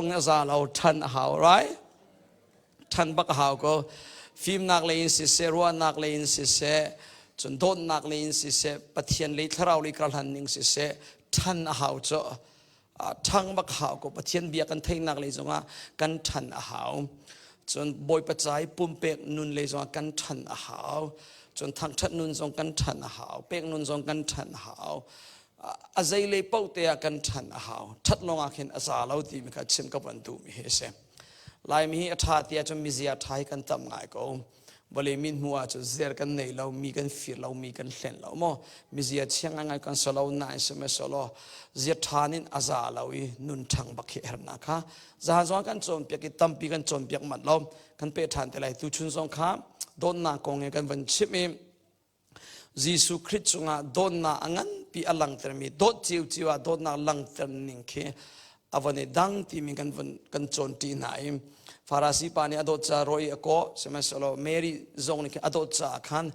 งอาซาเราทันหาวไรทันบักหาวก็ฟิล์มนักเลงสิเสรัวนักเลงสิเสจนโดนนักเลงสิเสปะเทียนเลยทราวเลยกระหันนิงสิเสทันหาวจ้ะทั้งบักหาวก็ปะเทียนเบียกันเทนักเลยจงกันทันหาวจนบอยปัจจัยปุ่มเป็กนุนเลยจงกันทันหาวจนทางทัดนุนจงกันทันหาวเป็กนุนจงกันทันหาวอาใจเลยเป้าเตียกันทันหาวทัดลงอาเข็นอาซาเราตีมีการชิมกับวันดูมีเฮเซลายมีอัฐาเตียจนมีเสียท้ายกันตั้มง่ายก็บริมินหัวจะเสียกันในเรามีกันฟิลเรามีกันเล่นเราโมมีเสียเชียงง่ายกันสโลว์นายสมัยสโลว์เสียทานินอาซาเราอีนุนทังบักเฮร์นะคะจะหาส่วนกันโจมเปียกตั้มปีกันโจมเปียกมันเรากันเปิดทานแต่ไรตุชุนสงข้าโดนนากงกันวันชิมยิสุคริสต์จงโดนนาอันปีอลังเตอร์มีโดดจิวจิวโดนนาลังเตอร์นิงเคอวันนี้ดังที่มีกันโจมตีนายฟาราสีปานีอดจารอยโกใช่ไหมสโลเมรี่จงนี่อดจาขัน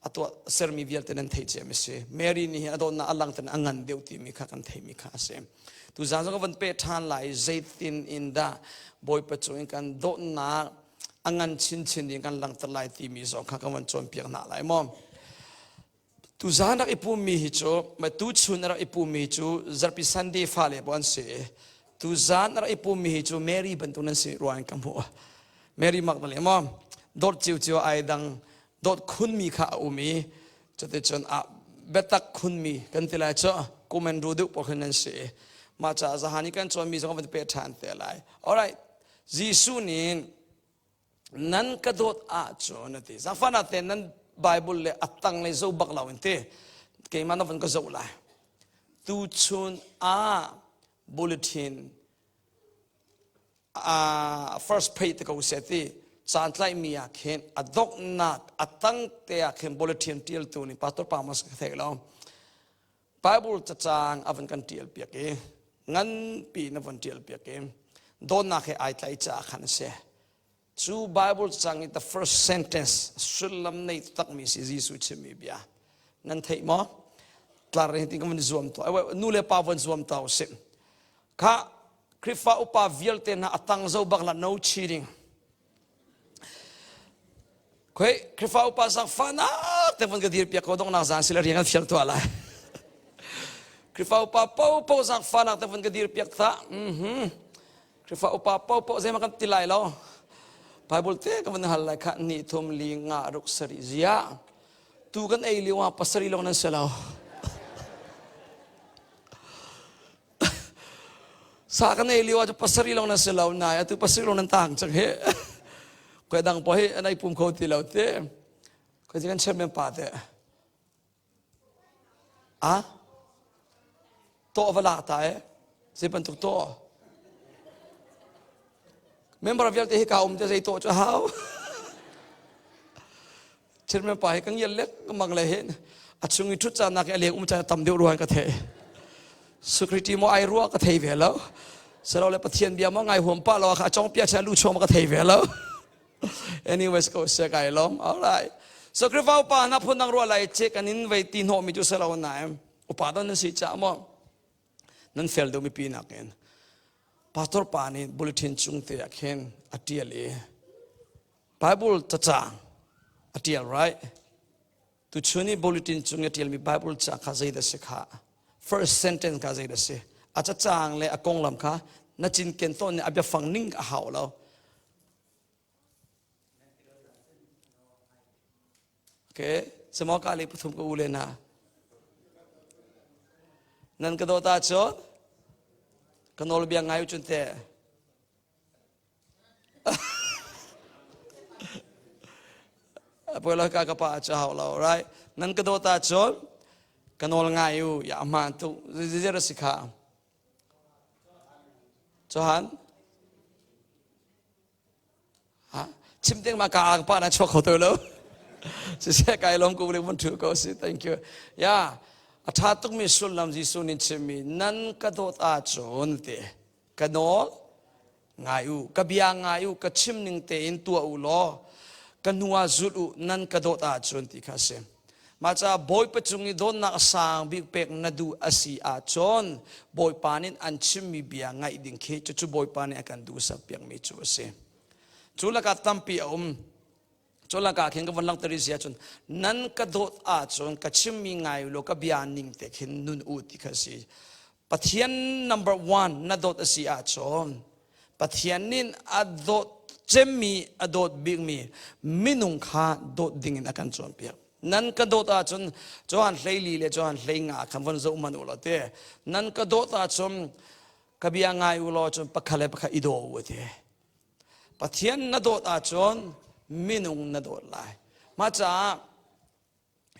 อตัวเซอร์มีเวลเตนันเทเจมิเซเมรี่นี่อดนาอลังเตนอันเดียวที่มีข้ากันเทมีข้าเซตุจานจงวันเปิดทานไหลเจตินอินดาบอยประจุกันโดนนาอันชินกันลังตะไลที่มีสองข้ากันวันโจมเปียกหนาไหลมอมตุจานรักอิปูมีฮิโจมาตุชุนรักอิปูมีฮิโจจับพิสันเดฟ้าเลบวันเสตุจานรักอิปูมีฮิโจเมรี่บรรทุนันสิรวนกันหัวเมรี่มักนั่นเลยมอมโดดจิวไอดังโดดคุณมีข้าอุมีจะได้จนเบตักคุณมีกันที่ไรเจ้ากูมันรู้ดุปกันนั่นสิมาจากสถานีกันจนมีสองคนเป็นทานเตลัย alright ยิสุนี่นั่นกระโดดจนทีสังฟันเตนั้นไบเบิลเลยอัตตังเลยจะบักลาวินเตเกี่ยมันนั้นก็จะอุลายตุชุนbulletin first page ก็อุเสตีจานไลมีอาเข็นอดอกนักอัตตังเตะอาเข็น bulletin ที่ตัวนี้ปัตตปามัสกเทกแล้วไบเบิลจะจางอวันกันที่เปียกงั้นปีนวันที่เปียกโดนนักให้ไอไลจ่าขันเสจูไบเบิลจาง the first sentence สุลลัมในตักมีสิจิสุชิมีเบียนั่นเทมอคลาร์เรนติกันมันรวมตัวไอ้ว่านู่นเลยป่าวันรวมตัวสิข้าคริฟ้าอุปาวิลเตนะอัตังเจ้าบักละ no cheating คุยคริฟ้าอุปาสักฟ้านะแต่วันก็ดีเปียกเขาต้องนักจานสิลเรียงกันเฟียงตัวอะไรคริฟ้าอุปาเป้าสักฟ้านะแต่วันก็ดีเปียกท่าคริฟ้าอุปาเป้าเจ้ามันกันติลายแล้วไบเบิลเตะก็มันหันเลยค่ะนี่ทุ่มลิงารุกสริเซียตูกันไอ้ลิวาปัสริลงนั่นเสียแล้วสากันไอ้ลิวาจะปัสริลงนั่นเสียแล้วนายตูปัสริลงนั่นต่างจากเฮ้ก็ดังพอเฮ้อันไอ้ปุ่มเขาตีแล้วเตะก็จะกันเชื่อมเป็นปาเตะโตเวลาตายสิเป็นตุกโตmember of the kaumจะใส่โตจะหาวเช่นไม่ไปกังยันเล็กก็มังเลยเห็นอัดซุงอิทุจานักเลี้ยงจะทำเดียวรวนก็เทสุคริติโมไอรัวก็เทเวแล้วเสร็จแล้วปะเทียนเบียมว่าไงหัวป้าเราค่ะจ้องเปียชาลูชมก็เทเวแล้ว anyways ก็เสียไกลล้อม alright สุคริฟ้าอุปานับพนังรัวไหลเช็คอันนี้ไว้ตีนหัวมีจุดเสลาวนายอุปาตอนนั้นสิจ้ามอนั่นเฟลดูมีปีนักเองpastor pani bulletin chung te akhen atial e bible chacha atial right tu chuni bulletin chung atial mi bible cha kha zai da sikha first sentence ka zai da se acha chang le akong lam kha na chin ken ton ne abya phang ning a haw lo okay samo ka le puthum ko ule na nan ka do ta choกันอลเบียงไงอยู่จนแต่พอเรากากระป๋าจะเอาเราไรนั่นก็โดนตาจนกันอลไงอยู่อย่ามาตุเจริญสิขาจหันชิมเต็งมากางป้านะชกเขาตัวแล้วจะเสียไกลลงกูเลยวันถือก็สิ thank you ย่าอาชาตุกมีสุลลัมจิสุนิชมีนั่นกระโดดอาจนเตะกระโนลงายูกระเบียงงายูกระชิมนิงเตอินตัวอุโลกันหัวจุดนั่นกระโดดอาจนที่ข้าเส มาจากบอยประจุงโดนนักสางบิ๊กเป็กนาดูอาศีอาจอนบอยปานินอันชิมมีเบียงไงดิ่งเคจุบอยปานินกันดูสับเปียงมีจูเสจุลกาตัมปีจุลกาเข่งกับวันลังตริเสียจนนั้นกระโดดอาจนกระชิมมีไงโลกเบียนิงเตเห็นนุนอุติคสีปัทยัน number 1นาโดดอาศีอาจอนปัทยันนินอโดดเจมีอโดดบิ๊กมีมินุงข้าโดดดิ่งนักันจวนเปียกนั้นกระโดดอาจนจวนเลี้ยลีเลยจวนเลี้ยงคำวันจะอุมานุลเตนั้นกระโดดอาจนกระเบียงไงอุลจนปักขเลปักอิโดวเตปัทยันนาโดดอาจนมินุงนาโดดไลมาจาก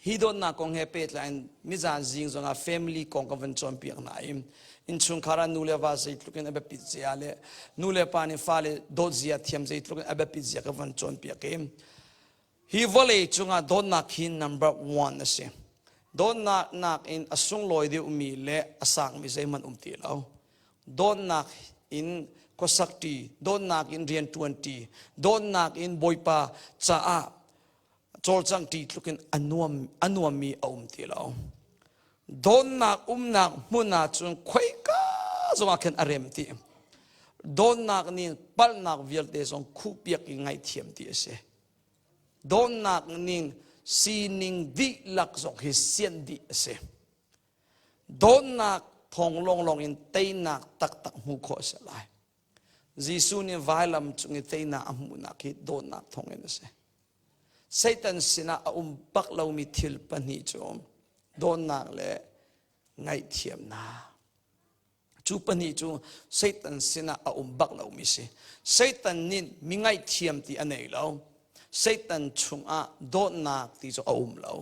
ฮิโดนนักกงเฮเป็ดไลน์มิจาจิงจงอา family กงกับวันจวนเปียกนายอินชุงคารานูเลวาสิตลุกินอเบปิเซียเลนูเลปานิฟาเลโดดเซียเทียมสิตลุกินอเบปิเซียกับวันจวนเปียกเองฮิวเลจงอาโดนนักฮิน number 1นะสิโดนนักอินอสุงลอยเดียวมีเลอสังมิเซมันตีเราโดนนักอินก็สักทีโดนนักอินเรียน20โดนนักอินบอยปาจ้าโจลจังตีลุกินอนุวมีตีเราโดนนักนักมุนาจนควยก้าจงอาเข็นอารมณ์ที่โดนนักนี่ปัลนักวิลเดซงคู่เปียกยังไงเทียมที่เสโดนนักนี่ซีนิงดิลักจงฮิเซียนดิเสโดนนักทองลงอินเตยนักตักหูโคสลายยิสุนี่วายลำจงอิเตยนักอมุนักฮิโดนนักทองเองเสไซตันสินะปักเรามีทิลปนิจอมโดนนักเลยไงเทียมนาจูปนิจูเซตันสินะบักเรามิสิเซตันนินมีไงเทียมที่อันไหนเราเซตันชุงโดนนักที่จะเรา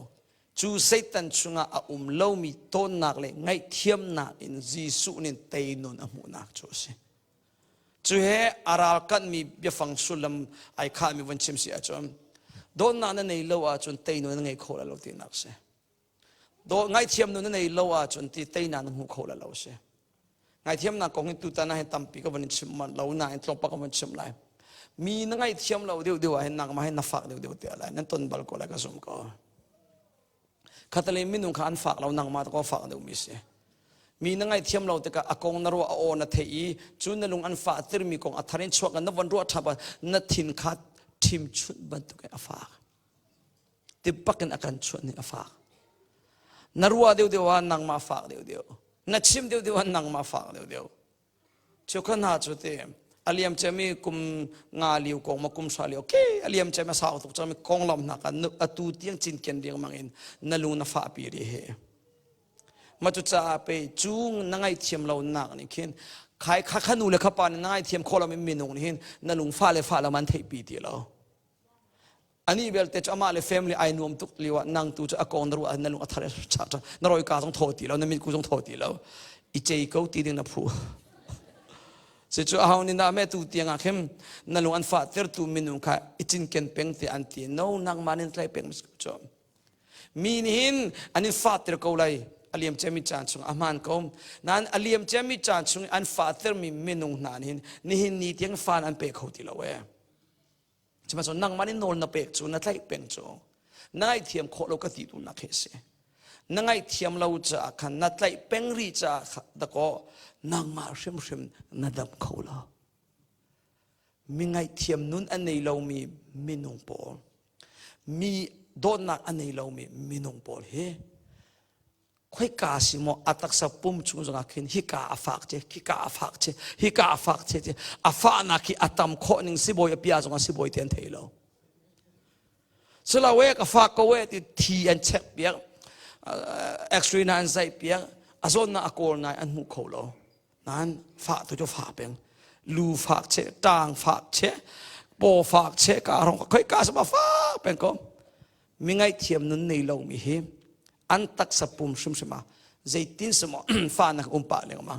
จูเซตันชุงเรามีโดนนักเลยไงเทียมนักอินจิสุนินเตยนุนอมุนักจูสิจูเฮอารากันมีเบียฟังสุลมไอข้ามีวันชิมสิอาจอมโดนนักนั่นในเราอาจนเตยนุนไงโคละเราตีนักเสโดไงเทียมนู้นในโลอาจนที่เตยนานหูเขาละเราเสียไงเทียมนักกองหินตุตานาเห็นตั้มปีก็วันนี้ชิมมันเราหน้าเห็นตรงปากก็วันชิมไรมีนักไงเทียมเราเดียวเห็นนักมาเห็นนักฝากเดียวอะไรนั่นต้นบอลก็อะไรก็สมก็ขัดเลยมินุงขันฝากเรานักมาตก็ฝากเดียวมิเสียมีนักไงเทียมเราแต่ก็อากงนรัวโอนัทเฮีจุนนลุงอันฝากที่มีกองอัฐรินชวกันนับวันรัวทับนัททินขัดทิมชุดบรรทุกอัฟากติดปักกันอาการชวนนี่อัฟากนรัวเดียวนังมาฝากเดียวนัดชิมเดียวนังมาฝากเดียวเชื่อขนาดจุดเต็มอเลียมจะมีกุมงาเลียวกงมากุมสาเลียวโอเคอเลียมจะมาสาวตุกจะมีกงลำนักนึกอตูเตียงจินเกนเดียงมังอินนั่นลุงนัฟาปีรีเฮมาจุดจะไปจูงนังไอเทียมเราหนักนี่เข็นใครขนูเลยขับปานนังไอเทียมโคเราไม่มีนงนี่เห็นนั่นลุงฟ้าเลยมันเทปีตีเราอันนี้เวลเตจอามาเล family ไอ้นุ่มตุกลีว่านั่งตูจะอากงนรัวนั่นลุงอัฐเรศชัดนรอยกาต้องโทษตีแล้วนั่นมีกูต้องโทษตีแล้วอีเจเขาตีดึงนับผู้เสร็จเอานี่น่าแม่ตูเตียงอ่ะเข้มนั่นลุงอันฟาเตอร์ตูมินุงค่ะอีจินเกนเป็งตีอันตีโน่นั่งมานินไลเป็งสกุจอมมีนินอันนี้ฟาเตอร์เขาเลยอเลียมเจมิจานชุงอามันเขานั่นอเลียมเจมิจานชุงอันฟาเตอร์มีมินุงนั่นหินนี่หินนี่เตียงฟานอันเป็งเขาตีแล้วเว้ยจะมาสอนนั่งมานี่นอนนับเป็กจูนัดไล่เป็งจูนั่งไอเทียมโคเราก็ตีดูนักเฮเสนั่งไอเทียมเราจะขันนัดไล่เป็งรีจะตะโกนั่งมาชิมนัดดำเขาละมีไงเทียมนู้นอันนี้เรามีมินงปอลมีโดนนักอันนี้เรามีมินงปอลเฮค่อยกาสิโมอัตักสับปุ่มจุงจงอาคินฮิกาอาฟักเจอาฟานักฮิอัตมโคนิงสิบอยพิอาจงอาสิบอยเตียนเทโลสลาเวกอาฟักก็เวติทีอันเช็คเปียกเอ็กซ์ตรีนันไซเปียกอาโซนน่าอโกลนายอันมุขโลนั้นฝากตัวจะฝากเป็นลูฝากเชต่างฝากเชโปฝากเชการงค่อยกาสมาฝากเป็นก็มีไงเทียมนั้นในเรามีเฮอันตักสับปุ่มชุมสมาใจตินสมอฟานักปะเลี้ยงมา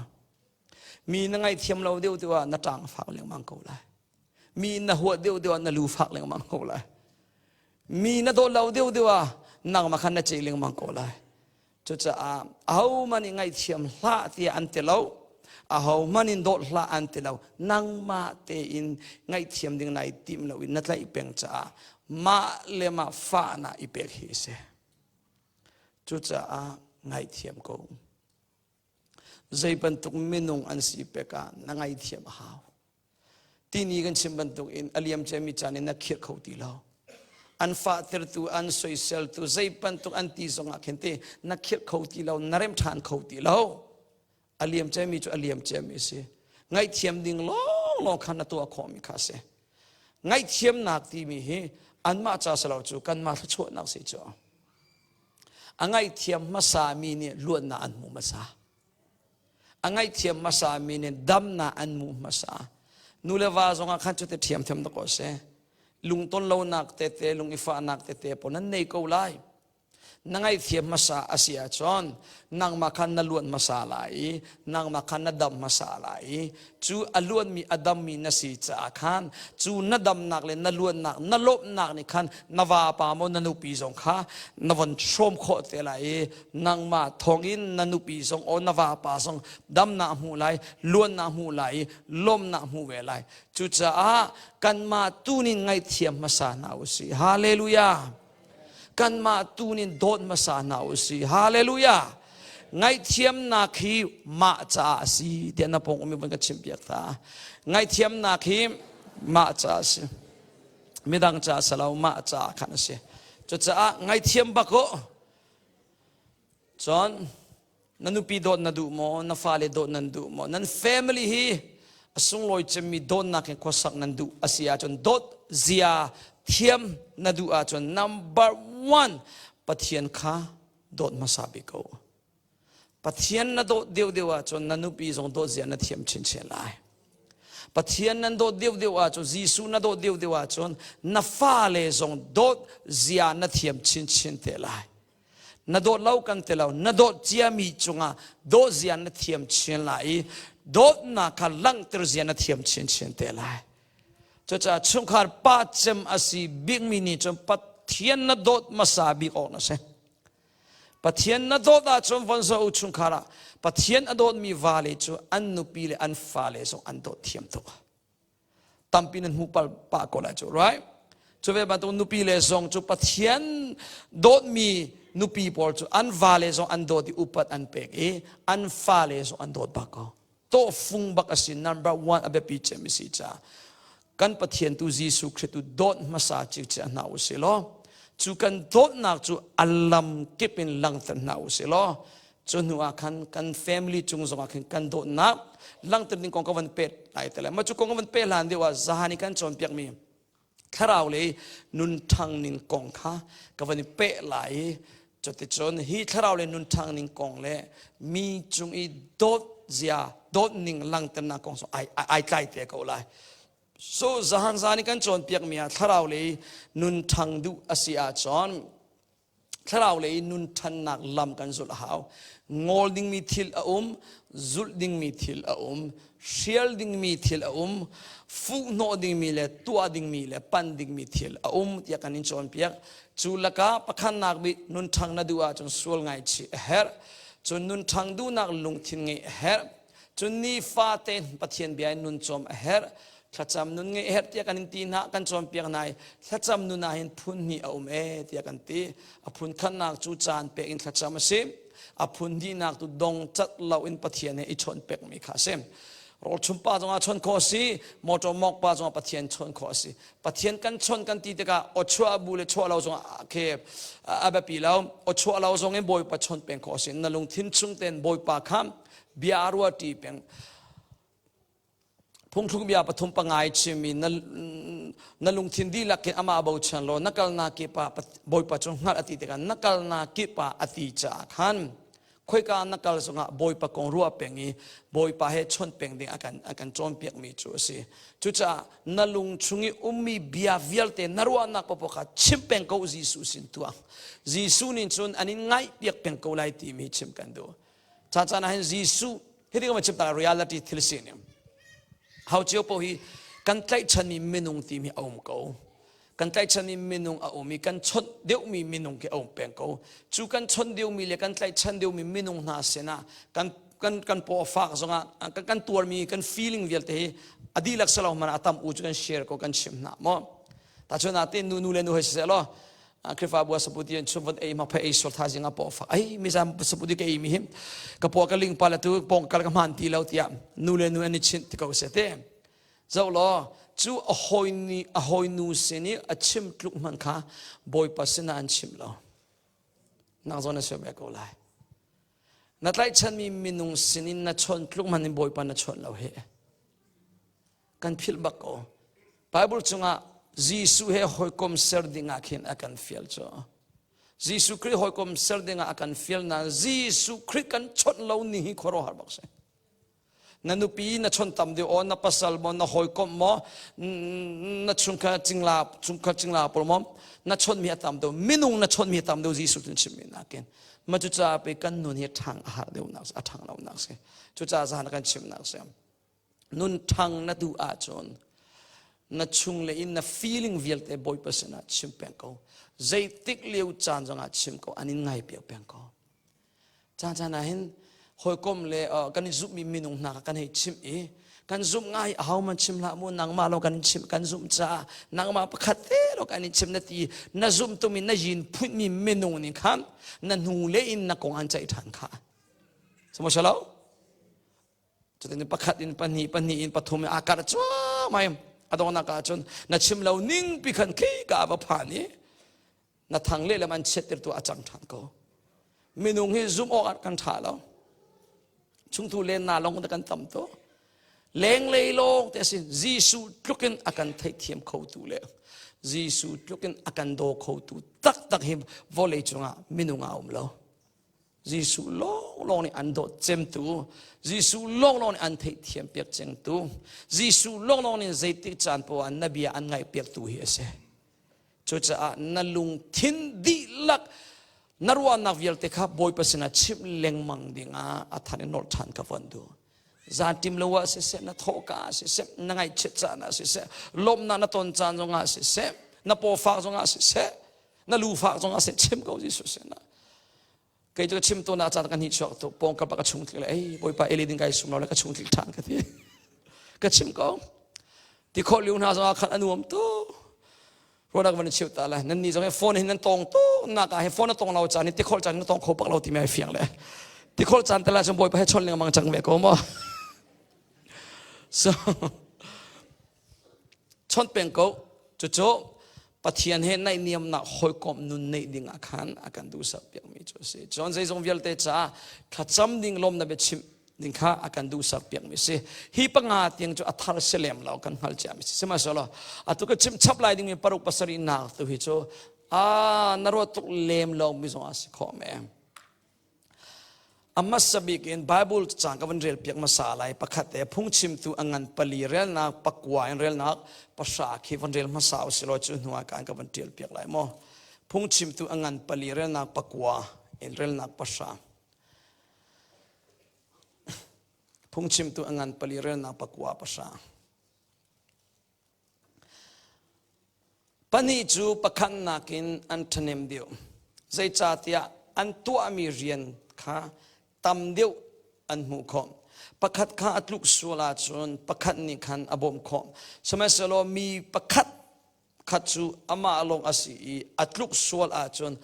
มีนังไงเทียมเราเดียวนัดจางฝากเลี้ยงมังกูเลยมีนักหัวเดียวนักลูฝากเลี้ยงมังกูเลยมีนักโดนเราเดียวนักมาขันนัดเจเลี้ยงมังกูเลยจุดจะเอามันยังไงเทียมละที่อันเตเราเอามันอินโดดละอันเตเรานังมาเตอินไงเทียมดิ่งในทีมเราอินนัดไล่เปียงจ้ามาเลมาฟานาอีเปียกเฮเซ จุจะไงเทียมกูใจบรรทุกมินุงอันสีเปกานังไงเทียมหาวที่นี่กันชิมบรรทุกอินอเลียมเจมิจานินักเขียเขาตีเราอันฟาเตอร์ตัวอันสวยเซลตัวใจบรรทุกอันตีสงอาเข็นเตนักเขียเขาตีเรานเรมทานเขาตีเราอเลียมเจมิจูอเลียมเจมิสิไงเทียมดิ่งลองขันตัวขอมิคาเซไงเทียมนักที่มีอันมาจ้าสลาวจูกันมาชวนักสิจ้าอันไงเทียมมาสามีเนี่ยล้วนน่าอันมุมาสาอันไงเทียมมาสามีเนี่ยดำน่าอันมุมาสานูเลวาจงอาขันจุดเทียมตะโกเสลุงต้นเรานักเตะลุงอิฟ้านักเตะปนนั้นในกูไลนังไอเทียมมาสาอาเซียจอนนังมาขันนล้วนมาสาไหลนังมาขันนดำมาสาไหลจูอล้วนมีอดำมีนสีจ้าขันจูนดำนักเลยนล้วนนักนลบนักนี่ขันนวาปามนนุปีสงข้านวันชมโคเตไหลนังมาทองอินนนุปีสงโอนวาปาสงดำนักหูไหลล้วนนักหูไหลลมนักหูเวไหลจูจ้ากันมาตูนินไงเทียมมาสานาอุสิฮาเลลูยากันมาตูนินโดดมาสานาอุสิฮาเลลูยาไงเทียมนาคีมาจ้าสิเดียนพงศ์มีบังกัดชิมเปียกตาไงเทียมนาคีมาจ้าสิไม่ดังจ้าสลาวมาจ้าขันสิจะจ้าไงเทียมบักโกจอนนันนุปีโดดนันดูโมนันฟาเลโดดนันดูโมนัน family ฮีสุงลอยจะมีโดดนักขวักนันดูอาเซียจนโดดเซียเทียมนันดูอาจน number one ปะเทียนข้าโดดมาสาบิโกปะเทียนนันโดดเดียวอาจนนันนุปีจงโดดเซียนันเทียมชินเชลัยปะเทียนนันโดดเดียวอาจนจีซูนันโดดเดียวอาจนนัฟาเลจงโดดเซียนันเทียมชินเตลัยนันโดดเล่ากันเตล่านันโดดเจียมีจงอ่ะโดดเซียนันเทียมชินไหลโดดนักลังเตอร์เซียนันเทียมชินเตลัยจะชุมขารป้าเจมอาศัยบิ๊กมินิจงปะเทียนนัดโดดมาสาบิออกนะเซปะเทียนนัดโดดอาจงวันเสาร์ชุมขาระปะเทียนนัดโดดมีวาเลจูอันนุปีเลอันฟาเลจงอันโดดเทียมตัวตั้มปีนั้นหูปปากก็แล้วจู right จูเวบันตุนุปีเลจงจูปะเทียนโดดมีนุปีพอจูอันวาเลจงอันโดดที่อุปัตอันเป็กอันฟาเลจงอันโดดบักก็โตฟุงบักสิน number one อเบปีเจมิสิจ้ากันปะเทียนตุจีสุคริตุโดดมาสาจิจนาอุสิโลจูกันโดดนักจูอัลลัมกิเป็นลังตันนาอุสิโลจูนัวคันกัน family จุงสงอาคันกันโดดนักลังตันนิงกองกวันเป็ดไล่แต่ละมาจูกองกวันเป็ดหลานเดียวว่าจานิกันจนเปียกมีข้าเราเลยนุนทางนิงกองข้ากวันเป็ดไหลจดติดจนฮีข้าเราเลยนุนทางนิงกองเลยมีจุงอีโดดเสียโดดนิงลังตันนักกองสไอไก่เตะเขาเลยso zahan zani kan chon piak mia tharau le nun thang du asia chon tharau le nun than nak lam kan zul haw ngol ding mi thil a zul ding mi thil a shial ding mi thil a fu no ding mi le tua ding mi le pan ding mi thil a ya kan in chon piak chulaka pakhan nak bi nun thang na du a chon sul ngai chi her chon nun thang du nak lung thin ngai her chon ni fa ten pathian biai nun chom herถ้าจำนุนเงี้ยเทียกันตีนะกันจอมเปียกนายถ้าจำนุนนายพุ่นนี่เอาเทียกันตีอพุ่นขันนักจูจานเปียกินถ้าจำสิอพุ่นดีนักตุดงจัดเราอินปะเทียนเนี่ยชนเปียกมีข้าเซมรถชุมป้าจงอาชนขอสิมอจมอกป้าจงอาปะเทียนชนขอสิปะเทียนกันชนกันตีเด็กอชัวบุเลชัวเราจงเคอาแบบปีเราอชัวเราจงเอ็นบอยปะชนเปียงขอสินั่นลงทิ้งชุงเต็นบอยปะข้ามเบียรัวตีเปียงพงทุกบิอาปฐุมปังไงชิมีนลุงทินดีลักเกอามาบ่าวชันโลนักลนาเก็ปะบ่อยปะจงหัดอติเตกันนักลนาเก็ปะอติจากขันคุยกันนักลสงะบ่อยปะกงรัวเปียงอีบ่อยปะเฮชนเปียงดิ่งอาการจอมเปียกมีจูสิจุจ้านลุงชุงีมีเบียวิลเตนรัวนักปะปะชิมเปียงเขาจีสุสินตัวจีสุนินชนอันนี้ง่ายเปียกเปียงเขาไล่ตีมีชิมกันดูจ้านะเห็นจีสุเฮ้ยที่ก็มาชิมตา reality ทิลสิเนี่ยเขาเจ้าพอฮีกันใจฉันมีเมนุงตีมีอมเขากันใจฉันมีเมนุงอมมีกันชนเดียวมีเมนุงเกี่ยวเป็นเขาจูกันชนเดียวมีเลยกันใจฉันเดียวมีเมนุงนาเสนากันพอฝากสงะกันตัวมีกัน feeling เวลเตะอดีลักษณะมันอาตามอุจกัน share ก็กันชิมนะมั้งแต่ชนอาเต้นูเลนูเฮเสลอ คริฟาบัวสปุตินชุบวันเอมาเพย์สุดท้ายงาปอฟ้ามิจามสปุติกเอมิหิมกปอกลิงปาลตุปองกลกมันตีเลาตียนูเลนูอันนี้ชินที่เขาเสด็จเจ้าล้อจูอหอยนูเสนีอัชิมลุกมันข้าบอยปัสนาอันชิมเรานักจอนเสบียกูไลนัดไล่ฉันมีมินุงเสนีนัดชนลุกมันบอยปันนัดชนเราเหกันพิลบักโอไบเบิลจุงะJisu he hoi kom serdinga kin akan fiel cho Jisu kri hoi kom serdinga akan fiel na Jisu kri kan chon lo ni hi khoro har bakse nanupi na chon tam de on na pasal mo na hoi kom mo na chungka chingla por mo na chon mi atam do minung na chon mi atam do Jisu tin chim na ken ma chu cha pe kan nun he thang har de unak a thang lo nak se chu cha za na kan chim nak se nun thang na du a chon na chung le in na feeling vial te boy person at chim penko zai tik liu chan jang at chim ko anin ngai piak penko chan na hin hoi kom le kan zup mi minung na kan hei chim e kan zum ngai how man chim la mo nang ma lo kan chim kan zum cha nang ma pakhat te lo kan chim na ti na zum to mi na yin phut mi minung ni kham na nu le in na kong an chai than kha samo shalo chutin pakhat in pani in pathum akar chwa mai Dawtnak chun na chim lo ning pikhan ki ka ba phani na thang le man chetir tu achang than ko minung hi zum o at kan tha lo chung tu len na long kan tam to leng le long te sin Jisu tlukin akan thai thiam kho tu le Jisu tlukin akan do kho tu tak him volei chunga minunga lo Jisu long ni an do chem tu Jisu long ni an thei thiam piak cheng tu Jisu long ni zaiti chan po an nabia an ngai piak tu hi ase chu cha na lung thin di lak narwa na vial te kha boy pasina chim leng mang dinga athane nol than ka vandu zatim lowa se na thoka se na ngai che cha na se lom na ton chan zonga se na po fa zonga se na lu fa zonga se chim ko Jisu se na kay jo chim to na cha kan hi chok to pong ka pa ka chung thil ei boy pa eli ding kai sum lo la ka chung thil thang ka ti ka chim ko ti kho liu na za khat anuam to ro na ban chiu ta la nan ni jong phone hin nan tong to na ka he phone tong lo cha ni ti khol cha ni tong kho pak lo ti mai fiang le ti khol chan ta la chong boy pa he chon leng mang chang ve ko mo so chon pen ko cho Pathian he nai niam na hoi kom nun nei ding akhan akan du sak piak mi cho se John zai zong vial te cha khacham ding lom na be chim ding kha akan du sak piak mi se hi panga tiang cho athar selem lo kan hal cha mi se ma solo atu ka chim chap lai ding mi paruk pasari na tu hi cho naro tuk lem lo mi zo as kho me amma sabik in Bible chang ka van rel piak masalai pakhate phung chim tu angan pali rel na pakwa in rel na pasha khi van rel masaw silo chu nuwa kan ka van tel piak lai mo phung chim tu angan pali rel na pakwa in rel na pasha phung chim tu angan pali rel na pakwa pasha pani chu pakhan nakin antanem dio zai cha tia an tu ami rian kha tam deu an mu khom pakhat kha atluk suala chun pakhat ni khan abom khom samesalo mi pakhat khachu ama along asi atluk sual a chun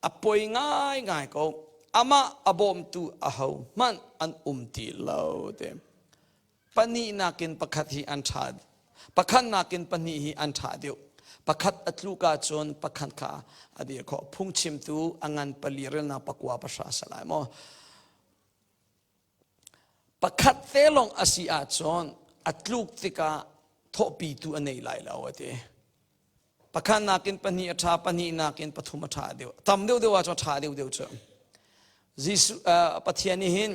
apoi ngai ko ama abom tu ahau man an umti lo de pani nakin pakhat hi an thad pakhan nakin pani hi an tha deu pakhat atluka chun pakhat kha adi kho phungchim tu angan palirel na pakwa pasha salai mo pakhat telong asia chon atluk tika thopi tu anei lai lawate pakhan nakin pani atha pani nakin pathuma tha deu tam deu dewa cho tha deu cho Jisu Pathian hin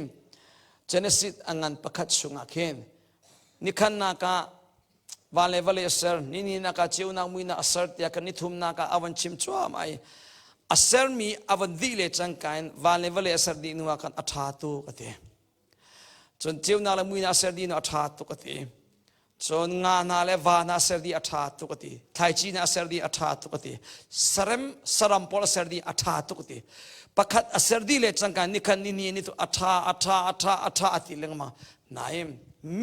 Genesis angan pakhat sunga khen nikhan naka vale ser nini naka chiu na muina asar tia kan nithum naka awan chim chwa mai asar mi awan dile changkain vale asar di nuwa kan atha tu kate chon chiu na la muina asar di no atha tu kate chon nga na le va na asar di atha tu kate thai chi na asar di atha tu kate saram pol asar di atha tu kate pakhat asar di le changkain nikhan nini ni tu atha ati lengma naim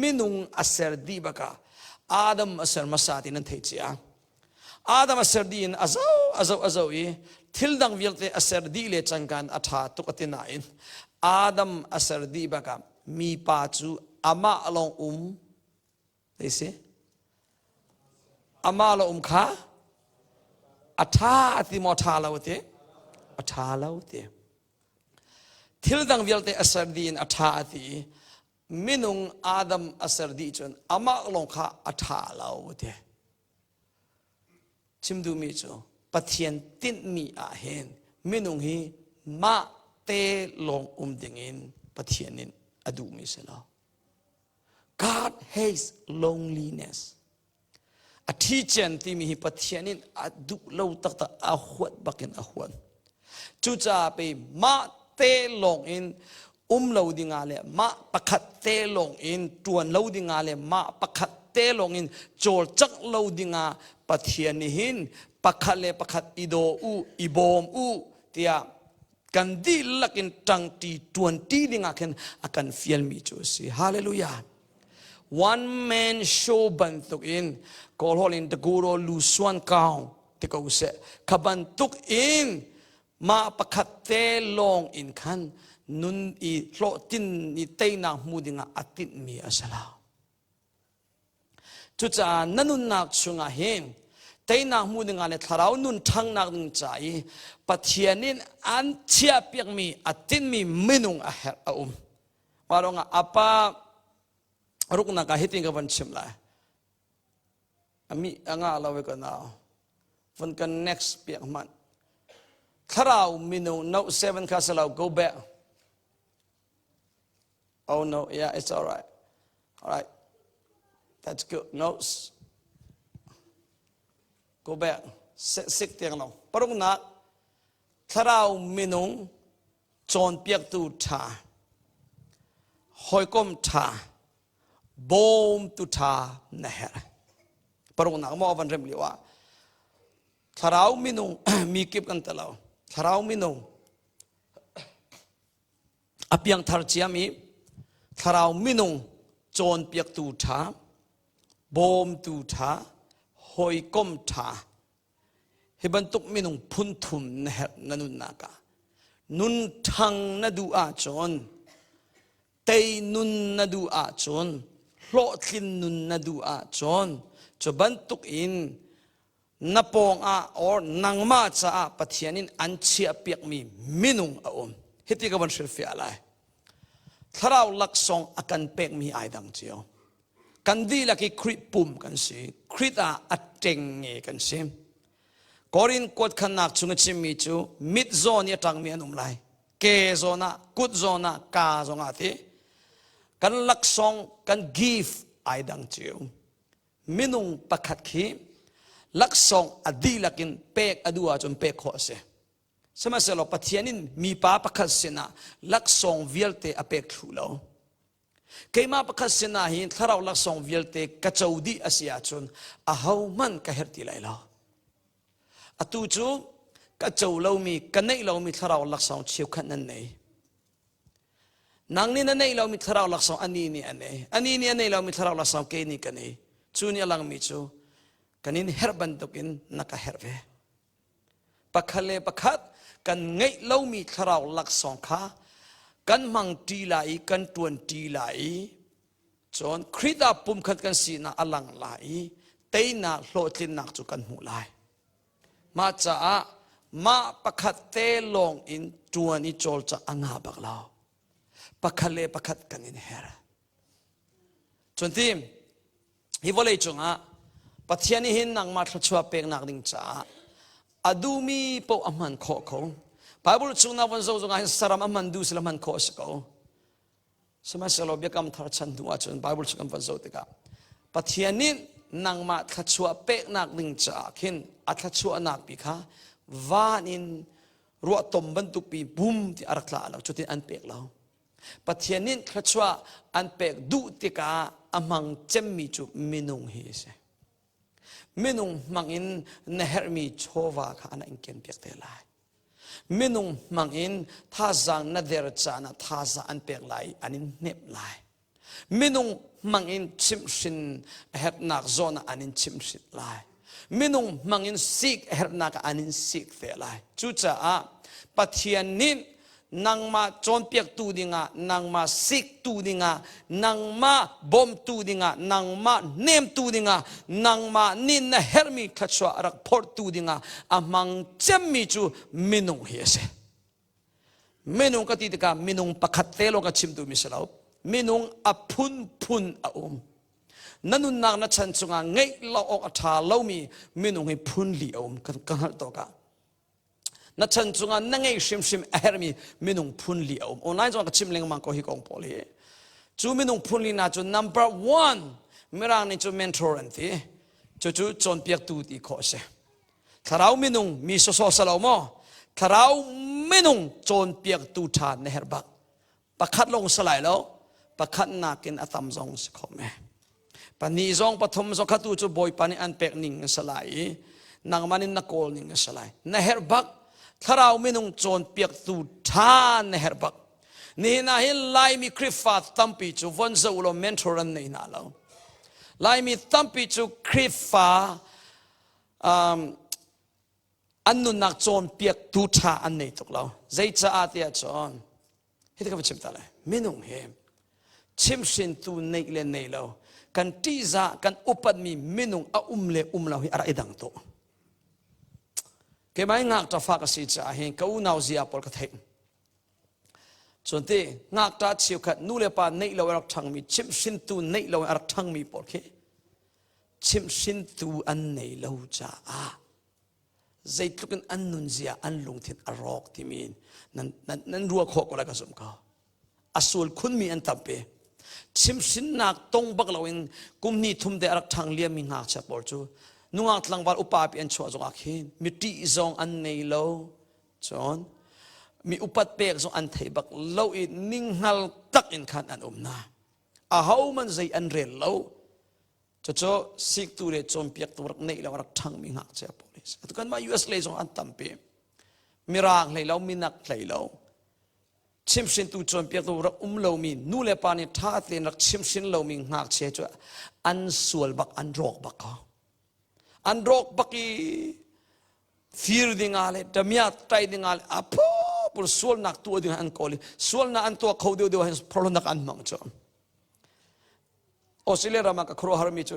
minung asar di baka Adam asar masati nan thei chia Adam aserdin azau i thildang vilte aserdi le changkan atha tukatinain Adam asardi baka mi pa chu ama along they say ama along kha atha atimo thalawte athalawte thildang vilte asardi in atha ati minung Adam asardi chun ama along kha athalawte chimdu mi chu Pathian tin mi a hen minung hi ma te long dingin Pathianin adu mi sela God hates loneliness a teacher ti mi hi Pathianin adu lo takta ahwat bakin ahwan chu cha pe ma te long in lo dinga le ma pakhat te long in tuan lo dinga le ma pakhat te long in chol chak lo dinga Pathian ni hin pakhat le pakhat ido ibom tia kan di lakin tang ti 20 dinga ken akan fiel mi chu si hallelujah one man show bantuk in call hol in the guru lu swan kaung te ko se kabantuk in ma pakhat te long in khan nun I lo tin ni te na mu dinga atit mi asala chu cha nanun nak chunga hin tay nak mu dinga le tharau nun thang nak ning chai Pathianin an chia piak mi atin mi minung a her a maronga apa rukna ka hiting ka van chimla ami anga lawe ka now van kan next piak man tharau minung no 7 ka salau go back oh no yeah it's all right that's good notes go back six tiang long parung na tharau minung chon piak tu tha hoi kom tha bom tu tha naher parung na mo van rem liwa tharau minung mi kip kan talau tharau minung apiang thar chiami tharau minung chon piak tu tha bom tu tha hoi kom tha hibantuk minung phun thum nanun naka nun thang na du a chon tei nun na du a chon hlo thlin nun na du a chon chobantuk in napong a or nangma cha a Pathianin an chia piak mi minung a hiti ka ban shil fi alai tharau laksong akan pek mi aidang chio kan di laki krit pum kan si krita ateng nge kan si korin kot khanak chunga chimmi chu mid zone ya tang mi anum lai ke zona kut zona ka zonga ti kan laksong kan give aidang chiu minung pakhat khi laksong adi lakin pek adua chum pek kho se sama selo Pathianin mi pa pakhat sina laksong vialte apek thulo keima pakhat sina hin tharau laksong vialte kachaudi asia chun ahau man ka herti laila atu chu kachau lo mi kanai lo mi tharau laksong chiu khan nan nei nangni na nei lo mi tharau laksong ani ni anei lo mi tharau laksong ke ni kanei chuni alang mi chu kanin herban tokin naka herve pakhale pakhat kan ngei lo mi tharau laksong kha kan mang ti lai kan tuan ti lai chon khrida pum khat kan si na alang lai teina hlotlin nak chu kan mu lai ma cha ma pakhat te long in tuan I chol cha anga baklaw pakhale pakhat kanin her chon tim hi volei chunga Pathiani hin nang ma thachwa pek nak ding cha adumi po aman kho kho Bible chungna wan zo zo nga saram aman du sila man kho sko sama selo bekam thar chan du achun Bible chungam wan zo tika Pathianin nang ma thachwa pek nak ding cha khin athachwa nak pi kha vanin ruwa tom bantuk pi bum ti arakla la chutin an pek law Pathianin thachwa an pek du tika amang chemmi chu minung hi se minung mangin nehermi chowa kha ana inken pek te lai minung mangin thazang na der chana thaza an pek lai anin nep lai minung mangin chimshin het nak zona anin chimshit lai มินุงมังอินสิกเฮรนักอันอินสิกเตลัยจุจ้าปัทยานินนังมาจนเปียกตูดิงะนังมาสิกตูดิงะนังมาบอมตูดิงะนังมาเนมตูดิงะนังมานินนะเฮรมีขัดชัวรักพอร์ตูดิงะอามังเจมมิจูมินุงเฮียเซมินุงกติดกามินุงปักเตโลกชิมตูมิสลาวมินุงอพุนพุนอานั่นนุนนักนัชชันจุงะไงเราออกอัฐาเรามีมินุงให้พุนลีอากันหัลตัวกานัชชันจุงะนั่งไงชิมเอร์มีมินุงพุนลีอาออนไลน์จุงะชิมเลี้ยงมังก็ฮิกองพอลีจูมินุงพุนลีน่าจู number one มิรังนี่จูเมนทอร์นทีจูจนเปียกตูตีโคเซถ้าเรามินุงมีโซโซสลาวมอถ้าเรามินุงจนเปียกตูทานในเฮร์บักปักขัดลงสลายแล้วปักขัดนักกินอัตมซองสคอมเมปนีซองปฐมซองขัดตูจูบอยปานีอันเป็กนิ่งสลายนางมันนักโกลนิ่งสลายในเฮร์บักถ้าเรามินุงจนเปียกตูทานในเฮร์บักนี่นะเห็นไลมีคริฟาตัมปีจูวันเจ้าเราเมนทอร์นในน่าเราไลมีตัมปีจูคริฟาอันนุนักจนเปียกตูทาอันนี้ตุกเราใจจะอาเตียจอนเฮ้ยที่เขาชิมตาเลยมินุงเฮมชิมสินตูในเลนในเรากันที่จะกันอุปมีมินุงอาเลเราให้อะไรดังโตเกี่ยไม่งักจะฝากสิจ้าเห็นเขาหนาวเสียปอลกระเทงส่วนที่งักจะเชี่ยวขัดนู่นเลยป่าในเรารักทั้งมีชิมสินตูในเรารักทั้งมีปอลเคชิมสินตูอันในเราจ้าใจทุกันอันนุนเสียอันลงทิศอรอกที่มีนั้นรัวโคกอะไรก็สมเขาอสูรคุณมีอันตับเปชิมสินนักตรงบักเราเองกุมนี้ทุ่มเดรักทางเลี้ยมิงหักจะปอลจูนุ่งอักลังบาลอุปาปิอันชัวจงอาคินมิติจงอันในเราจอนมีอุปัตเปกจงอันไทยบักเราอินิ่งหัลตักอินขันอันนาอาเฮามันใจอันเรลเราจะสิกตัวเรจมเปียกตัวรักในเรารักทางมิงหักจะปอลทุกคนมา US เลยจงอันตัมเปมิรากเลยเรามินักเลยเราชิมสินตูจนเปียกตัวรักเรามีนู่นเลยปานี่ท่าเตียนรักชิมสินเรามีหักเชื่อจ้ะอันสวลบักอันรอกบักเขาอันรอกบักอีฟิลดิ่งอะไรดมีอัตไตดิ่งอะไรอ่ะพอปุรสวลนักตัวดิ่งอันโคลีสวลนักอันตัวเขาเดียวให้พลนักอันมังจ้ะออสเตรเลียรามากับครัวฮาร์มิจู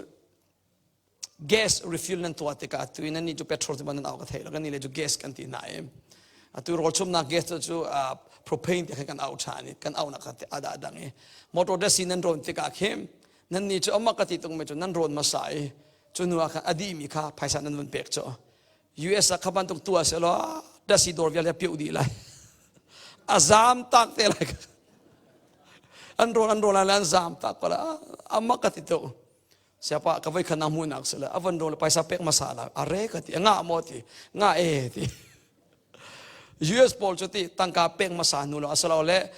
gas refill nan tuwa tika tu ina ni ju petrol ti banan awka thai laga ni le ju gas kan ti na em atu rol chum na gas chu propane ti kan au chani kan au na ka ada adang e motor da sinan ron tika khem nan ni chu amma ka ti tung me chu nan ron ma sai chu nuwa kha adi mi kha phaisa nan mun pek chu US a khaban tung tua se lo da si dor vyal ya piu di lai azam tak te lai an ron la azam tak pala amma ka ti tung siapa kawai kana munak sila avan dole paisa pek masala are kati nga moti nga ti US pol choti tangka pek masanu lo asala ole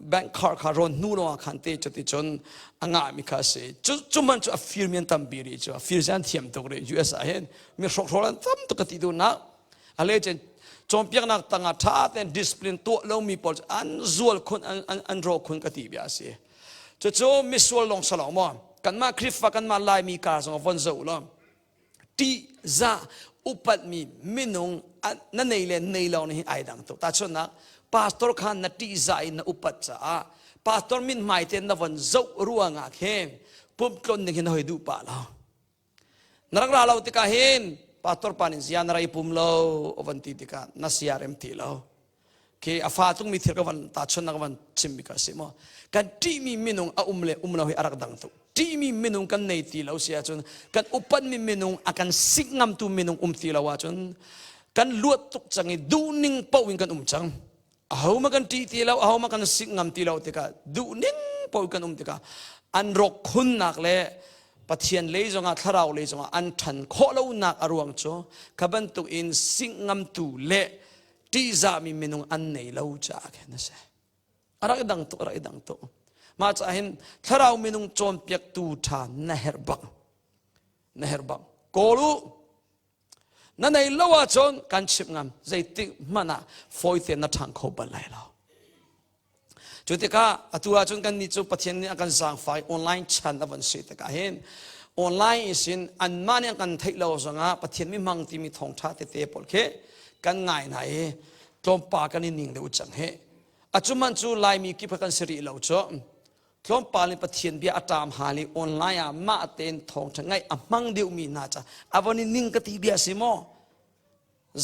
bank car ron nulo khante choti chon anga mi khase chuman chu affirmian tambiri chu affirjan thiam tokre US ahen mi rolan tam to kati do na ale chen chompiak nak tanga tha ten discipline to lo mi pol an zual khun an ro khun kati bia se chu mi sual long salong mo kan ma krifa kan ma lai mi ka song von zo lo ti za upat mi minung na nei le nei lo ni ai dang to ta chon na pastor khan na ti za in na upat cha pastor min mai ten na von zo ruanga khem pum klon ni hin hoi du pa lo narak ra lo ti ka hin pastor panin sian rai pum lo ovan ti ka na siarem ti lo ke afa tung mi thir ka van ta chon na van chim mi ka simo kan ti mi minung a umlo hi arak dang to ti mi minung kan nei ti lo sia chon kan upan mi minung akan singam tu minung ti lo wa chon kan luat tuk changi du ning pawin kan chang ahaw ma kan ti lo ahaw ma kan singam ti lo te ka du ning paw kan ti ka an rok khun nak le pathian le zonga tharau le zonga an than kho lo nak aruang cho kaban tu in singam tu le ti za mi minung an nei lo cha ke na se ara dang to ma cha hin tharau minung chon piak tu tha na herbang kolu na nei lowa chon kan chip ngam zaiti mana foite na thang kho balai lo chutika atua chon kan ni chu pathian ni akan sang fai online chan avan se ta ka hin ออนไลน์สินอันมาเนี่ยกันไทยเราสังอาประเทศมีมังที่มีทองชาติเตะปลเคกันง่ายไหนตรมปากันนิ่งเดือดจังเฮอาจุมันจูไลมีกิพกันสิริเราจ้ะตรมปาลิประเทศเบียตามหาลิออนไลน์มาเต็นทองจังไงมังเดียวมีน่าจะอวันนี้นิ่งกติเบียสิโม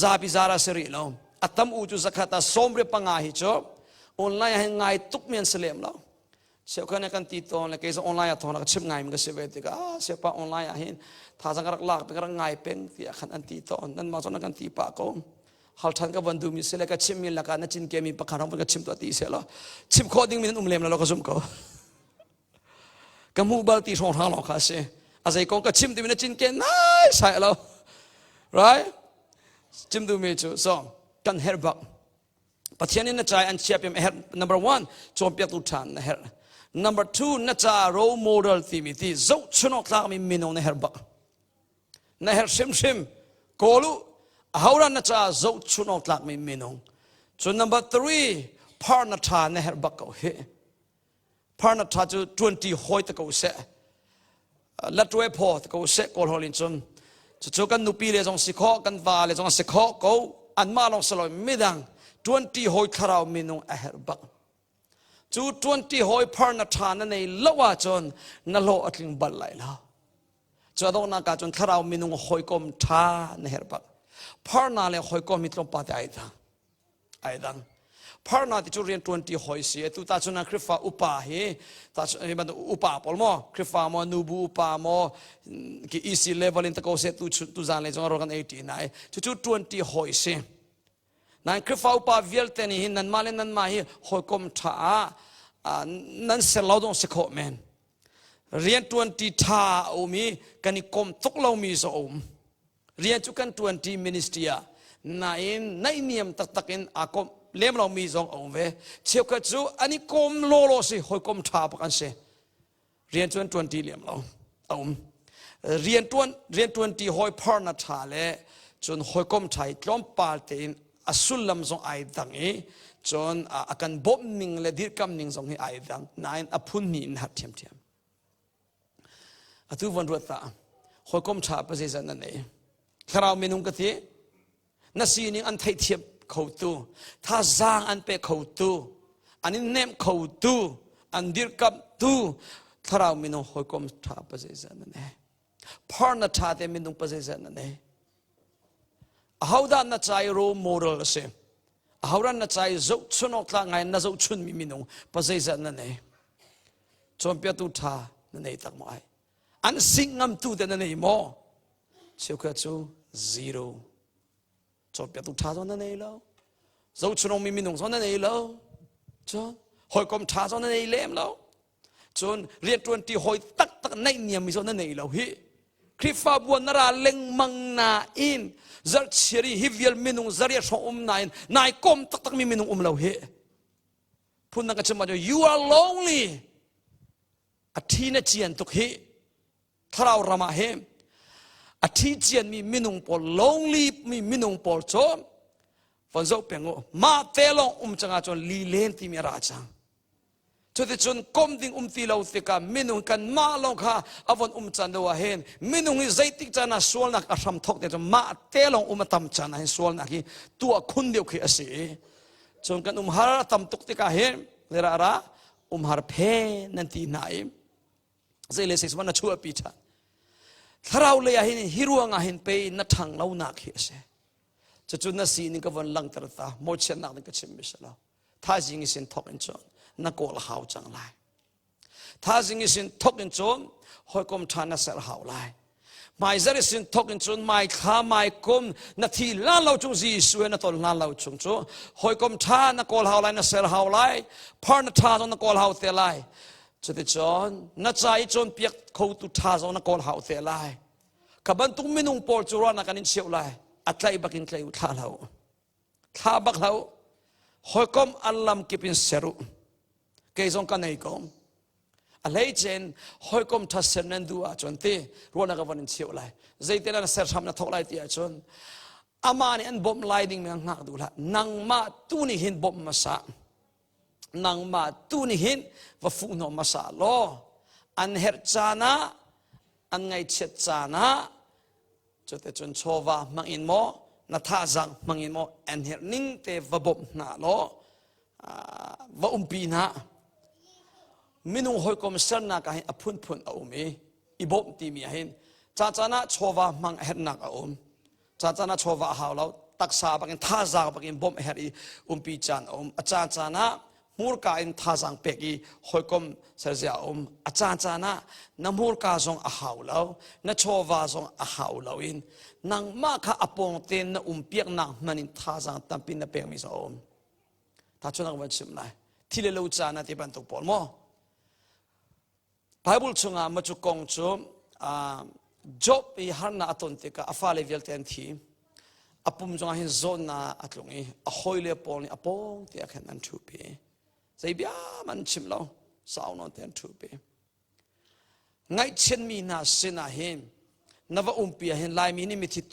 ซาบิซาราสิริเราอัตมอูจุสักตาสมเรปังอาฮิจ้ะออนไลน์ให้ง่ายทุกเมียนเสลียมเราเชื่อกันกันตีตอนเลยก็ออนไลน์ตอนนั้นชิมง่ายมันก็เสียเวทีก็เชื่อปะออนไลน์เห็นถ้าสังกัดหลักเป็นกันง่ายเป็นที่ขันอันตีตอนนั้นมาตอนนั้นกันตีปากก็ฮัลทันก็วันดูมีเสลียก็ชิมมีหลักการนั่นจินเกมีปากขารมันก็ชิมตัวตีเสแล้วชิมข้อดิ้งมีนั่นเลมแล้วเราก็ซุ่มก็ก็มูบัลตีช่องทางเราค่ะเสียอาศัยกองก็ชิมที่มีนั่นจินเกน่าใช่แล้ว right ชิมดูมีจู่สองกันเฮร์บักปัจจัยนี้น่าจะอันเชียบเฮร์ number one จอมเปียตุทันเฮร์ number two น่าจะ role model ที่มีที่เจ้าชุนออกลากมีมินงในเฮร์บักในเฮร์ชิมโกลูฮาวรันน่าจะเจ้าชุนออกลากมีมินงจน number three พาร์นัทในเฮร์บักเขาเฮพาร์นัทจะ20หอยตะกูเสะลัดเวพอตะกูเสะโกลฮอลินจนจะกันนุปีเลยจงสิขอกันวาเลยจงสิขอเขาอันมาลองสลายไม่ดัง20หอยคราวมินงเฮร์บักจู20หอยพาร์นัทนั่นในละว่าจนนั่นโลอัดลิงบัลไลแล้วจะต้องนักจนคราวมินงหอยกลมท่าในเฮร์บักพาร์นาเลยหอยกลมมิตรปาเตไอดังพาร์นาที่จูเรียน20หอยเสียตุตาชนะคริฟ้าอุปาเหตาชนะมันอุปาปอลมอคริฟ้ามอนูบูอุปามอกี่easy level อินตะโกเสตุจานเลยจงรอกัน80ไหนจู20หอยเสียนั่นคือฟ้าอุปาวิลเตนี่นั่นมาเลนั่นมาฮีหอยกลมท่านั่นเสร็จเราต้องสิขอแมนเรียน20ท่าอุมีกันนี่กลมตุกเรามีสอมเรียนจุกัน20 ministry ในเนียมตักอินอากมเลี้ยมเรามีสององค์เวเชื่อกันจูอันนี้กลมโลโลสิหอยกลมท่าปกันเสเรียน20เลี้ยมเราเรียน20หอยพาร์นัทท่าเลยจนหอยกลมท่ากลมปาลเตนอสุลลำทรงไอดังจนอาการบ่มนิ่งและดิรกำนิ่งทรงให้ไอดังนายอพุนนินหัดเทียมทุกวันรัตตาหอยกลมท่าประเสริฐนั่นเองคราวเมนุงกตินัสีนิงอันไทยเทียบเขาตูถ้าจางอันเปเขาตูอันนี้เนมเขาตูอันดิรกับตูคราวเมนุงหอยกลมท่าประเสริฐนั่นเองพาร์นัทท่าเตเมนุงประเสริฐนั่นเองhow that na chai role model se how ran na chai zo chunok tla ngai na zo chun mi minung pasai za na ne chompia tu tha na nei tak mai an singam tu de na nei mo chukha chu zero chompia tu tha zo na nei lo zo chunok mi minung zo na nei lo cho hoi kom tha zo na nei lem lo chon rian 20 hoi tak nei niam mi zo na nei lo hi krifa buan nara leng mang na in zar chiri hivial minung zaria shom nain nai kom tak mi minung lo he phun na ka chama you are lonely athina chian tuk he tharau rama he athi chian mi minung pol lonely mi minung pol cho fon zo pengo ma telong changa chon li len ti mi ra chang cho te chon kom ding ti lo te ka minung kan ma lo kha avon chan do hen minung hi zaitik chana sol nak aram thok te ma te long tam chana hin sol nak hi tu khun deu khi ase chon kan har tam tuk te ka hen lera ra har phe nan ti nai zai le se swana chu pi tha tharau le hin hiruanga hin pe na thang lo nak hi ase cho chun na si ni ka von lang tar ta mo chen nak ka chim misala tha jing sin thok en chonนักโกลหาวจังไรถ้าสิ่งนี้สินทกอินจนหอยกลมทานัสเซลหาวไรไม่จะได้สินทกอินจนไม่ข้าไม่กลมนาทีล้านเราจงจีสวยนาตอนล้านเราจงโจหอยกลมทานักโกลหาวไรนัสเซลหาวไรพาร์นัทาจนนักโกลหาวเตลัยจะได้จนนัดใจจนเปียกเขาตุทาจนนักโกลหาวเตลัยกับบันทุกมินุงปอลจูรานักนินเชียวไรอัตไลบักินไกลอุทาเราข้าบักเราหอยกลมอัลลัมกิปินเซรุเกยซงกันไหนก็อะไรเช่นหอยกลมทัศนันดูอาจนตีรัวนักวันนี้เชี่ยวไรใจเตนันเสร็จทำนักทอกไล่ตีอาจนอามานี่อันบ่มไล่ดิ่งเมืองหักดูละนางมาตู้นี่หินบ่มมาสานางมาตู้นี่หินว่าฟูนอมาสาล้ออันเฮรจานะ อันไงเช็ดจานะจุดแต่จนโชวามังอินโมนัทาจังมังอินโมแอนเฮนิ่งเตวบบนาโลวะปีนะมินุหอยคอมเซนนักให้อพุนพุนเอามีอีบบตีมีให้จ้านะโชวามังเฮนักเอาจ้านะโชวาหาวเราตักษาบักินท่าจางบักินบ่มเฮรีปีจานอาจารย์นะมูลกาอินท่าจางเป็กีหอยคอมเสียอาจารย์นะน้ำมูลกาทรงอาหาวเราน้าโชวาทรงอาหาวเราอินนังมาข้าอปงเต็นน้เปียกนังมันอินท่าจางตั้มปินน้เปียกมิสอมถ้าชนักวันชิมไลที่เลวจานะที่บันทุกปอลโมไบเบิลชงมาจุกงจุจบอีหันนาตุนติกาอฟาเลเวลเทนทีอปุ่มจงให้โซนนาอัตลงอีอหอยเลปอลนี่อปงเตียขันนันทูปีใจเบียมันชิมเราสาวนอนเตียนทูปีไงเช่นมีนาเสนาเห็นนว่าปีเห็นลายมีนี่มีที่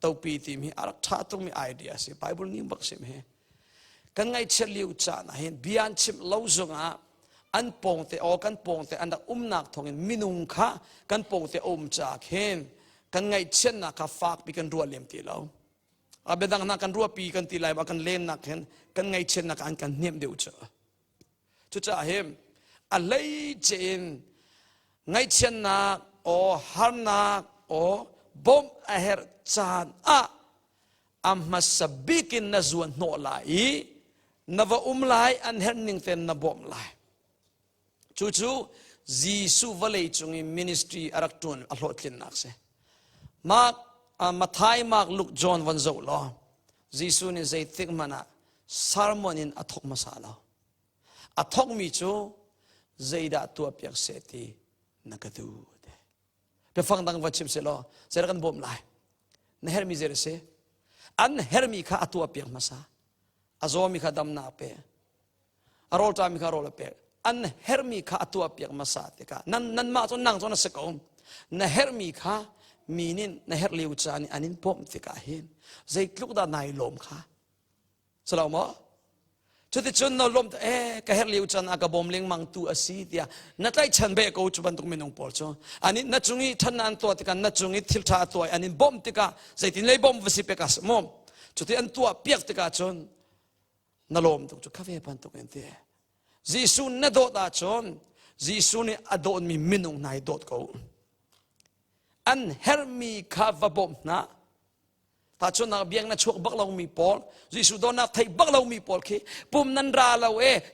ตัวปีที่มีอารักชาตรงมีไอเดียสิไบเบิลนี่บักสิมเฮกันไงเชลิวจานะเห็นเบียนชิมเราจงอันปงเตอกันปงเตอันดักนักทองมินุงค่ะกันปงเตจากเห็นกันไงเช่นนักฝากปีกันรัวเลี้ยมตีเราอาเบดังนักกันรัวปีกันตีไลมากันเล่นนักเห็นกันไงเช่นนักอันกันเนียมเดียวเจอจุดจ่าเห็นอะไรเจนไงเช่นนักโอฮานักโอบอมอาเฮรจานอามาสบิกินนจวนโนลายนว่าลายอันเฮรนิงเตนนบอมลายจู่ๆจีสุวเลจงอิมินิสทรีอารักตุนอัลโหลตินนักเสมาทายมากลุกจอนวันโจลอจีสุนี่ใจติกมันสาร์มอนินอัทกมาสาลาอัทกมิจูใจด่าตัวเปียกเสตีนักดูเดไปฟังดังวัชิมเสลอเจอกันบ่มลายนเฮรมิเจรเสอันเฮรมิข้าตัวเปียกมาสาอาโซมิข้าดำนาเปอารอลตามิข้ารอลเปอันเฮรมีข้าตัวเปียกมาสาติกานั่นมาจนนั่งจนสกอมนเฮรมีข้ามีนินนเฮรลิวจานี่อันนี้พมติกาเห็นใจกลุกดานายลมข้าสลาวมอจุดที่จนเราลมกะเฮรลิวจานอากาบอมเลี้ยงมังตัวสีเดียนัดไล่ฉันเบกเอาจุบันตุกมินงปอลจอันนี้นัดจุงอีท่านนันตัวติกันนัดจุงอีทิลชาตัวอันนี้บอมติกาใจที่เลยบอมวิสิเปกัสมอมจุดที่อันตัวเปียกติกาจนนลมตุกจุดคาเฟ่ปันตุกเอ็นเดียจีซูนนโดดอาชนจีซูนี่อโดนมีมินุงนายโดดเขาอันเฮรมีข้าวบอมนะถ้าชนนักเบียงนักชกบักเรามีปอลจีซูโดนนักไทยบักเรามีปอลคีปุ่มนันราเรา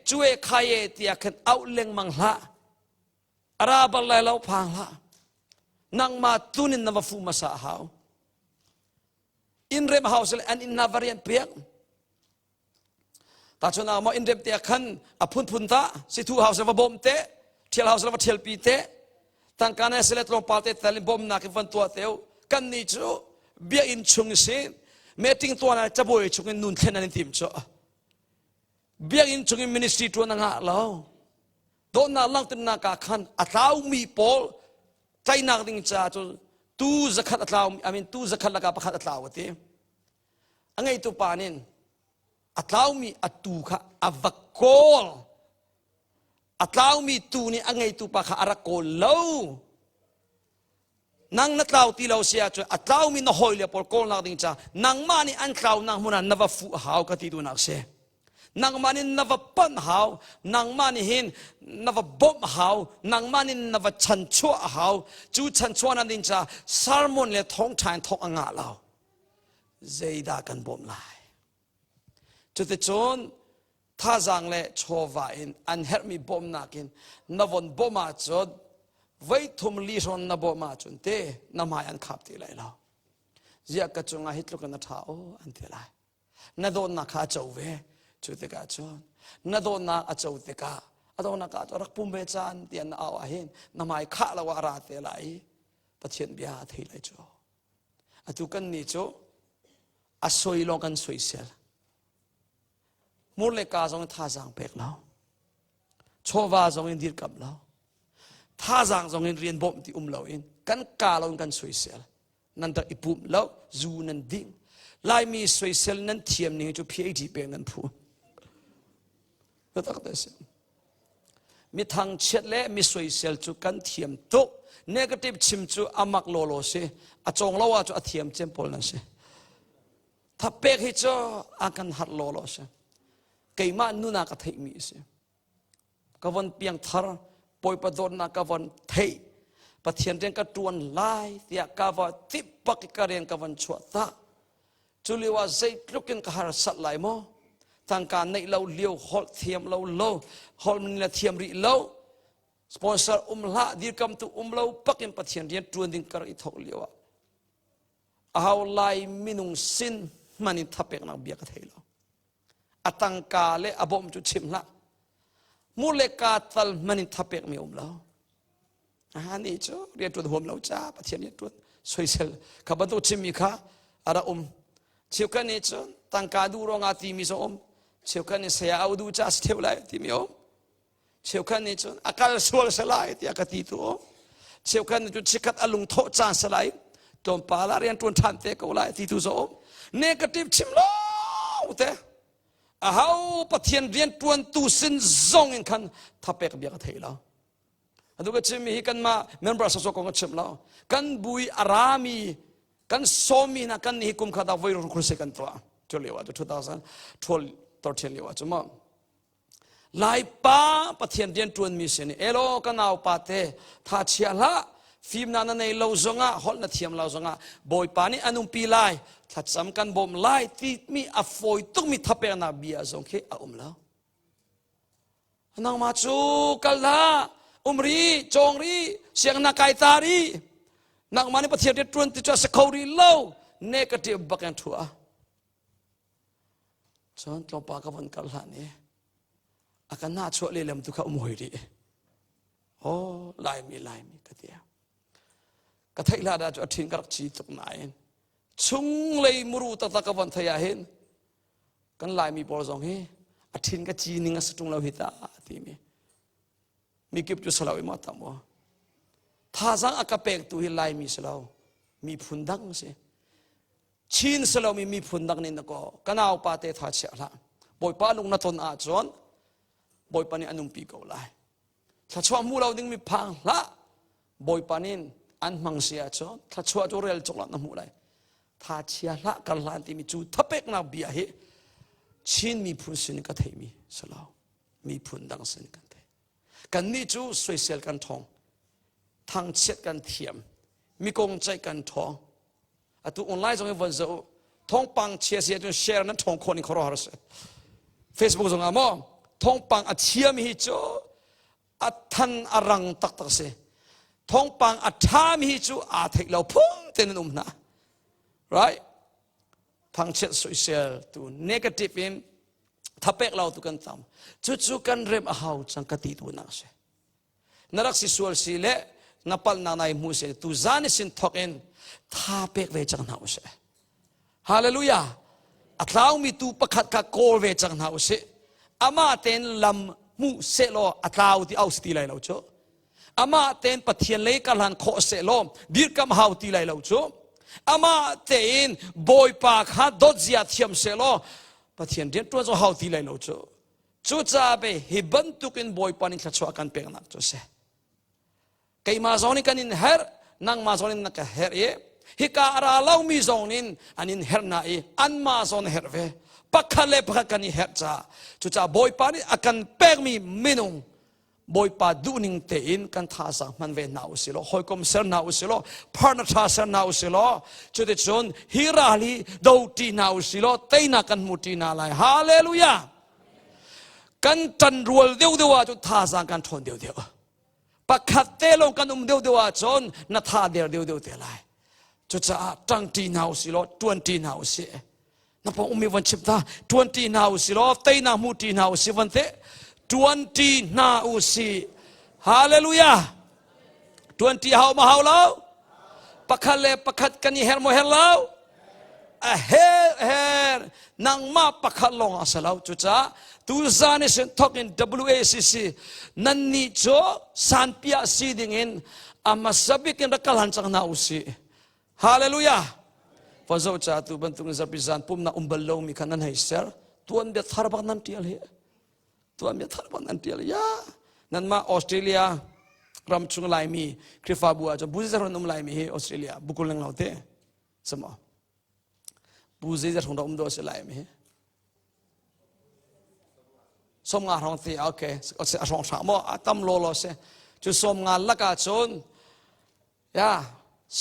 ช่วยใครเตียกันเอาเลี้ยงมังละราบัลเราพังละนังมาตุนินนวฟูมาสาหาวอินเรมฮาวส์เลยอันอินนาบริยันเปียกตาชนามออินเดมเตียขันอพุนพุนตาสิทูเฮาส์ว่าบอมเตะเทียลเฮาส์ว่าเทียลปีเตะตั้งการให้เสล็ดลงปาเตะแต่ลิบอมนักฟันตัวเตียวกันนี่จูเบียอินชุงสิเมติงตัวนั้นจะบ่อยชุงอินนุนเทนันทิมจูเบียอินชุงอินมินิสทรีตัวนั้นหาเราโดนน่าลังตินนักขันอัตรามีปอลใจนักดิ่งจ้าจูตูจะขัดอัตราตูจะขัดละกับขัดอัตราวะเตะอันไงตัวปานินอัตลาวมีอัตุขะอวักโกลอัตลาวมีตูนี่อังไงตูปะขะอารักโกลเลวนังนัตลาวตีเลวเสียจอัตลาวมีนหอยเลยปอลโกลนักดิ่งจ้านังมานี่อันคราวนังมุนันนวฟูหาวกติดูนักเสนังมานี่นวปันหาวนังมานี่หินนวบอมหาวนังมานี่นวชันชัวหาวจูชันชัวนันดิ่งจ้าซาร์มอนเลยท้องทานท้องอ่างเราเจดากันบอมลายจุดที่จนท่าจังเล่โชวาอินอันเฮรมีบอมนักินนวนบอมาจดไว้ทุมลีชนนบอมาจนเตนมายันขับตีเลยเราเรียกกระจงอาฮิตลุกันท้าโออันเทไลนโดนนักข้าเจ้าเวจุดที่กาจนนโดนนักเจ้าติกาอโดนนักอาจรักปุ่มเบจันเตียนเอาอาหินนมายันข้าละวาราเตไลปะเชียนเบียร์ที่เลยจ้อตุกันนี่จ้อสวยลงกันสวยเสียมูลเลกาจงท่าจางเปกเราโชวาจงอินดีกับเราท่าจางจงอินเรียนบ่มที่เราอินกันกาเรากันสวยเสียนั่นแต่อีปุ่มเราจูนันดิ้งลายมีสวยเสียนั้นเทียมนี่จูพีเอทีเป็นนั้นพูดก็ตักแต่เสีย มีทางเช็ดและมีสวยเซลจูกันเทียมตุเนกาทีฟชิมจูอามักโลโลเซอาจงเราว่าจูอาเทียมเจมพอลนั่นเซถ้าเป็กให้จูอากันหัดโลโลเซเกี่ยมานุนักเทมีเซกวันเปียงทาร์ปอยประดอนนักวันเทปะเทียนเรียนกระตวนไล่เตียกวันติปปักการเรียนกวันชวตาจุลิว่าใจลุกินกหาสัตไลโมทางการในเราเลี้ยวฮอลเทียมเราโลฮอลมันละเทียมริโลสปอนเซอร์ละดีกำตุเราปักยังปะเทียนเรียนตรวนดิ้งกระอิทอกเลี้ยวเอาไลมินุงสินมันอินทับเอกนักเบียกเทลอตังกาเลอบมจุชิมละมูเลกาตัลมันอินทับเอกมีเรานี่จ้ะเรียนตรวนหัวเราจ้าปะเทียนเรียนตรวนสวยเซลขับรถชิมมีค่ะอะไรเชื่อกันนี่จ้ะตังกาดูรองอาทีมีสมเชื่อกันนี่เสียเอาดูจ้าสเทวไลที่มีเชื่อกันนี่จ้ะอาการส่วนสลายที่อากาศตัวเชื่อกันนี่จุดชิคัดอลุงโทจานสลายตอนปาลาเรียนตรวนทันเตะกูไลที่ตัวสมเนกาทีฟชิมล้อเตะเอาปะเทียนเรียนตรวนตูสินซงอินคันทับเป็กเบียกเทแล้วดูก็ชิมีกันมาเมมเบอร์สโซกงก็ชิมแล้วกันบุยอารามีกันโซมีนะกันนี่กุมขาดาไว้รุกรุสิกันตัวจุลีว่าจุด2013เลี้ยวจุมาไล่ป้าปะเทียนเรียนตรวนมีเสนเอโลกันเอาปาเตท่าเชียละฟิล์มนั้นในเราจงะฮอลนัดเทียมเราจงะบอยปานี่อนุปีไลถ้าจำกันบ่มไล่ที่มีอฟอยต้องมีทับเปนาเบียจงเคอาแล้วนางมาจูกัลลารีจงรีเสียงนักไก่ตารีนักมันปะเทียนเรียนตรวนที่จะสกอรีเล่าเนกาทีฟบักแอนทัวจนตัวปากกับวันกัลลานี่อาการน่าช่วยเลยลำตุเขาอมวยดีโอ้ลายมีกระเดียกระเทยลาดาจะทิ้งกระชีตุกไหนชุงเลยมรูตะตะกับวันทยาเห็นกันลายมีบอลสองเฮอทิ้งกระจีนิงสตุงเราหิตาทีมีเก็บจุดสลาวมาทำวะท่าสังอากาเปกตัวหิลายมีสลาวมีพุนดังสิชินสลาวมีพุนดังนี่นะก็กันเอาปาเตท่าเชียละบอยปาลุงนัทนอาจอนบอยปานี่อนุปีเกาไลถ้าชัวมูเราดึงมีพังละบอยปานินอันมังเสียจอนถ้าชัวจูเรลจงละน้ำมูไลท่าเชียละกันลานที่มีจูทับเป็กนาเบียเฮชินมีพุนสินกันเทมีสลาวมีพุนดังสินกันเทกันนี่จูสวยเซลกันทองทางเช็ดกันเทียมมีกงใจกันทองอะตุออนไลน์จงให้วันเจ้าทองปังเชียร์เสียจนแชร์นั้นทองคนนี้เขารอหรอสิเฟซบุ๊กจงอ่ะมั้งทองปังอัดเชียร์มีฮิจูอัดทันอรังตักเสียทองปังอัดท่ามีฮิจูอาเทกเราพุ่งเต็นนุ่มนะ right ทางเช็ดสวยเซลตัวเนกาทีฟอินถ้าเป็กเราตุกันทำจู่ๆกันเริ่มเอาจังกติตัวนักเสียนรักสิสวลสิเละนับปัลนานายมูเสตุจานิสินทอกเอ็นท่าเป็กเวจังนาอุเสฮาเลลูยาอัตลาวมีตูประคัดกับโกลเวจังนาอุเสอามาเต็นลำมูเสโลอัตลาวที่เอาสติไลเราโจอามาเต็นปะเทียนเล็กกันหันโคเสโลดิรกำหาวตีไลเราโจอามาเต็นบอยปากฮัดดอดเซียเทียมเสโลปะเทียนเดียนตัวจะหาวตีไลเราโจจู่จ้าไปฮิบันตุกินบอยปานิขชัวกันเป็กนักโจเสไก่มาซอนิกันินเฮร์นังมาซอนินนักเฮร์เอฮิกาอาราลาวมีซอนินอันนินเฮร์นาเออันมาซอนเฮร์เวปักขเลปักกันิเฮร์จ้าจู่จ้าบอยปานิอากันเป็กมีมินุงบอยปาดูนิงเตอินกันท่าสังมันเวนาอุสิโลหอยกอมเซอร์นาอุสิโลพาร์นท่าเซอร์นาอุสิโลจุดเด่นชนฮิราลีดาวตีนาอุสิโลเตยนักันมุตีนาไลฮาเลลูยากันจันรัวเดียวจุดท่าสังกันทนเดียวปักขัดเตลงกันเดียวจนนัทท่าเดียวเตไลจุดจะจังตีนาอุสิโล20นาอุสินับพงมีวันชิบตา20นาอุสิโลเตยนามุตีนาอุสิวันเต20นาอุสิฮาเลลูยา20เฮามาเฮาแล้วปักขัดเลปักขัดกันนี่เฮร์โมเฮร์แล้วเฮร์นางมาปักขัดลงอาสลาวจุดจ้าตูซานิสันทอกอิน WACC นันนี่โจสันพิอาซีดิ่งอินอามาสับิกินรักลันจังนาอุสิฮาเลลูยาพอเจ้าจ้าตูบันตุงจะพิจารณาปุ่มนาบลลงมีขนาดไหนเสร์ตัวอันเดียร์ทาร์บักนันเทียลเฮตัวอันเดียร์ทาร์บักนันเทียลยา นั่นมาออสเตรเลียรำชุงลายมีคริฟาบัวจะบูซิจะรำลายมีออสเตรเลียบุกุลังเราเตะสมอบูซิจะรำโดสลายมีสมงานของที่โอเคก็จะรองสามว่าตั้มโลโลเสจุสมงานละกาจน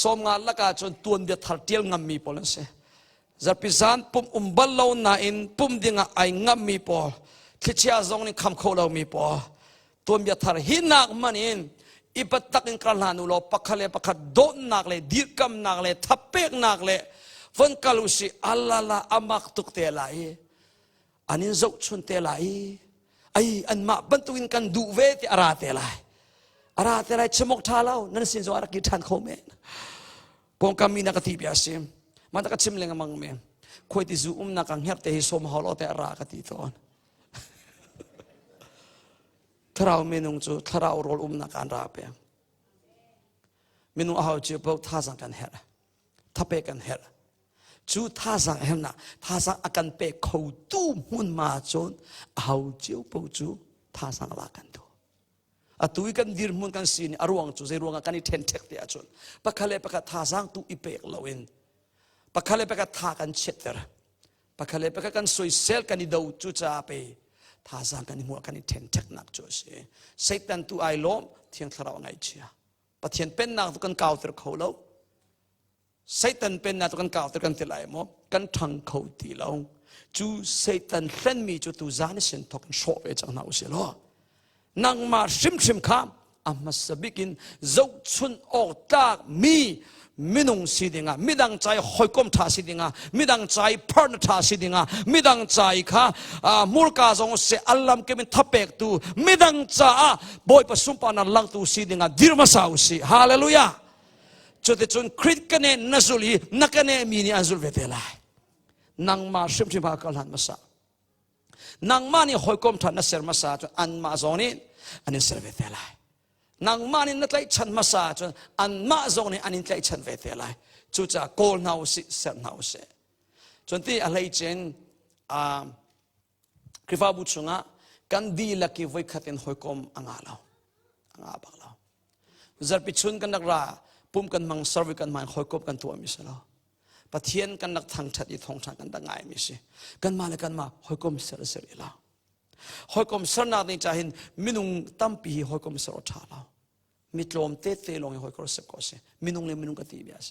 สมงานละกาจนตัวเดียดทัดเทียลงามีพอลเสจะพิจารณาปุ่มบัลลาวน่าอินปุ่มดิ่งไองามีพอที่เชื่อจงนี่คำโคลามีพอตัวเดียดทัดหินนักมันอินอีปัตตักอินกาลานุโลปักขะเลปักขะโดนนักเลยดีกำนักเลยทับเป็กนักเลยฟันกัลุสิอัลลาละอามักตุกเตลัยอันนี้จุชุนเตลัยไออันมาบรรทุกินกันดูเวทีอาราเตลัยชมกท่าเล่านั่นสิ่งที่อารักกิทันเขาเมนปงกามีนักที่เบียสิมันตะกัดชิมเลงมังเมนคุยที่ซูนักอังเฮียร์เตหิสมฮาโลเตอารากติตอนทราวเมนุงจูทราวโรลนักอันราเปเมนุอาจูพวกท่าสังกันเฮร์ทับเปกันเฮร์จูท่าสังเฮร์นะท่าสังอากันเปเขาตู้มุนมาจนเอาจูพวกจูท่าสังลากันตัวตุยกันดิรมุนกันสินอารวงจูเจรวงกันนี่เทนเทคเดียจนปักขะเลปักท่าสังตุอีเปกลาวินปักขะเลปักท่ากันเช็ดเตอร์ปักขะเลปักกันสวยเซลกันนี่ดูจูจ้าเปท่าสังกันนี่มัวกันนี่เทนเทคนักจูเสเซตันตุไอล้อมเทียงทราวไงเชียปะเทียนเป็นนักตุกันเก่าตระเขาแล้วเซตันเป็นนักตุกันเก่าตระกันติไลมอกันทังเขาตีแล้วจูเซตันเล่นมีจูตุจานเส้นทกันโชว์ไปจังนาอุเสลอนางมาชิมข้ามอามาสบิกินเจ้าชุนออกจากมีมินุงสิดิงามิดังใจหอยกลมท่าสิดิงามิดังใจพร์นท่าสิดิงามิดังใจค่ะมูลกาจงเสอัลลัมเก็เป็นทับเปกตูมิดังใจบอยประสุมปานัลลังตูสิดิงาดิรมาสาวสิฮาเลลูยาจุดที่จุนคริสกันเนนัสุลีนักกันเนมีนี่อันสุลเวเทลายนางมาชิมพากลหันมาสานางมานี่หอยกลมท่านัสเซอร์มาสาจนอันมาจงนี่อันนี้เซอร์เวเทลายนางมานี่นักไล่ฉันมาสาจนอันมาจงนี่อันนี้ไล่ฉันเวเทลายจุจากโกลนาอุสิเซอร์นาอุเสจนที่อะไรเจนคริฟาบุชุงะกันดีลักกี้ไว้ขัดเป็นหอยกลมอ่างเราอ่างบักเราจะพิชุนกันนักราปุ่มกันมังสวิกันมันหอยกลมกันตัวมิสลาปะเทียนกันนักทางชัดอีทองชันกันตั้งไงมิสิกันมาเลยกันมาหอยกลมเสรเสรีลาหอยกลมสรนาในใจเห็นมินุงตั้มปีหอยกลมสรชาลามิตรลมเตะลงหอยกลมเสกอเสมินุงเลยมินุงกติเบียเส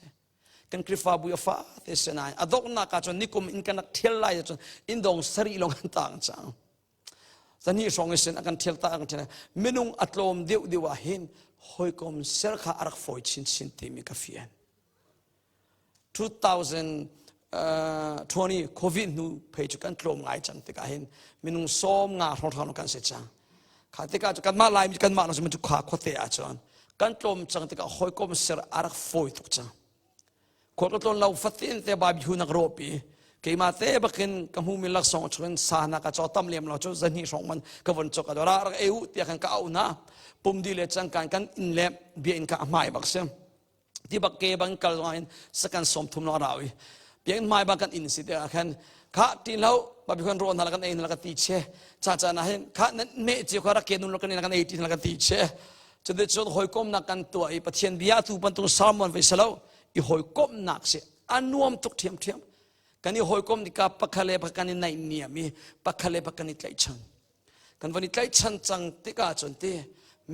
กันคริฟาบุยฟ้าเตสนายอดอกนักจนนิคมอินกันนักเทียลไลจนอินดงสรีลงกันต่างจังสันนิษฐานเสนอากันเทียลต่างจังมินุงอัตลมเดียวว่าเห็นหอยกลมเสรขาอารักฟอยชินเตมิกาฟีน2020 COVID nu page kan tlom ngai chang te ka hin minung som nga thong thong kan se chang kha te ka kan ma lai kan ma no se mu kha khote a chon kan tlom chang te ka hoi kom ser arak foi tuk chang ko ko tlon lau fatin te ba bi hu nak ro pi ke ma te bakin kam hu min lak song chun sa na ka cho tam lem lo cho zani song man ka von cho ka dora ra eu te kan ka au na pum di le chang kan in le bi in ka mai bak semที่บักเกบังกัลวันสักการสมทุมนอราวิเพียงไม่บังกันอินสิเดียกันข้าที่เราบางคนรอนหลักกันเองหลักกันตีเชจ้านะเห็นข้านั้นเมจิข้ารักเกนุหลักกันเองหลักกันเองที่หลักกันตีเชจะได้จดหอยก้มนักกันตัวไอ้ปะเทียนบิยาตูปันตุสามวันไปเสลาอีหอยก้มนักเสียอันนวมตุกเทียมกันอีหอยก้มที่กับปักทะเลปักกันในเนี่ยมีปักทะเลปักกันในใจชันกันวันนี้ใจชันจังติกาจนตี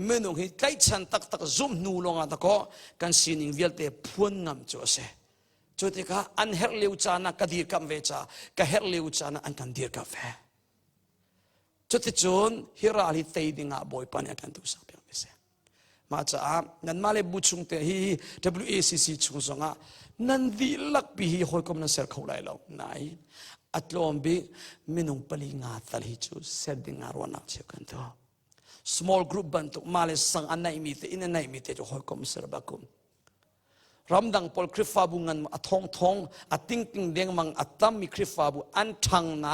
เมื่อหนุ่มใจฉันตักซุ่มนูลงอ่ะตะก็กันสินิงเวลเตพูนงามจ่อเสจุดที่ข้าอันเฮร์ลิวจานะกดีร์กัมเวจ้ากับเฮร์ลิวจานะอันกันดีร์กาแฟจุดที่จนฮิราลิเตยดิ่งอ่ะบ่อยปานกันตุสับยังไม่เสมาจ้านั่นมาเลยบุชุงเตฮี WACC ชุงสงอ่ะนั่นดีลักปีฮีหอยกำนันเสร์เขาไล่เราไหนอัตโลมบีมินุงปลีงาตลิจูเสร์ดิ่งอ่ะรวนักเชื่อกันตัวsmall group bantu males sang anai mi te inanai mi te jo hoi kom serbakum ramdang pol krifabu ngan athong ating deng mang atam mi krifabu an thang na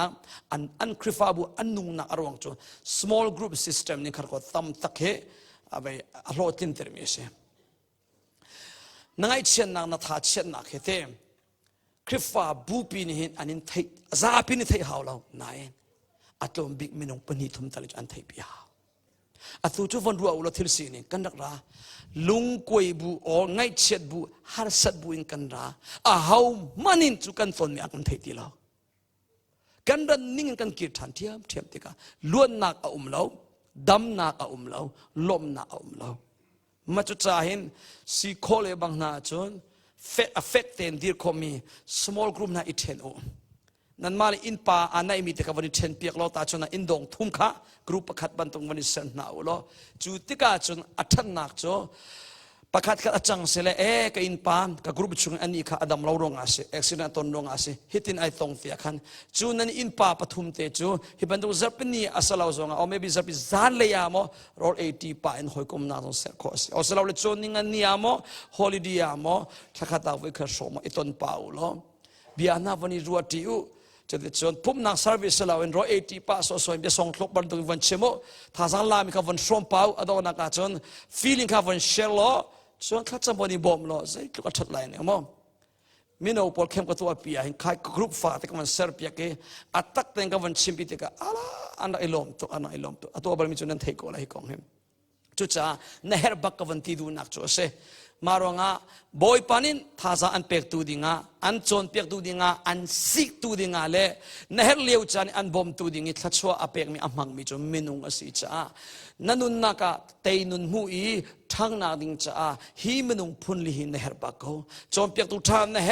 an krifabu anung na arwang chu small group system ni khar ko tam takhe abai alo tin ter mi se nangai chen nang na tha chen na khete krifabu pi ni hin anin thai za pi ni thai haw lo nai atom big minung pani thum tal an thai pi ha อตุจุวันรัวอุลทิลสีนี่กันดักราลุงกวยบูโอไงเช็ดบูฮาร์สัดบูอินกันราเฮามันอินจุกันฝนมีอากันเทติเรากันดันนิ่งกันกีดทันเทียมติกาล้วนนักอุ้มเราดำนักอุ้มเราลมนักอุ้มเรามาจุดจ่าเห็นสีโคเลบังนาจนaffect เต็นดีคอมี small group น่าอิเทนโอนั่นมาเลยอินป่าอันนั้นมีแต่กับวันนี้เทนเปียกเราตาจนอินดงทุ่มข้ากรุ๊ปประคัดบันตรงวันนี้เซนน่าอุโลจุดที่กาจนอัฐนักจ้ประคัดกับจังเสลกับอินป่ากับกรุ๊ปชุงอันนี้ข้าอดัมเราลงอาศัย accident ตนลงอาศัยฮิตินไอตรงเฟียขันจูนั่นอินป่าปฐุมเตจูฮิบันตุจับนี่อาศัยเราจงเอาไม่บิจับจานเลยามอรอ80ป่าอินหอยกุมนาตรงเสกโคสเอาสลาวเลจนิงันนี่ามอ holiday ามอทักขัดเอาไว้ขึ้นสมออิตนป่าอุโลบิอานาวันนี้รัวติวจะได้ชนพุ่มนักสารวิสลาวินร้อย80ป่าส่วนเบียส่งคลกบันตุวันเชโมท่าสังลามีข้าวันสมป่าอดอนักชน feeling ข้าวันเชลโลส่วนข้าจำวันนี้บ่มโลใจทุกทัดไลน์เนี่ยมั้งมิโนปอลเข้มกับตัวปีอ่ะใครกรุ๊ปฟ้าแต่ก็มันเสิร์ฟยาเกอัตตักแต่งกับวันชิมพิติกะอะไรอันนั้นไอ้ลมตัวตัวบาลมีจุดนั้นเทโกอะไรให้กองเห็นจุดจ้าเนหบักกับวันที่ดูนักโจเซมารงะบอยปานินท่าจะอันเป็กตูดิงะอันโจนเป็กตูดิงะอันซิกตูดิงะเล่เนหเลี้ยวจานอันบอมตูดิงิทัชชัวอเป็กมีอัมมังมีจนมินุงอสิจ้านั่นนุนนักเตยนุนหูอีทั้งนาดิงจ้าฮีมินุงพุนลิหินเนหบักเขาโจนเป็กตูทานเนห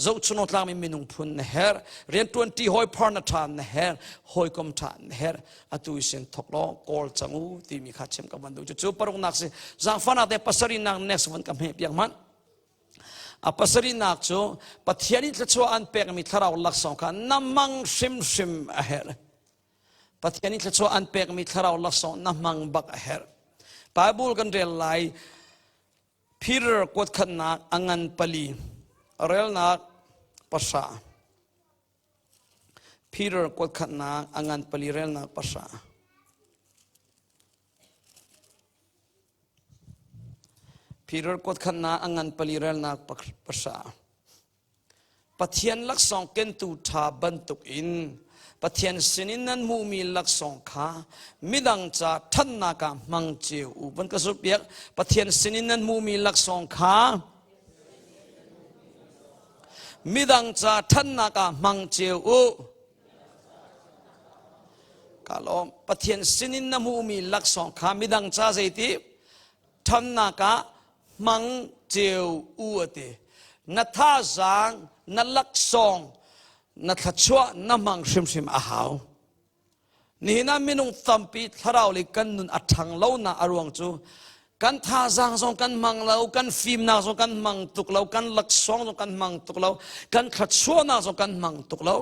เจ้าชนอตลามีมินุงพุนเนหเรียน20หอยพาร์นทานเนหหอยคมทานเนหอตุยเซนทกล้อกอลจังอูที่มีข้าเชื่อมกับวันดูจู่ๆปรุงนักสิจางฟันอาเดปัสรินัง next วันกับเฮียงมันอาปัสรินักจู่ปัทยานิตชัวอันเป็กมีทาราวลักษณ์กันน้ำมังชิมเฮรปัทยานิตชัวอันเป็กมีทาราวลักษณ์น้ำมังบักเฮรไบเบิลกันเรียนไลพีเตอร์กดขันนักอังันปลีเรียลนักภาษาพีเตอร์กดขันนักอังันปลีเรียลนักภาษาพีเตอร์กดขันนักอังันปลีเรียลนักภาษาปัทยันลักษณ์เกนตูทาบันตุกอินปัทยันสินินันมูมีลักษณ์ข้ามิดังจะทันนักมังเจียวบันกสุเปียกปัทยันสินินันมูมีลักษณ์ข้ามิดังจะทันนักมังเจียวkalauปัทยันสินินันมูมีลักษณ์ข้ามิดังจะใจที่ทันนักมังเจียวเตนัทาจังนัลักษณ์นัทชัวนัมังชิมอาหาวนี่นะมินุงตัมปีทาราวลิกันนุนอัฐังเล่านาอารวงจูกันท่าจังส่งกันมังเล่ากันฟิล์มนาส่งกันมังตุกเล่ากันลักษณ์ส่งกันมังตุกเล่ากันขัดชัวนาส่งกันมังตุกเล่า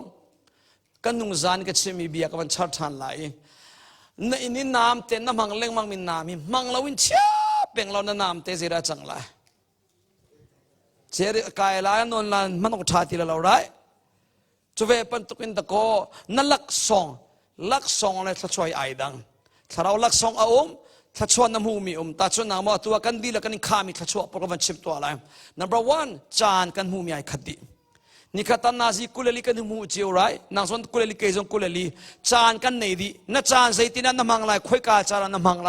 กันนุงจานก็เชื่อมีเบียกันชัดทันไหลในนี้น้ำเต็นน้ำมังเล่งมังมินน้ำมีมังเล่าวินเชี่ยเป็นเราน้ำเตจิระจังไรเจริกายลายนนลันมันต้องชาติเราไรจะเวปันตุกินตะโกนั่นลักษณ์เลยถ้าช่วยไอ้ดังถ้าเราลักษณ์เอาถ้าช่วยน้ำหูมีแต่ช่วยน้ำมาตัวกันดีแล้วกันข้ามีถ้าช่วยโปรแกรมชิมตัวอะไร number one จานกันหูมีไอ้ขัดดีนี่ขัดนาซีกุเลลีกันหูเจียวไรนางส่วนกุเลลีเกยส่วนกุเลลีจานกันไหนดีน่าจานใส่ที่นั่นน้ำมังไหลคุยกาจาระน้ำมังไหล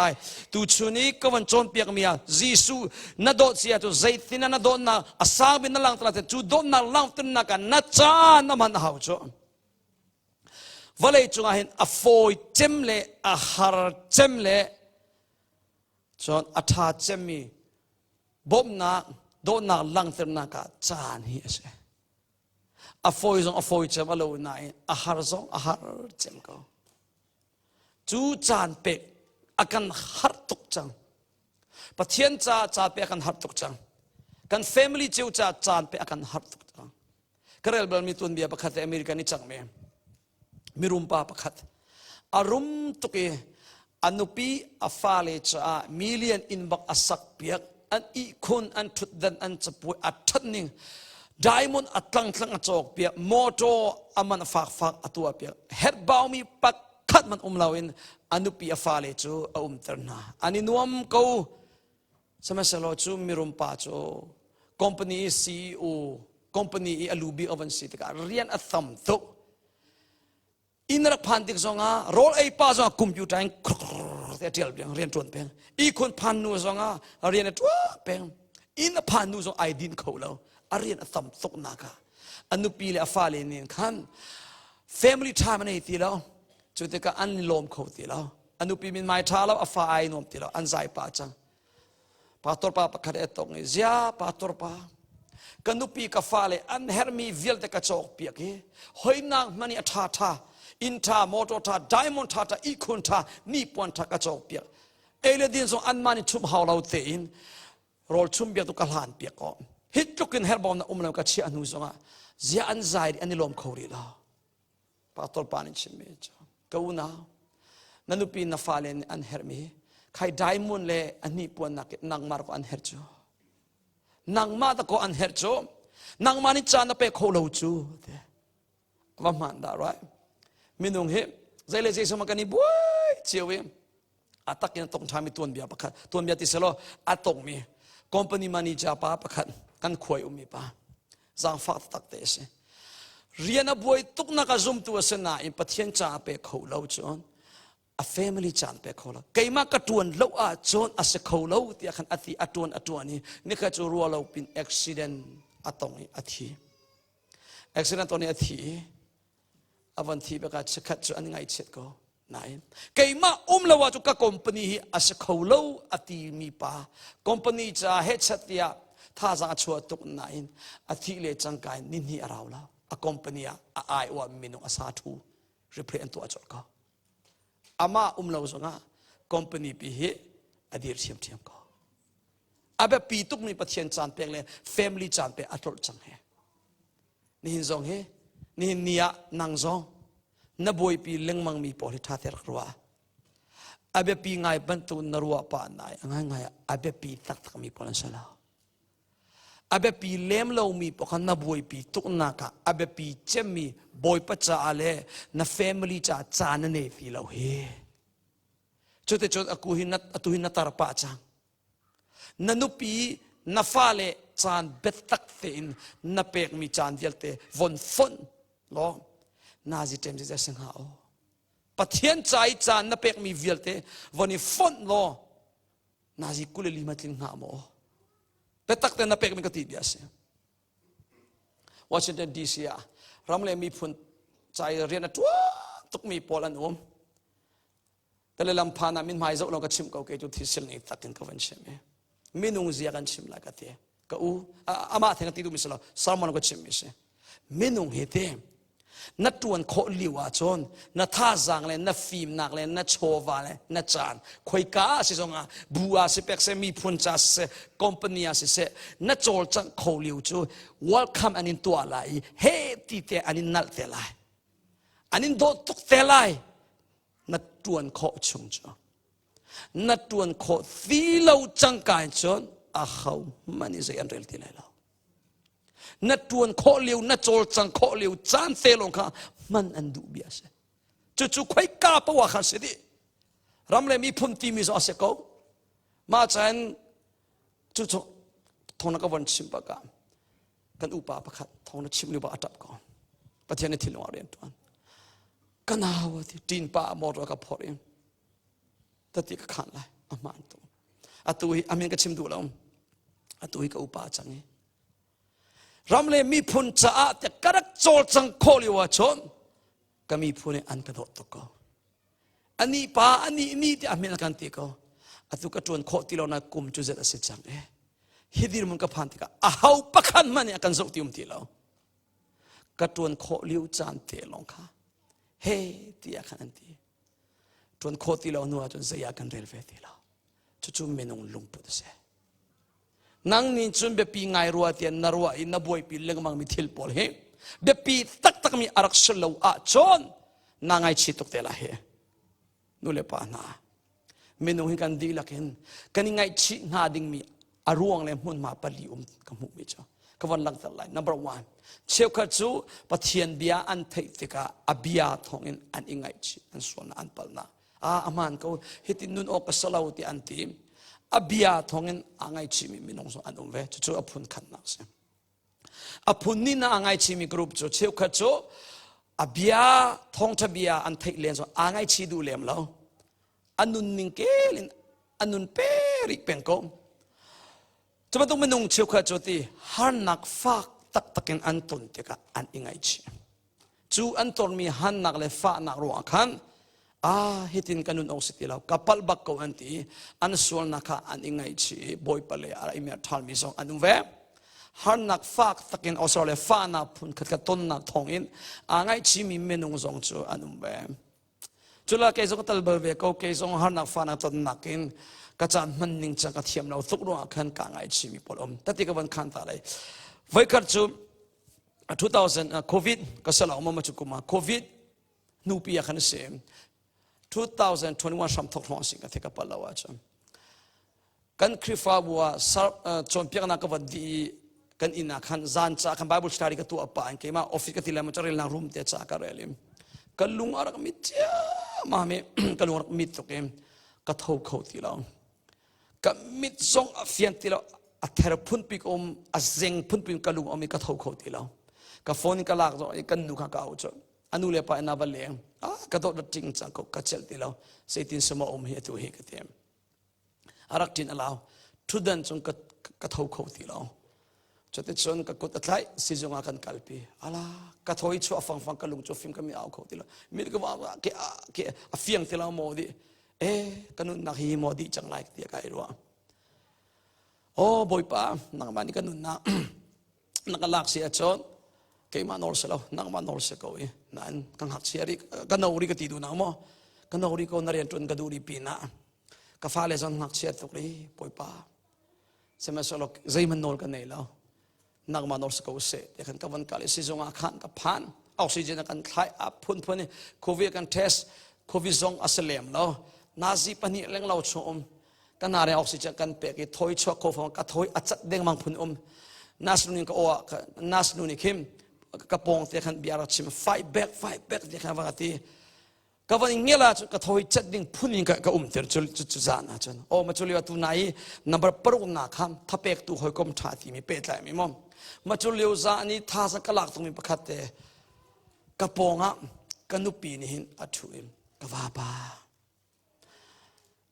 ตูชุนี้ก็วันจนเปียกมีอ่ะจีซูน่าโดดเสียตูใส่ที่นั่นน่าโดดน่ะอาสาบินน่าลังตลาดจูโดดน่าลังตุนน่ะกันน่าจานน้ำมันหาวจ้ะวันเลยจุงอาเห็นอโฟยเจมเล่อาหารเจมเล่จนอัฐาเจมมีบ่มน่ะโดดน่าลังตุนน่ะกันจานเฮียเสอโฟยเจมอโลนายอาหารเจมก็จูจานเป็กอากันหัดตุกจังปัทยันจานเป็กอากันหัดตุกจังกัน family จูจานเป็กอากันหัดตุกจังกระเรลบลมีตุนเบียประคัตอเมริกันนี่จังเมมีรุมปาประคัตอารุมตุกอนุปีอาฟาเลจ้ามิเลียนอินบักอาสักเปียกอันอีคนอันทุดดันอันจะป่วยอัดทันนิงdiamond atlang achok pia moto aman fak atua pia het baumi pakhat man umlawin anupi afale chu terna ani nuam ko samasalo chu mirum pa chu company CEO company alubi ovan sitika rian atham to inra phantik zonga roll ei pa zonga computer แต่เดียวเรียนจวนเป็นอีคนพันนูสงาเรียนตัวเป็นอินพันนูสงไอดินเขาแล้วเรียนสัมสกนักอนุปีเลอฟาเลนินขัน family time นี่ตีแล้วจุดที่ก็อันลมเขาตีแล้วอนุปีมินไม่ท้าแล้วอฟาไอนอมตีแล้วอันใจป้าจังป้าตัวป้าประคัดตรงนี้เจ้าป้าตัวป้ากันนุปีกับฟ้าเลยอันเฮร์มีวิลเดกระจกเปียกเฮ้ยนางมันนี่ท่าท่าอินท่ามอเตอร์ท่าไดมอนด์ท่าอีคุนท่านี่ปวนท่ากระจกเปียกเอเลดินส่งอันมันนี่ชุบหาวเราเตอินโรลชุบเบียตุกหลานเปียกก็ฮิตจุกินเฮร์บอมนะเรากระเชียนุสงะเจ้าอันใจอันนี้ลมเขาดีแล้วป้าตัวป้านี่ชิมเมจ้ากูน่านันนุปีน่าฟ้าเลยอันเฮร์มีใครไดมอนด์เลยอันนี้ปวนนักนางมาร์กอันเฮร์จูนางมาตะโกอันเฮร์จูนางมานิจานะเปโคโลจูว่ามันได้ไรมินุงเฮใจเลยใจสมัยกันนี่บ่อยเจียวเองอาตักยังต้องทำมีตัวเบียประคัดตัวเบียที่เสลออาตงมีคอมพานีมันนี่จะป้าประคัดกันคุยมีป้าจางฟักตักเตสเรียนบ่อยตุกนักจุ่มตัวเสนาอินพัทยันจ้าเปโคโลจอนa family chan pe khola keima ka tuan lo a chon a se kholo ti khan ati atun atwani ni kha chu ruwa lo pin accident atong athi accident oni athi avanthi be ka chakhat chu an ngai chet ko nai keima lawa chu ka company hi a se kholo ati mi pa company cha he chatia tha za chua tuk nain athi le changkai nin hi arawla a company a ai wa minu asa thu represent to achol ka ama lo zonga company pi he adir siam thiam ko abe pi tuk mi pathian chan pek le family chan pe atol chang he ni hin zong he ni hin nia nang zong na boy pi lengmang mi po tha ter ruwa abe pi ngai ban tu na ruwa pa nai ngai abe pi tak tak mi po lan sala abe pi lem lo mi po khan na boy pi tuk na ka abe pi chem mi boy pa cha ale na family cha cha na ne fi lo he chote chot atuhin na tar pa chang nanupi na fale chan bet tak thein na pek mi chan dialte von fon lo nazi tem je sing ha o pathian chai chan na pek mi vialte voni fon lo nazi kule lima tin nga mo petak te na pek mi ka ti biase Washington DC ramle mi phun chai rian atwa tuk mi polanแต่ลำพันมินหมายจะเราก็ชิมก็เกี่ยวที่สิ่งนี้ตัดกันก็วันชิมมินุงเสียกันชิมละกันเถอะก็อามาเถอะที่ดูมิสลาสามวันก็ชิมมิเสมินุงเหตุนัดตวนโคลิวาจนนัดท่าจังเลยนัดฟิล์มนักเลยนัดโชว์วาเลยนัดจานคุยก้าสิจงอ่ะบัวสิเป็กเสมีพุนจัสคอมพานีสิเสนัดโจลจังโคลิวจู welcome อันนี้ตัวอะไรเฮ้ตีเตอันนี้นัดเตลัยอันนี้โดตุกเตลัยนัดตวนโคชงจอนัดตวนโคสีเหลาจังกายจนเขามันนี่จะยันเรื่องที่ไหนแล้วนัดตวนโคเลียวนัดโจลจังโคเลียวจานเซลงค่ะมันอันดูเบียสจู่ๆค่อยกาปะวะขันสิดิรำเลยมีพุ่มตีมีสอเสกมาจันจู่ๆทองนักวันชิมปากกันอุปาประคัดทองนักชิมลิบอัตับก่อนประเทศนี้ที่ลงเรียนตัวกันหาวที่ดินป่ามอดกับพอเองแต่ที่ก็ขันเลยอามันตัวตุยอามีนก็ชิมดูแล้วตุยก็อุปาจังนี้รำเลยมีพุนจ่าแต่กระดักโจลจังโคลิวาชนก็มีพุนอันกระโดดตกก็อันนี้ป่าอันนี้นี่ที่อามีนกันตีก็ตุกระจวนโคติเราหน้ากุมจุดเจ็ดสิจังฮิดิรมันก็พันติกะเอาปะขันมันเนี่ยกันสุกติมตีเรากระจวนโคลิวจานเตลงค่ะเฮ้ตีอาคันตีจวนโคติเราหนัวจนเสียกันเรลเวติเราจู่ๆเมนงลุงปุดเสนังนี่จุนเบปีไงรัวเตียนนรัวอินนบวยปีเล็งมังมีทิลปอลเฮเบปีตักมีอารักษลาวอาจนนางไอชิตุกเตละเฮนูเลปานาเมนงหิกันดีลักเห็นกันยังไงชิงาดิ่งมีอารวงเลยมุ่นมาปลีกมุมิจ้ากวันหลังจากไร number one เชื่อข้าจูปะเทียนเบียอันเทติกาอเบียทองอินอันยังไงชิอันส่วนอันปัลนาอามันเขาฮิตินุนออกสลาวติอันทีมอเบียทองอินอังไงชิมีน้องส่วนอันอุ้มเวจู่ๆอภุนขันนักเสียอภุนนี่นะอังไงชิมีกรุ๊ปจู่เชื่อข้าจูอเบียทองทะเบียอันเทเลนส่วนอังไงชิดูเลี้ยมแล้วอ anun ning kelin anun peri pengkom coba tung menung chiu kha choti har nak fak tak takin antun teka an ingai chi chu antor mi han nak le fa nak ro khan hitin kanun ong sitilaw kapal bak ko anti an sual naka an ingai chi boy pale ara ime thal mi song anung ve har nak fak takin osole fa na phun khat ka ton na thong in angai chi mi menung zong chu anung ve chula ke zo tal bal ve ko ke zong har nak fa na ton nakin ka chan man ning chang ka thiam lo tuk ro khan ka ngai chi mi polom tati ka ban khan ta lai vai kar chu 2000 covid ka sala ma chu kuma covid nu pi khan se 2021 sam thok thong sing ka theka palawa cham kan khrifa bua chompiak na ka wadi kan ina khan zan cha khan bible study ka tu apa an ke ma office ka tilama charil na room te cha ka relim kalung arak mit cha ma me kalung arak mit to kem ka thau khau ti law ka mit song afian ti law a thera phun pik a zeng phun pin kalung om ka thau khau ti law ka phone ka lak zo kan nu kha ka au cho anu le pa na ba leng ka do da ting chang ko ka chel ti law Zeitin sama hi tu he ka tem arak tin alaw thudan chung ka thau khau ti law chote chon ka kut atlai si zonga kan kalpi ala ka thoi chu afang fang ka lung chu film ka mi au khau ti law mi ka wa ke afiang ti law mo di kanun nak hi mo di chang lai ti ka irwa boy pa nang mani kanun na nakalak si achon kay manor selaw nang manor se ko nan kang hak siari kanori ka tidu na mo kanori ko narian tun kaduri pina ka fale zon hak siat to ri boy pa semesolok zaiman nol ka nei law nang manor se ko se kan ka van kale si zonga khan ka phan oxygen kan khai up phun covid kan test covid zong aselem lo nazi pani leng law chom kanare oxygen kan pe ki thoi chok ko phong ka thoi achat deng mang phun nasnunin ka owa nasnunin kim kapong te khan biara chim fight back te khan wati ka van ngela ka thoi chat ding phunin ka ter chu zana chan ma chuli tu nai number paru na kham thapek tu hoi kom tha ti mi pe tlai mi mom ma chuli za ni tha sa kalak tu mi pakhat te kaponga kanupi ni hin athuim ka wa ba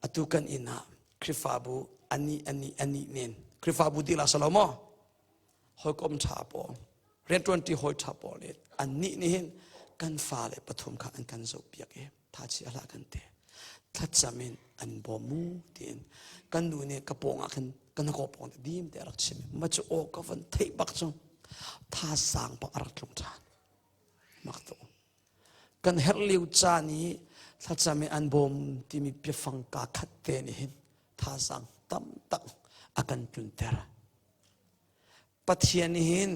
atukan ina krifabu ani nen krifabu dila salomo hoi kom tha po ren 20 hoi tha po le ani ni hin kan fa le pathum kha an kan zo piak e tha chi ala kan te thatchamin an bomu tin kan nu ne kaponga kan ko pon dim te rak chim ma chu o ka van thei bak chu tha sang pa arak lung chan mak to kan herliu cha ni thatchami an bom ti mi pe fang ka khat te ni hin tha sang tam tak akan tun ter Pathian ni hin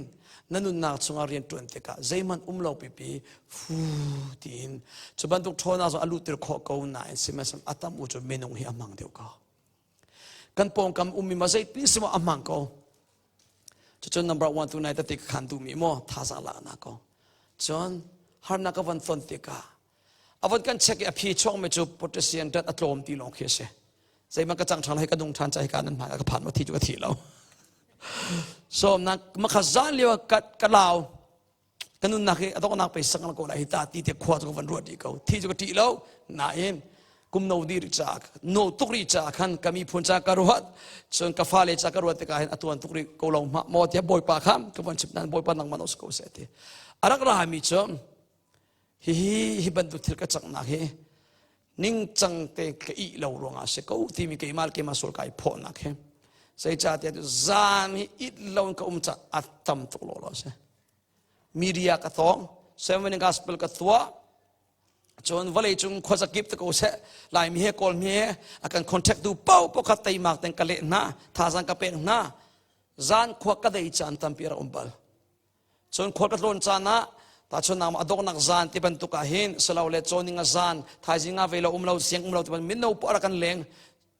nanun nak chunga rian tun te ka zeiman umlo pipi fu tin chuban tuk thona zo alu ter kho ko na simasam atam u chu menung hi amang deu ka kan pong kam ummi ma zait pi sima amang ko chon number 1 to 9 te khan tu mi mo tha sa la na ko chon har na ka van ton te ka awan kan check a phi chong me chu potassium dat atlom ti long khe se zeiman ka chang thang hai ka dung than chai ka nan ma ka phan ma thi chu ka thi lo so nak makhazan liwa ka law kanun nak atok nak pe sang ko la hita ti te khwa chu van ro di ko thi chu ka ti lo na in kum no dir chak no tukri cha khan kami phun cha karuat chon ka fale cha karuat te ka hin atuan tukri ko lo ma mo te boy pa kham ka ban chip nan boy pa nang manos ko se te arak ra mi chom hi ban tu thil ka chak na he ning chang te ke i lo ronga se ko ti mi ke mal ke ma sol kai pho na khe sai cha te zan hi it lo ka cha atam to lo se media ka thong seven gospel ka thwa chon vale chung khosa kip to ko se lai mi he kol mi akan contact du pau po kha tai mak ten kale na tha sang ka pe na zan khwa ka dei chan tam pira umbal chon khwa ka lon cha na ta chon nam adok nak zan ti ban tu ka hin selaw le choninga zan thajinga velo umlo siang umlo ban min no po arakan leng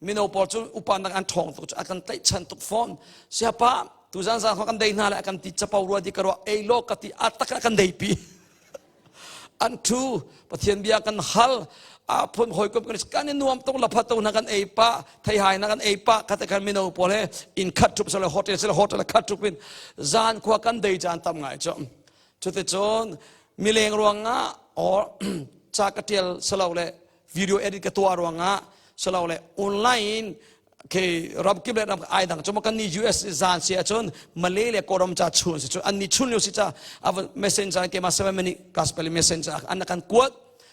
min no po chu upan nak an thong tu akan tai chan tu phone siapa tu zan zan kan dei na la akan ti chapau ro di karo ei lo ka ti atak akan dei pi antu pathian bia kan hal phun hoi ko kan nuam tong la phato na kan ei pa thai hai na kan ei pa ka ta kan min no po le in khat tup sele hotel khat tup in zan khwa kan dei chan tam ngai chom chute chon mileng ruanga or cha katel selaw le video edit ka to ruanga สลาวเลยออนไลน์เครับกิบเลยรับไอ้ดังจนมากันนี่ US จานเสียจนมาเลเซียก็รำจัดชุนสิจนอันนี้ชุนอยู่สิจ้าเอา messenger เกี่ยมา7 minute gospel messenger อันนั้นกันกวด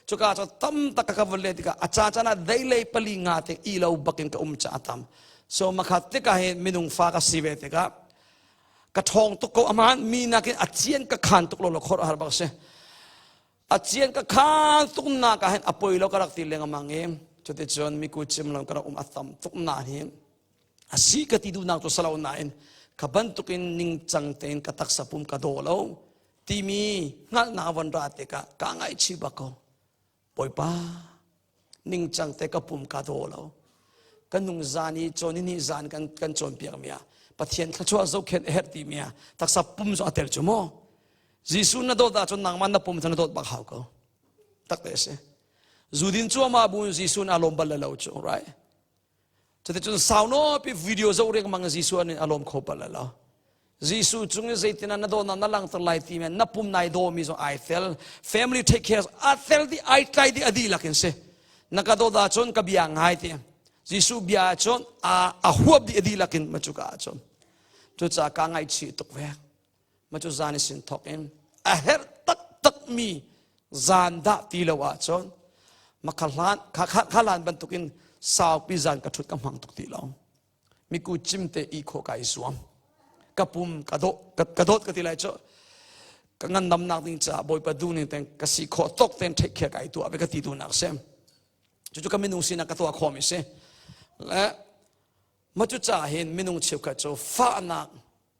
จุกอาจจะตั้มตะกะวันเลยติกาอาจารย์จะน่าได้เลยปลีงาเตอีลาวบักินกับจ่าตั้ม so มาขัดติกาเห็นมินุงฟ้ากับสีเวติกากระทงตุกอามันมีนักอาเจียนกับขันตุกโลลขอรหัสบักเสอาเจียนกับขันตุกนักเห็นอภัยโลกรักติเลงมังเอ็มจุดที่จนมีกุจิมลำกระอัตตัมตุกนาเห็นอาศัยกติดูนักตัวสลาวนาเอ็นขบันตุกินนิ่งจังเตนกตักสับปุ่มกระโดดแล้วที่มีงัดนาวันราติกากางไอชิบักเขาปอยป้านิ่งจังเตกับปุ่มกระโดดแล้วกันนุ่งจานีจนนี่จานกันจนเปียกเมียปะเทียนขชัวเจ้าเข็นเฮตีเมียตักสับปุ่มจนอัตเตอร์จุโมจีสุนน่ะโดดจนนางมันน่ะปุ่มทนโดดบักเขาเขาตักเตะจูดินชัวมาบุญจีสุนอารมณ์บัลลังก์จู่ right จะได้จนสาวโน่ปีวิดีโอจะเรียกมังจีสุนอารมณ์เขาบัลลังก์จีสุจุงเจตินันน่ะโดนนั่นลังตไลตีเมียน่ะปุ่มนายโดมีจงไอเทล family take care อัตเทลที่ไอใจที่อดีลักเห็นเสนักโดดจนกับยังไงที่จีสุบิอาจนหัวดีอดีลักเห็นมาจุกอาจนจุดจากกางไอชีตุกเวกมาจุจานิสินทอกเอ็มเฮร์ตักมีจานดาตีละวะจนมาขลานบรรทุกินสาวปีจานกระทุดกำหังตุกตีลองมีกูจิมเตอีโคกายสวมกระปุ่มกระโดดกระตีไรเจ้ากังันดำนักดิ้งจ่าบอยประดูนี่แต่งกระสีโคตกเต็นเทคแคร์ไก่ตัวไปกระตีดูนักเซมจุก็ไม่นุ่งสินักกระตัวคอมิเซและมาจุจ่าเห็นไม่นุ่งเชียวกระโจฟ้านัก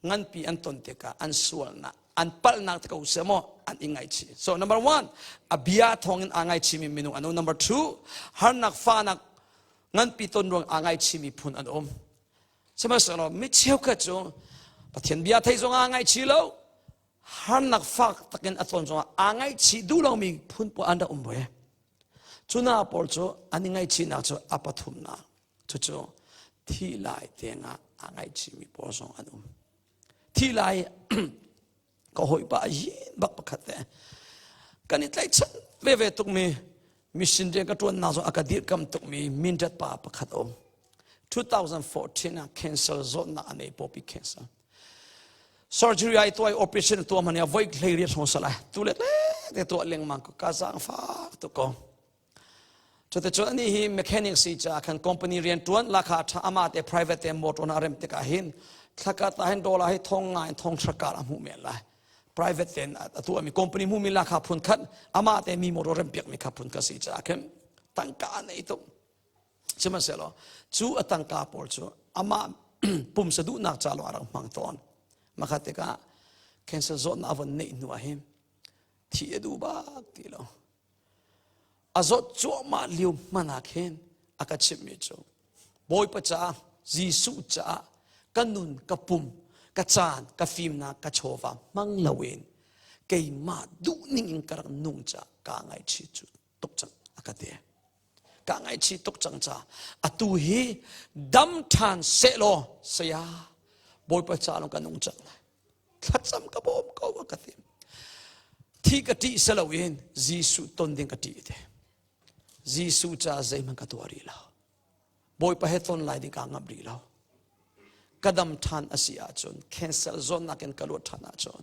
งั้นปีอันต้นเตกะอันส่วนนักอันปัลนักเตกะอุเสมออันอิงไงชี so number 1 อภิยาทองอินอังไงชีมีไม่นุ่งอันนู้น number 2 หานักฟ้านักงั้นปีต้นรวงอังไงชีมีพุนอันอมใช่ไหมสนอไม่เชียวกระโจปะเทียนบิยาไทยจงอังไงชีแล้วหานักฟ้าตะเกินอัตนจงอังไงชีดูเรามีพุนปอันดาอมเวจุน่าปอลโจอันอิงไงชีนักโจอปัทุมนักโจที่ลายเตียงอังไงชีมีปอสองอันอมที่ไรก็หอยไปบักบักขัดแต่กันนี่ใจฉันเวตุกมีมิชชันเดียก็ตัวน่าจะอากาศดีกำตุกมีมินจัดป่าบักขัดอม2014นะ cancel โซนน่ะอันนี้ป๊อปปี้ cancel surgery ไอตัว operation ตัวมันเนี่ยไว้เคลียร์ท้องสลายตัวเล็กๆแต่ตัวเลี้ยงมันก็กาซังฟ้าตุกจนแต่จนนี่ฮีเมคานิกสิจ้าคัน company เรียนตัวราคาถ้าอามาแต่ private แต่หมดวันอะไรติกาหินถ้าก็ตาเห็น$ให้ทองงานทองสักการะมุ่งเมียนเลย private แต่ตัวมี company มุ่งมีราคาพุ่นขันอามาแต่มีหมดวันเปียกมีขับพุ่นก็สิจ้าเข้มตั้งการในตัวใช่ไหมเสร็จแล้วจู่ตั้งการปอลจู่อามาปุ่มสะดุนักจ้าลงอะไรบางตอนมาขัดติกา cancel โซนอาวันนี้หนูหิมที่ดูบ้าทีแล้วอาจจะจ่อมาเลี้ยวมานักเห็นอากาศชิมมิจูบอยประจ้าจีสุจ้ากันนุนกับปุ่มกับจานกับฟิล์มนักกับโชว์ฟ้ามังลาเวนเกี่ยมาดูนิ่งกระนุ่งจ้ากางไอชีจุตกจังอากาศเดียกางไอชีตกจังจ้าอตุฮีดัมทันเซโลเสียบอยประจ้าลงกันนุ่งจังเลยขัดซ้ำกับผมก็อากาศเดียที่กติเสลาเวนจีสุต้นดิ่งกติเดจีสุจ้าใจมันกตัวรีลาวบอยประเหตุต้นลายดิ่งกางอับรีลาวกระดมทานอาศัยจน cancel โซนนักเก็นกระโดดทานจน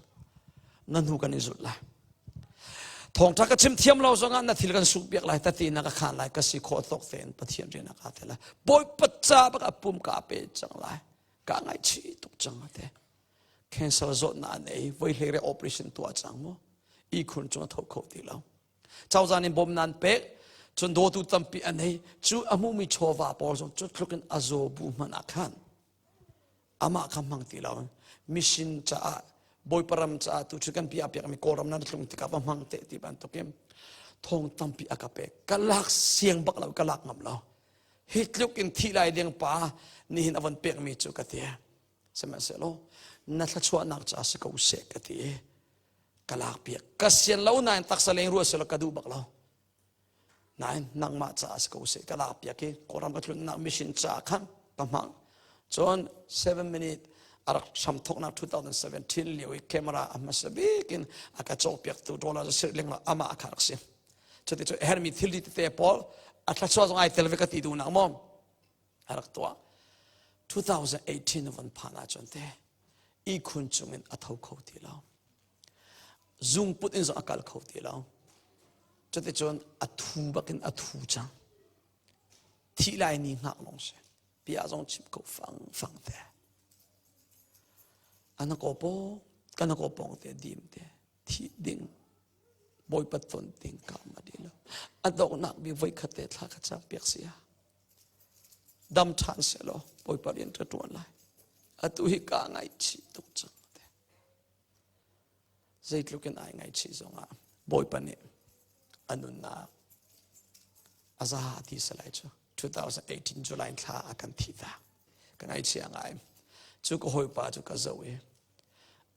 นั่นหูกันอิสุดละทองทักกระชิมเทียมเราสองอันนาทีละกันสุกเบียกไหลแต่ตีนักขานไหลก็สิโคตกเต็นปะเทียนเรียนนักอาเทละบอยปัจจาบักปุ่มกาเปจังไหลกางไอชีตุกจังอาเท cancel โซนนั่นเองไว้เรียก operation ตัวจังมั้งอีคุณจงทบเขาทีแล้วเจ้าจานินบ่มนันเป๊ะจนโดตุตัมปีอันนี้จู่อามุมีโชวาปอลจนจุดคลุกันอาโซบูมันอาคันอามาคำมังตีเรามิชินจ้าบอยปรำจ้าตุชุกันพิอาพิอามีโกรมนั่นตรงที่กับมังเตติบันตุกิมทองตัมปีอากาเปกลักเสียงบักเรากลักงำเราฮิตลุกินที่ไรเดียงป่านี่หินอวันเปียกมีจุกเตียสมัยเสโลนัทชวนักจ้าสกุเสกเตียกลักเปียกกเสียนเรานายตักเสลงรัวเสลกดูบักเรานายนังมาจ้าสกุเสกกลักเปียกโกรมกัตลุนนักมิชินจ้าขันปะมังจน7 minute อารักชัมทกนัก2017เลี้ยวแคมราอามาสบิกินอากาศโจเปียกตัว$จะเสียเลี้ยงเราอามาอาคารักเสียจนที่เฮร์มีทิลดิเตปอล อัตราส่วนของไอเทลเวกติดูนักมอมรักตัว2018วันผ่านอาจนเตอีคุณจงเป็นอัฐเขาตีแล้วซุงพุทธินสอากาศเขาตีแล้วจนแต่จนอัฐูบักินอัฐูจังที่ไรนี่หักลงเสียพี่อาจงชิมเขาฟังแต่อันนั้นก็บอกกันนั้นก็บอกแต่ดิมแต่ที่ดิ่งบอยปัตตนดิ่งกามาดีแล้วอันดอกนักมีไว้ขัดเตะทักจังเปียกเสียดำชันเสียแล้วบอยปัดยันตะตัวไรอัตุหิกาไงชีตุกจังแต่ใจลุกันไงชีสงอ่ะบอยปันเนี่ยอันนั้นนะอาซาฮาที่สลายจ้ะ2018 July ท่าอาการที่ตากันไอ้เชียงไงจุกหอยป่าจุกเจ้าเอ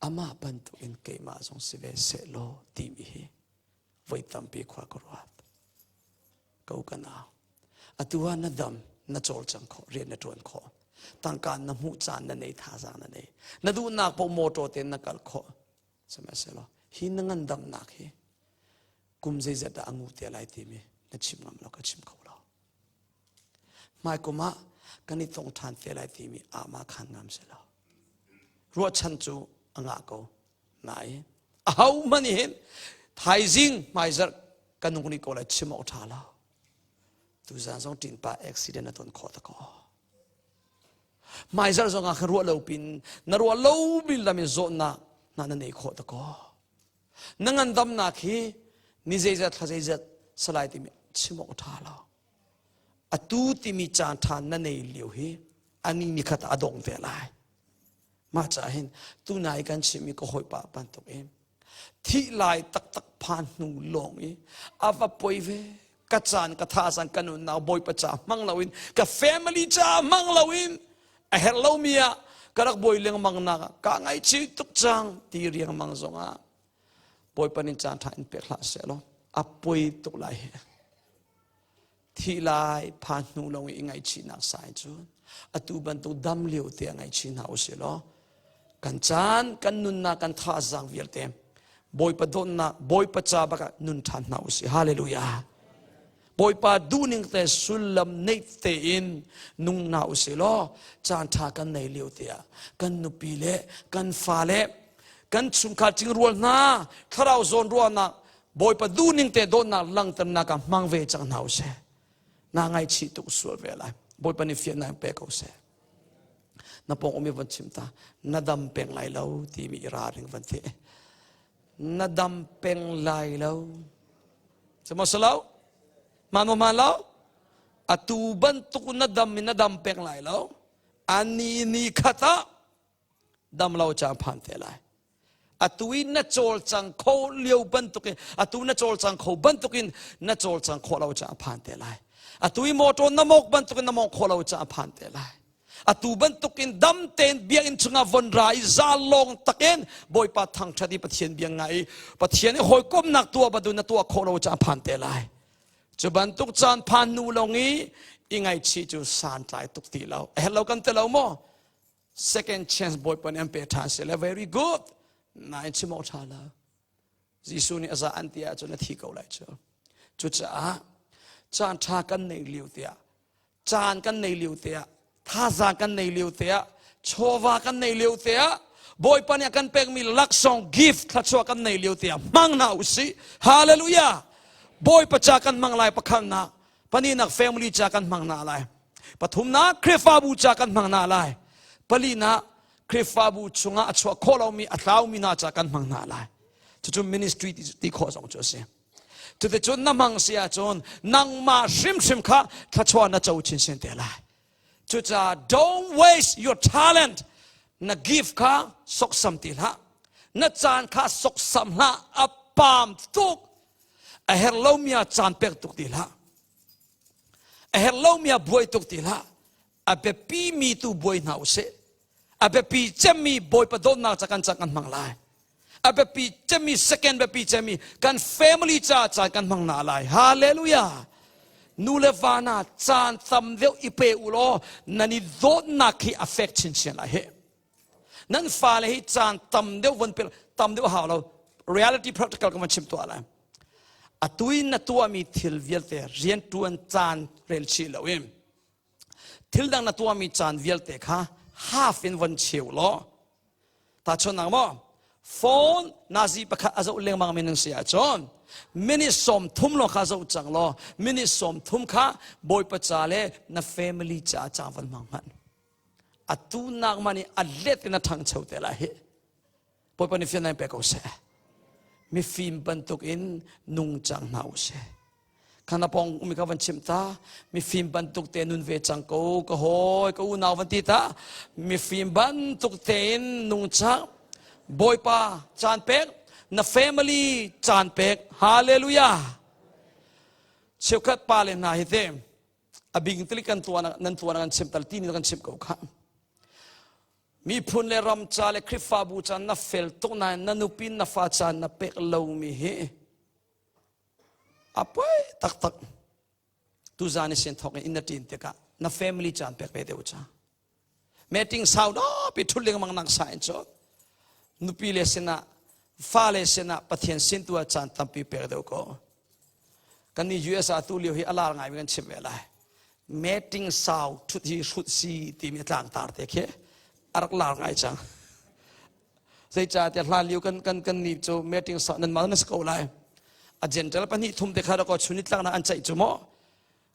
อามาบันตุอินเกมาสงสิเวเสโลตีมีไว้ตั้มปีขวากรวดกูกันเอาอตัวนัดดำนัดโจลจังขอเรียนนัดจวนขอตั้งการน้ำหูจานนั่นเองท่าจานนั่นเองนัดดูนักพอโมโตเต็นนักกัลขอสมัยเสโลหินงันดำนักเฮกุมเจจะด่างงูเตลัยตีมีนัดชิมงามเราก็ชิมเขาเราไม่กุมะกันนี่ต้องทานเตลัยตีมีอามาขันงามเสโลรัวชันจูอ่างกูไหนเอามันเห็นไทยจริงไม่จะกันนุ่งนี่ก็เลยชิมเอาท่าแล้วตัวจานส่งตินป้าอุบิเหตุนั้นต้นขอตะกอไม่จะส่งรัวเล่าปินนรัวเล่าบิลลามิโซน่ะนั่นนี่ขอตะกอนั่งอันดำนักฮีนิเจจะทัศน์จะสลายติมีชิมเอาท่าแล้วอตูติมีจานทานนั่นนี่เลี้ยวฮีอันนี้มีขัดอดงเวลามาจากเห็นตัวนายกันชิมีก็หอยป่าปันตัวเองที่ลายตักผ่านนูลงอีอาว่าป่วยเวกัจจานกัทาสันกันนุนนาบอยประจามังลาวินกับแฟมิลี่จ้ามังลาวินเฮลโลเมียกระดักบอยเลี้ยงมังนากกางไอชีตุกจังตีเรียงมังซงอ่ะบอยปนิจานทานเปรคลาเสลอับป่วยตุกลายที่ลายผ่านนูลงอีไงชีนักสายจุนอตูบันตุดำเลี้ยวเตียงไงชีนาอุเสลกันจานกันนุนนากันท่าจังเวียลเต็มบอยปะดนนาบอยปะจาบกะนุนทันนาอุสิฮาเลลูยาบอยปะดูนิงแต่สุลลัมเนตเตอินนุงนาอุสิโลจานท่ากันในเลี้ยวเตียกันนุปีเล่กันฟ้าเล่กันชุมขาจิงรัวนาถ้าเราโซนรัวนาบอยปะดูนิงแต่โดนนาลังตันนากันมังเวจังนาอุเสนาไงชีตุกสวดเวลาบอยปะนิเฟียนนาเปกอุเสนับปองอมีวันชิมตานัดดำเป็นไหลเล่าที่มีราริงวันเทนัดดำเป็นไหลเล่าสมมติแล้วมาเล่าอตูบันตุกนัดดำมีนัดดำเป็นไหลเล่าอันนี้นี่ขัดดำเราจะผ่านเทไหลอตูอินนัดโจลจังโคเลี้ยวบันตุกินอตูนัดโจลจังโคบันตุกินนัดโจลจังโคเราจะผ่านเทไหลอตูอิโมโตนมกบันตุกินนมกโคเราจะผ่านเทไหลอตูบันตุกินดำเต็นเบียงอินชงาวันไรซาลงตะเกนบอยปาทังชาดีปะเทียนเบียงไงปะเทียนหอยก้มหนักตัวบดุนตัวโคเราจะผ่านเตลัยจะบันตุกจานผ่านนูลงนี้ยังไงชีจูสานใจตุกตีเราเรากันเตเราโม second chance บอยปาเนี่ยเป็นทางเสร็จ very good นายชิมเอาชาลาจิสุนี่อาจารย์อันที่อาจารย์ที่เขาเลยจุดจ้าจานทากันในเลี้ยวเตียจานกันในเลี้ยวเตียท่าจางกันในเลี้ยวเตียโชวากันในเลี้ยวเตียบอยปัญญากันเป็นมีลักษณะกิฟต์ทัชวกันในเลี้ยวเตียมังนาอุสิฮาเลลูยาบอยประจากกันมังลายประคันนาปนีนักแฟมิลี่จากกันมังนาลายปฐุมนาคริฟาบูจากกันมังนาลายปลีนาคริฟาบูชงอาชวโคลามีอัตลาวมีนาจากกันมังนาลายจุดมินิสทรีที่ข้อสองจุดเสียจุดจุดน้ำมังเสียจนนังมาชิมข้าทัชวนาเจ้าชินเซนเตลายจุดจ้า don't waste your talent นักกิฟต์ข้าสกสมติละนักจานข้าสกสมละอัปปามตุกเฮลโลเมียจานเป็กตุกติละเฮลโลเมียบวยตุกติละอาเปปีมีตูบวยนาอุเสอาเปปีเจมีบวยปะโดนนาจากกันมังลายอาเปปีเจมี second เปปีเจมีกัน family จากกันมังนาลายฮาเลลูยานูเลวานาจานทำเดียวอีเปอุโลนันนี่โดนนักที่ affect ชินเชียนละเหนั่นฟ้าเลยจานทำเดียววันเป็นทำเดียวหาเรา reality practical ก็มันชิมตัวอะไร อตุยนตัวมีทิลเวียลเตเรียนตัวนจานเรลชีลวิมทิลดังนตัวมีจานเวียลเตค่ะhalf in วันเชียวล้อตาชนนังมั้งโฟนนาซีประคัดอาจจะเลี้ยงมังมินึงเสียจนมินิสมทุ่มลงข้าจะจังล้อมินิสมทุ่มข้าบอยประจาเลนับ family จ้าจ้าวันมังมันอตุนักมันนี่อัดเล็ดกันทั้งเช้าแต่ละเหบอยปนิฟินนั่นเป็กเอาเสมีฟิล์มบรรทุกอินนุ่งจังมาเอาเสขณะพงมีกวันชิมตามีฟิล์มบรรทุกเตนุนเวจังกูก็โหยก็อุณาวันติตามีฟิล์มบรรทุกเตนนุ่งจังบอยป้าจานเป็กนับ family จานเป็กฮาเลลูยาเชื่อขัดปาเลนนาฮิเตมอบิงตลิกันตัวนั้นตัวนั้นชิมตัลตีนี่กันชิมกูข้ามีพุนเลรำจาเลคริฟาบูจานนับเฟลตุนันนันุปินนับฟาจานนับเป็กเลวมีเฮอภัยตักตุจานิเซนทอกอินเดตินเตกะนับ family จานเป็กไปเดียวจ้าเมติงสาวดอปิทุลเลงมังนักสายจอนุปิเลเสนาฟ้าเลเสนาปะเทียนสินตัวจานตั้มปีเป็กเดียวก็กันนี่ US อาตุเลียวให้อลาไงมันชิมเวลาเมติงสาวทุกที่สุดสีที่มีต่างตาเตะอารักลาไงจังใส่จ่าแต่ลาเลียวกันนี่โจเมติงสาวนั้นมาในสกอลไลอาเจนเจลปนีทุ่มเด็กเขาก็ชุนิตลังนั้นอันใจจุโม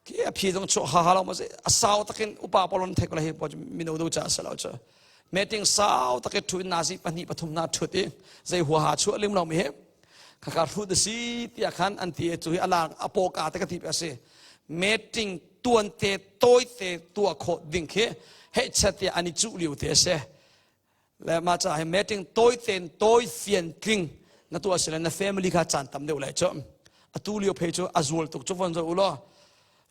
ที่พี่ต้องโชว์ฮาเรามาสิสาวตะกินอุปาปลนเทกเลยพอจะมีโนดูจ่าสลาวจ้ะเมติงสาวตะกินทุนนาซีปนีปฐุมนาทุติใจหัวหาชั่วลิมเราไม่เห็นข้าการพูดสิที่อาคารอันที่จุยอลาอโปกาตะกันที่เปสิเมติงตัวเตะโต้เตะตัวโคดิ่งเคให้ชัดเจนอันนี้จุลิวเตะเสและมาจากให้เมติงโต้เตะโต้เฟียนกริงนั่นตัวเสร็จแล้ว family ข้าจันทำเดียวเลยจ้ะอัตุลิวเพจอัจวลตุกจุฟันจะอุลา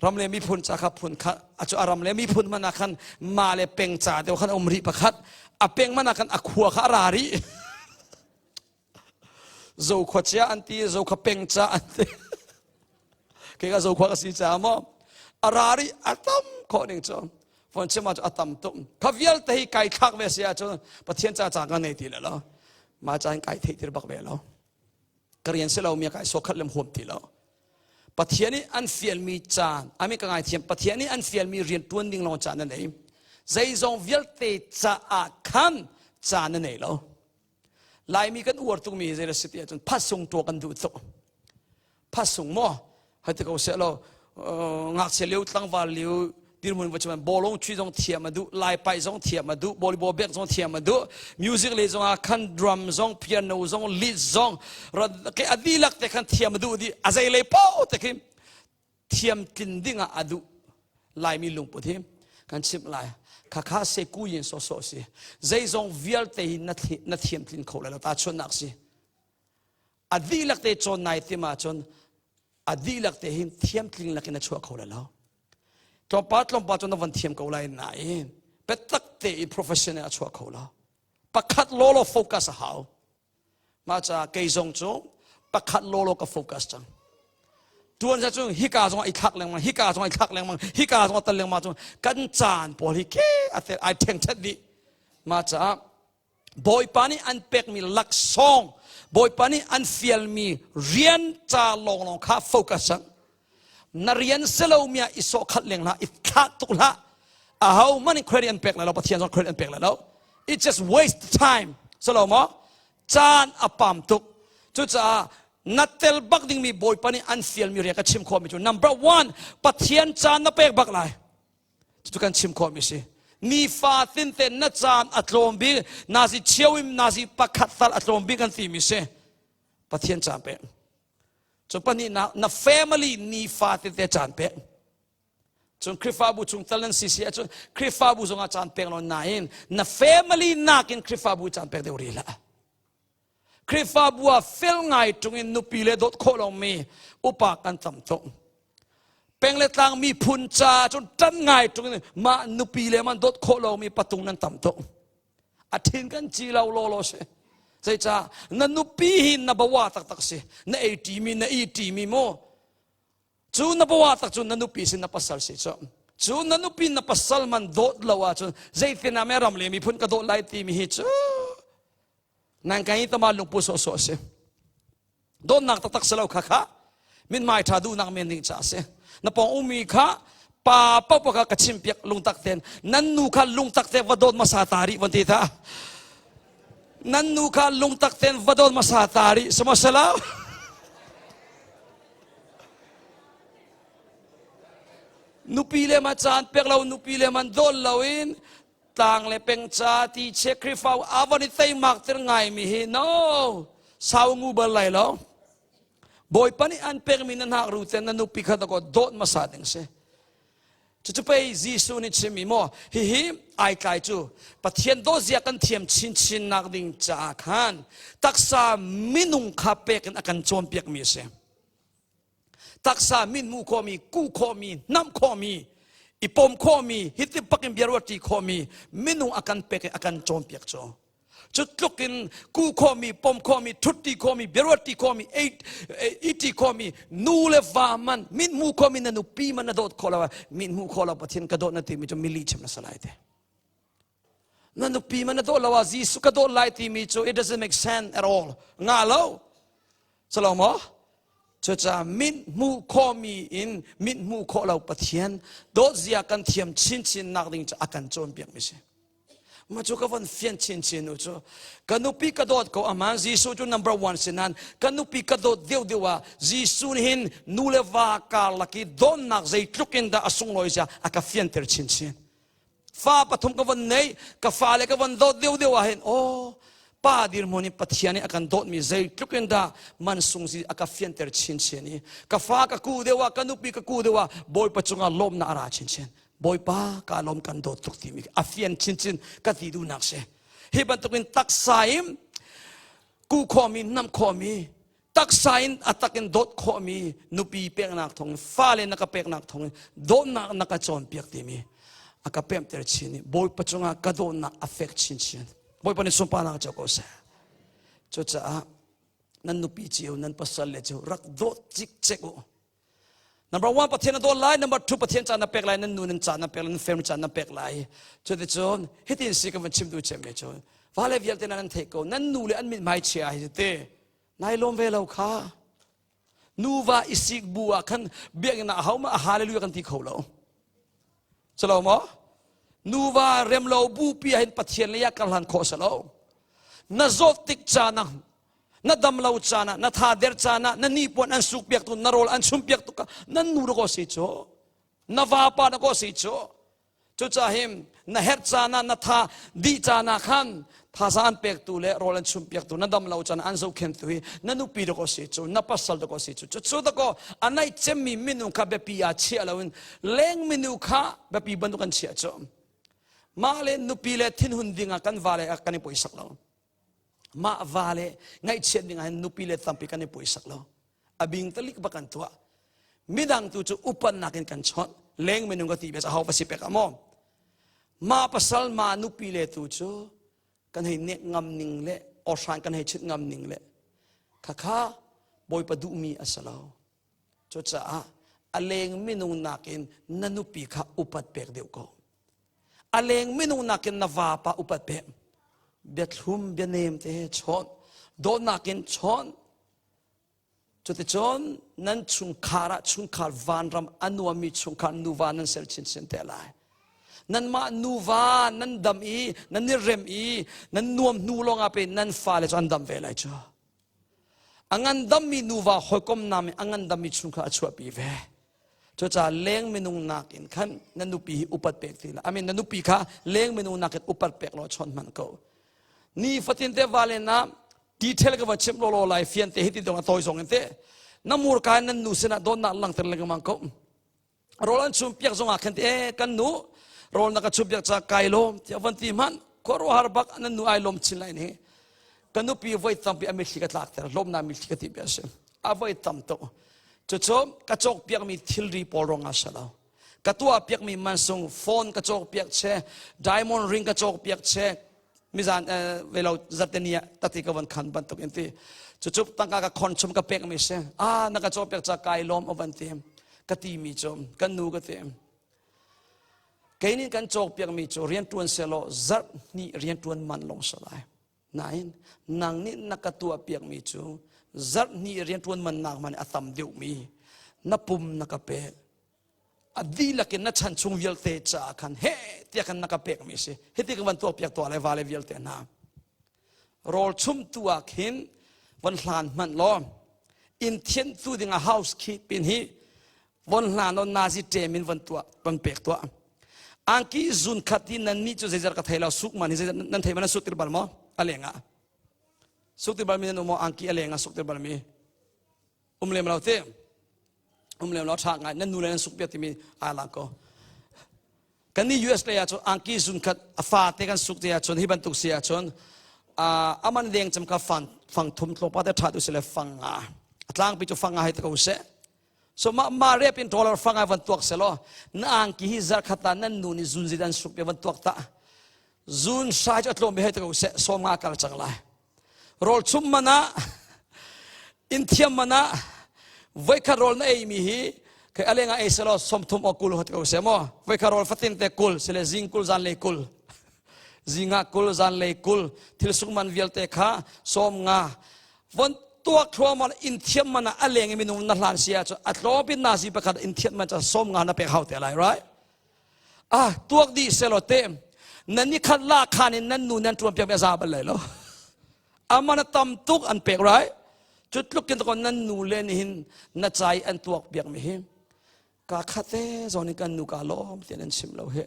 รำเลมีพุนจากพุนข้าอาจจะรำเลมีพุนมันนักขันมาเลเป่งจ่าเดี๋ยวขันอมริประคัดอเป่งมันนักขันอขวข้ารารีโจขวดเจ้าอันตีโจขเป่งจ่าอันตีเกี่ยวกับโจขวดสีจ่ามออารารีอัตมข้อหนึ่งจ้ะฝนเชื่อมาจะอัตมตุ้มข้าเวียลแต่ให้ไก่คักเวสียจ้ะปะเทียนจ่าจากกันในทีละแล้วมาจากไก่เทติรบักเวแล้วกระเรียนเสร็จแล้วมีไก่โซคัดเล่มหัวทีแล้วปะเทียนนี้อันเฟียลมีจานอเมริกันไอเทียมปะเทียนนี้อันเฟียลมีเรียนตัวนิ่งลงจานนั่นเองใจทรงเวียลเตจ่าขันจานนั่นเองแล้วลายมีกันอวดตรงมีเจริญสิทธิ์จนพัดส่งตัวกันดูตัวพัดส่งมั่วให้ตัวเขาเสร็จแล้วงักเสียเลี้ยวตั้งวาเลี้ยวดิมุนวัชมันบอลลงชีจงเทียมมาดูลายไปจงเทียมมาดูบอลลีบอลเบกจงเทียมมาดูมิวสิกเลยจงอาคันดรัมจงเปียโนจงลีดจงรัดแค่อดีลักแต่คันเทียมมาดูดิอาศัยเลยเป้าแต่คิมเทียมกินดิ้งอาดูลายมีลุงปุ่นที่กันชิมลายข้าเสกุยินโซโซสิใจจงวิลเตหินัทเทียมกินเขาเลยตาชนนักสิอดีลักแต่จนนายที่มาจนอดีลักแต่หินเทียมกินลักนัชัวเขาเลยแล้วจอมปัดลมปัดจนนวันเทียมเขาเลยนายเป็นตักเตะ professional ชัวเขาแล้วปักขัดโลโลโฟกัสหาวมาจากเกยจงจงปักขัดโลโลก็โฟกัสจังตัวนั้นจงฮิกาจงไอ้ทักแรงมันฮิกาจงไอ้ทักแรงมันฮิกาจงตะแรงมาจงกันจานพอลิเกอัตไอเทงทัดดิมาจากบอยปานีอันเป็กมีลักซองบอยปานีอันเฟียลมีเรียนจาลงข้าโฟกัสจังนเรียนเสลามีอิโซขัดเลี้ยงละอิทักตุละอ้าวมันเครดิตเป็กแล้วปะเทียนจงเครดิตเป็กแล้ว it just waste time สลามจานอปามตุกจุดจ้านัดเตลบักดิ้งมีบอยปานี่อันเฟียลมีเรียกชิมคอมิจู number one ปะเทียนจานนับเป็กบักไลจุดกันชิมคอมิสินีฟาตินเตนนัดจานอัตโลมบินาซิเชียวิมนาซิปักขัดตัลอัตโลมบิกันตีมิเสปะเทียนจานเป็กจนปนี่na family นีฟาตินเตจานเป็กจนคริฟาบูจงตัลนันซิเซียจนคริฟาบูจงอาจารย์เป็กลอนนายna family นักินคริฟาบูจานเป็กเดวรีละคริฟาบัวฟิลไงตรงนี้นุปีเลดโคลงมีอุปกันต่ำตรงเป็นเลตังมีพุนจาจนจันไงตรงนี้มานุปีเลมันดโคลงมีประตูนั้นต่ำตรงอาทิตย์กันจีเราโลโลเสใช่จ้านันนุปีหินนับว่าตักเสนัน80มีนัน80มีโมจูนับว่าตักจูนันนุปีสินับปัสสาวะเสจ้าจูนันนุปีนับปัสสาวะมันโดดละว่าจูใจเต็นามรำเลยมีพุนกระโดดไล่ตีมีหิจ้านั่งกันยิ่งตมาลุงปุโซโซเสโดนนักตักสลาวข้า มินไม่ทาดูนักเมนิงจ้าเสนปองอุมีข้าป่าปะปะกะชิมเปียกลุงตักเตนนั่นนูข้าลุงตักเตนวัดโดนมาสาตาริวันที่ท่านั่นนูข้าลุงตักเตนวัดโดนมาสาตาริสมัสลานุปีเลมาจานเปียกเรานุปีเลมันโดนเราอินต่างเลยเป็นชาติเช็คคริฟ้าอาวันนี้เตยมักเตงไงมีเฮโนสาวงูเบลไลแล้วบอยปนิอันเปิกมินันหักรูเตนันนุปีขัดก็โดดมาสาดึงเสจะไปจีซูนิชิมิโมฮิไอไกจูปะเทียนโดเซียกันเทียมชินนักดิ่งจากขันตักษามินุงขับเปกันอาการโจมเปียกมีเสตักษามินมูโคมีกูโคมีน้ำโคมีอีปมโคมีฮิติปักิมเบียรวตีโคมีมินุงอาการเปกันอาการโจมเปียกโจจุดลุกินกูโคมีปมโคมีทุติโคมีเบรวติโคมีอิติโคมีนูเลวามันมินมูโคมีนันุปีมันนดดโคลาวมินมูโคลาวปะเทียนกระโดดนาทีมิจะมิลิชิมนัสไลเดนันุปีมันนดดลาวจีสุกระโดดไลทีมิจู it doesn't make sense at all งาเลวสลามะจะมินมูโคมีอินมินมูโคลาวปะเทียนโดดเสียกันเทียมชินนักดิ่งจะอาการโจมเปียกมิเชมาจูกับวันเฟียนชินอุจูกันนุปีกระโดดก็อามันจีซูจู number one สินั้นกันนุปีกระโดดเดียวว่าจีซูหินนูเลวากาลักโดนนักใจทุกินดาอสุงลอยจ้าอากาเฟียนเตอร์ชินฟ้าปฐมกับวันนี้กับฟ้าเล็กกับวันโดดเดียวเห็นโอ้ป้าดิรมนี่ปัทยานี่อาการโดดมีใจทุกินดามันสุงจีอากาเฟียนเตอร์ชินนี่กับฟ้ากับกูเดียวว่ากันนุปีกับกูเดียวว่าบอยปัจจุบันลมนาราชินบอยป้าการลมกันโดดทุกทีมีอาเฟียนชินกัดที่ดูนักเสเฮบันตุกินตักสายกูขอมีน้ำขอมีตักสายอัตกินโดดขอมีนุปีเปียกนักทงฟ้าเลนักเปียกนักทงโดนนักจอมเปียกทีมีอากาเปียมเตอร์ชินบอยปัจจุบันกระโดดนักอเฟกชินบอยปนิสุปานักเจ้าก็เสจุดจ้านั่นนุปีเจียวนั่นภาษาเลเจียวรักโดดจิกเจ้าnumber one ประเทศนั้นโดนไล่ number two ประเทศจานนับเป็กไล่นั่นนู่นจานนับเป็กไล่นั่นเฟรมจานนับเป็กไล่จนที่จนฮิตินสิกันวันชิมดูเจ็บไหมจนว่าเลยวิญญาณนั้นเทโกนั่นนู่นเลยอันมิดไม่เชียร์ฮิตินายลมเวลาข้านูว่าอิสิกบัวขันเบียงน่ะเขามาฮาเลลูยากันที่เขาเราสลามะนูว่าเรียมเราบูปีเห็นประเทศเลยกันหันโคสลาวน่าโจติกจานังนัดดำลาวจานะนัดหาเดร์จานะนันนี่ปวนอันสุกเปียกตุนนารอลอันชุมเปียกตุกนันนูรก็สิโจนับวาปานก็สิโจจุจ้าหิมนัเฮร์จานะนัดหาดีจานะขันภาษาอันเปียกตุเลรอลอันชุมเปียกตุนัดดำลาวจานะอันสุกเข็นตุยนันนูปีรก็สิโจนับปัสสัลก็สิโจจุดก็อันไหนเจมีมินุข้าเบปีอาเชียลาวินเล้งมินุข้าเบปีบันตุกันเชียโจมาเลนูปีเลทินหุนดิงกันวาเลกันนี่ปอยสักแล้วมาว่าเลยไงเช่นนี้ไงนุปีเลตัมปีกันในปุยสักแล้วอบิงตลิกบักันตัวมิดังตัวจูอุปันนักกันชดเล้งเมนุกติเบสเอาภาษีเปกามอมาปัสสาวมานุปีเลตัวจูกันให้เนกงำนิงเละออชานกันให้ชิดงำนิงเละข้าบอยปดูมีอัสลาวจูจ้าอเล้งเมนุนักินนันุปีข้าอุปัดเปกเดียวก็อเล้งเมนุนักินนวาปะอุปัดเปกเบียดหุ่มเบียดเนมเตะชนโดนนักินชนจุดที่ชนนั้นชุงคาระชุงคาร์วานรำอนุมีชุงคาร์นูวานั้นเซลชินเซนเตลัยนั้นมานูวานั้นดำอีนั้นนิเรมอีนั้นนวมนูลงอาเป็นนั้นฟ้าเลยจันดำเวลัยจ้าอังันดำมีนูวาหอยกมนามอังันดำมีชุงคาร์ชัวปีเวจุดจะเลี้ยงเมนูนักินขันนันนุปีอุปัตเปกทีละอามินนันนุปีข้าเลี้ยงเมนูนักินอุปัตเปกเราชนมันก็นี่ฟัตินเตวาเลนะดีเทลกับว่าเชมโลโลไลฟ์ยันเตหิติดงตัวส่งเตน้ำมูรกายนั้นนูเสนาโดนนักลังเตลกับมันก็โรลันชุมเปียกส่งอาคันเตกันนูโรลนักชุมเปียกจากไกลลมที่วันที่มันก็รู้ฮาร์บักนั้นนูไอลมชินไลนี่กันนูปีไว้ตั้มปีอเมริกาตากเตอลมนามิลิกาติเบียเซมเอาไว้ตั้มโตจุดชมกระจกเปียกมีทิลรีปอลรงอาชลาวกระตัวเปียกมีมันส่งโฟนกระจกเปียกเชไดมอนด์ริงกระจกเปียกเชมิจานเวลาจัดเนียตัดที่กวันขันบันตุกินที่จุดตั้งกับคนชมกับเปียกมีเชนักกระจกเปียกจากไกลลมอวันที่กตีมีจมกันนูกตีแค่นี้กันจกเปียกมีจเรียนตวนเซโลจัดนี่เรียนตวนมันลงสลายนั่นนางนี่นักตัวเปียกมีจูจัดนี่เรียนตวนมันนางมันอัตมเดียวมี นับปุ่มนักเปกอดีลักินนัชันชงวิลเตจ่าขันเฮที่กันนักเปกมิสิเฮที่กันวันตัวเปียกตัวอะไรวาเลวิลเตนาโรลชุมตัวขินวันหลานมันล้อมอินเทียนตู้ดิ่งa houseคีปินฮีวันหลานนนาซิเจมินวันตัววันเปียกตัวอังกีจุนขัดที่นันนี่จะเจอกับไทยเราสุกมันนี่นั่นไทยมันสุกติบาลมั้งอะไรเงี้ยสุกติบาลมีนั่นโมอังกีอะไรเงี้ยสุกติบาลมีเลมเราเต้เลมเราทางไงนั่นนู่นนั่นสุกเปียกที่มีอะไรก็กันนี่ US เลยอ่ะจนอังกีจุนขัดฟาเตกันสุกเตียจนที่บรรทุกเสียจนอามันเลี้ยงจำกับฟังทุ่มตัวป้าแต่ทัดอุสเลฟังตลางไปจุฟังให้ตะกุเสสมาเรียเป็นตัวเราฟังให้วันตัวเสลอนั่งกี่ฮิซาร์ขัดนั่นนู่นจุนจิดันสุกเปียวันตัวตาจุนชายจะตลงไปให้ตะกุเสสมากระจังไรโรลชุมมันนะอินเทียมมันนะไว้คารอลนั่นเองมีฮีคืออะไรงั้นไอ้เสลอสมทุมอกุลให้ตะกุเสมั้งไว้คารอลฟัตินเตกุลเสลซิงกุลจันเลกุลzinger kul zan lei kul thil sukman vialte kha som nga von tuak thua man in thiam mana aleng mi nung na hlan sia chu atlopin na si pakhat in thiam man cha som nga na pe haute lai right tuak di selote nani khat la khanin nan nu nan tuam pya za bal lai lo amana tam tuk an pek right chut luk kin kon nan nu len hin na chai an tuak piak mi him ka khate zoni kan nu ka lom tian sim lo he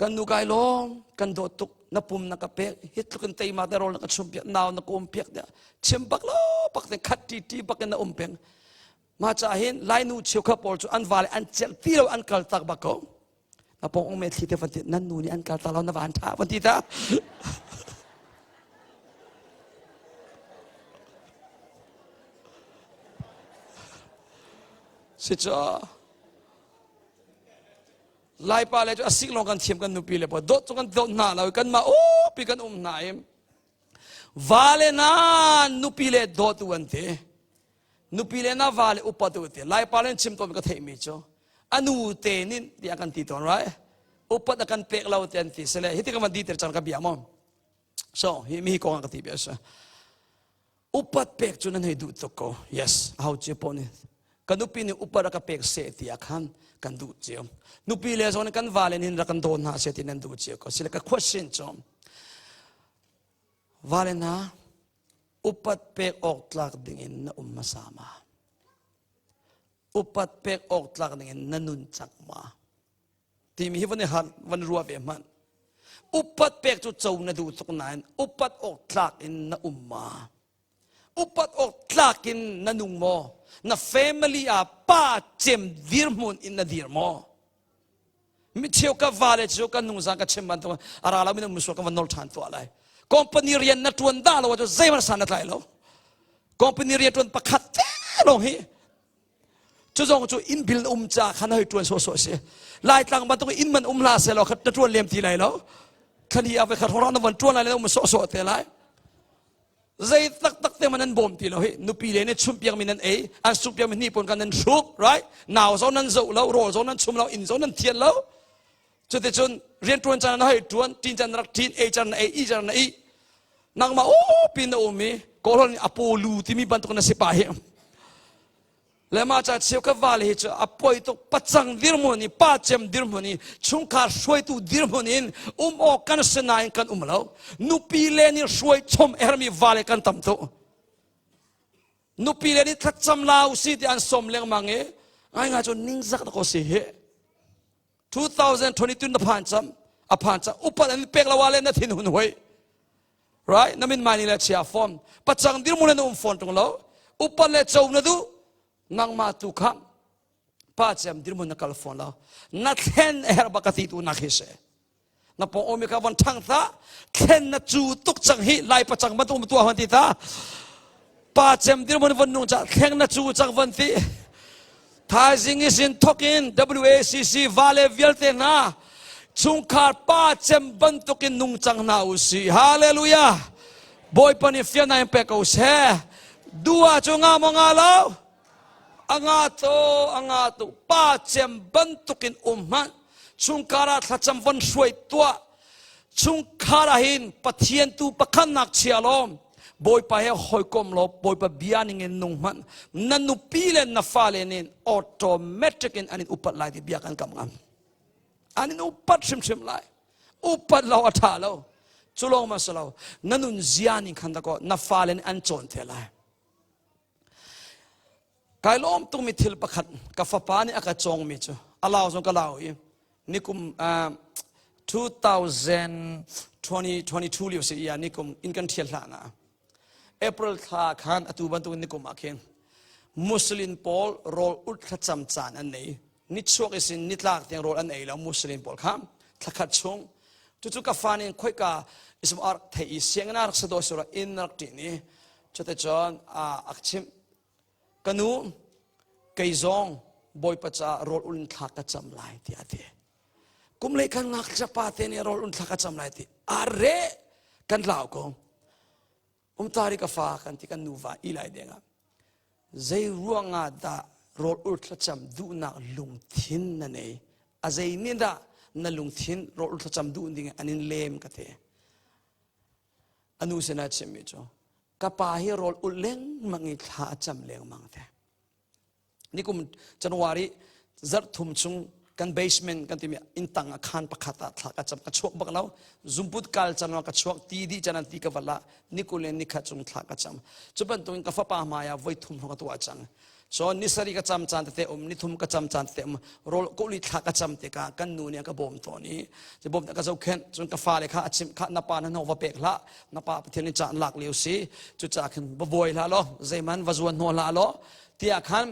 กันนุกายล้อมกันโดดตุกนับปุ่มนักเปกฮิตลุกันเตยมาแต่เรานักชุมเปียนาวนักอมเปียกเดียชิมปักล้อปักแต่ขัดตีปักกันนักอมเปียงมาจากเห็นไลนูเชียวขับปอลจูอันวาเลอันเจลที่เราอันกัลตักบักเขานับปององเมทีเทวันตินั่นนูนี่อันกัลตักเรานับอันท่าวันที่ท่าสิจ้าไล่ปลาเลยจะสิ่งลงกันเทียมกันนุปีเลยพอโดดกันโดดหน้าเรากันมาโอ้ปีกันหน้าเอ็มวาเลน่านุปีเลยโดดตัวอันเตนุปีเลยน่าวาเลอุปตัวเตไล่ปลาเลยชิมตัวมันก็เทมิจ่ออนุเตนินเดียกันตีตัวไรอุปตัวกันเปกเราเตนตีเสร็จฮิตกันมันดีเตอร์จันกับเบียมอนsoมีกองกันตีเบียสอุปตัวเปกจุนันให้ดูตัวก็ yes เอาเจ็บปนกันนุปีนี่อุปตัวกันเปกเสียตีอาคันกันดูเจียวนุปีเลสอนกันวาเลนินรักันโดนหาเสตินันดูเจียวก็สิเลก็ question จอมวาเลนะอุปัตเปกออกหลักดิ่งนะมาสามาอุปัตเปกออกหลักดิ่งนะนุนจักมาที่มีวันนี้วันรัวเบมันอุปัตเปกจุดโจนะดูทุกนายอุปัตออกหลักอินนะมาอุปัตออกหลักอินนะนุงโมna family a pa chem dirmun in na dirmo mi cheu ka vale cheu ka nung sa ka chem ban to arala min muso ka vanol than to alai company rian na tuan da lo jo zaiman san na lai lo company rian tuan pakhat te lo hi chu jong chu in bil cha khan hoi tuan so se lai tlang ban to in man la se lo khat tuan lem ti lai lo khani ave khat horan na van tuan lai lo so te lai zai tak te manan bom ti lo he nupi le ne chumpiang minan e an chumpiang min ni pon kan nan shuk right now zo nan zo lo ro zo nan chum lo in zo nan thian lo chu te chun rian tuan chan na hai tuan tin chan rak tin e chan e chan e nang ma o pin o mi ko lon apolu ti mi ban to na sipa he le ma cha cheu ka vale he chu apoi to pachang dirmoni pa chem dirmoni chungkar shoi tu dirmonin o kan senain kan lo nupi le ni shoi chom ermi vale kan tam to nupi le ni thacham lau si ti an som leng mange ai nga chu ning zak ko si he 2022 na phancham a phancha upan an pek la wale na thin hun hoi right namin mani la chia form pachang dirmoni no phone tong lo upan le chou na du nang ma tu kham pa chem dirmun na kal phone la na then her bakati tu na khise na po omi ka van thang tha then na chu tuk chang hi lai pa chang ma tu tu han ti ta pa chem dirmun van nung cha then na chu chang van ti thai jing is in tokin WACC vale vialte na chungkhar pa chem ban tukin nung chang na usi hallelujah boy pani fia na pe ko se dua chunga mo nga lo angato pa chem bantukin umman chungkara thacham van shoi tua chungkara hin pathian tu pakhanak chialom บอยไปให้หอยกลมลบบอยไปเบียนิงเงินนุ่งมันนั่นนุปีเลนนัฟาเลนินออโตเมติกินอันนี้อุปไลที่เบียกันกำงอันนี้อุปัดชิมไลอุปัดเราอัฐาเราจุลงมาสลาวนั่นนุนเจียนิขันตะก็นัฟาเลนอันโจนเทลายกายล้อมตุ้มิทิลประคัดกับฟ้าปานี่อากาศจงมิจูอาลาวจงกะลาวนี่กุม2022เลี้ยวเสียนี่กุมอินกันเทียลานะApril ท่าขันอตุบันตุนี่กุมอาเคนมุสลิมพอลโรลอุดขจำจานอันนี้นิชวกสินนิลากเตียงโรลอันนี้แล้วมุสลิมพอลครับทักขัดชงจุกาฟานินค่อยกาอิสมาร์เทียเสียงน่ารักสะดวกสุดอินรักที่นี่จุดเจอนอักชิมกันูไกซองบอยปัจจาโรลอุนทักจำลายที่อาเทกุมเลยกันนักจะปาเตนี่โรลอุนทักจำลายที่อะไรกันเล่าก็ตาริกฟ้ากันที่กันนูวาอีไลเดงใจร่วงอาดาโรลอุลจำดูนักลุงทินนั่นเองอาใจนี่ดานั่นลุงทินโรลอุลจำดูดิ่งอันนี้เลมกันเถอะอนุสนาเชมิโจกับปาฮิโรลอุลเล้งมังอิท่าจำเล้งมังเถอะนี่กุมจันวารีจัดทุ่มชุงกันเบสเมนต์กันที่มีอินตังอาคารประคัตถากจำกระชวกบักเราจุมพุดกาลจันวากระชวกตีดีจันตีกับละนิโคเลนนิขจงถากจำจุบันตัวอินกับฟ้าป่ามายาไว้ทุ่มของตัวจังส่วนนิสรีกจำจันเตอมนิทุ่มกจำจันเตอมโรลกุลิถากจำเตกากันนูเนี่ยกบ่มตัวนี้จะบ่มแต่กระเจ้าเข็นจนกฟ้าเลยข้าชิมข้านับปานันหัวเปกละนับปาประเทศนี้จะหลักเลี้ยวสีจุดจากขึ้นบ่อยละล้อใจมันวจวนหัวละล้อที่อาคาร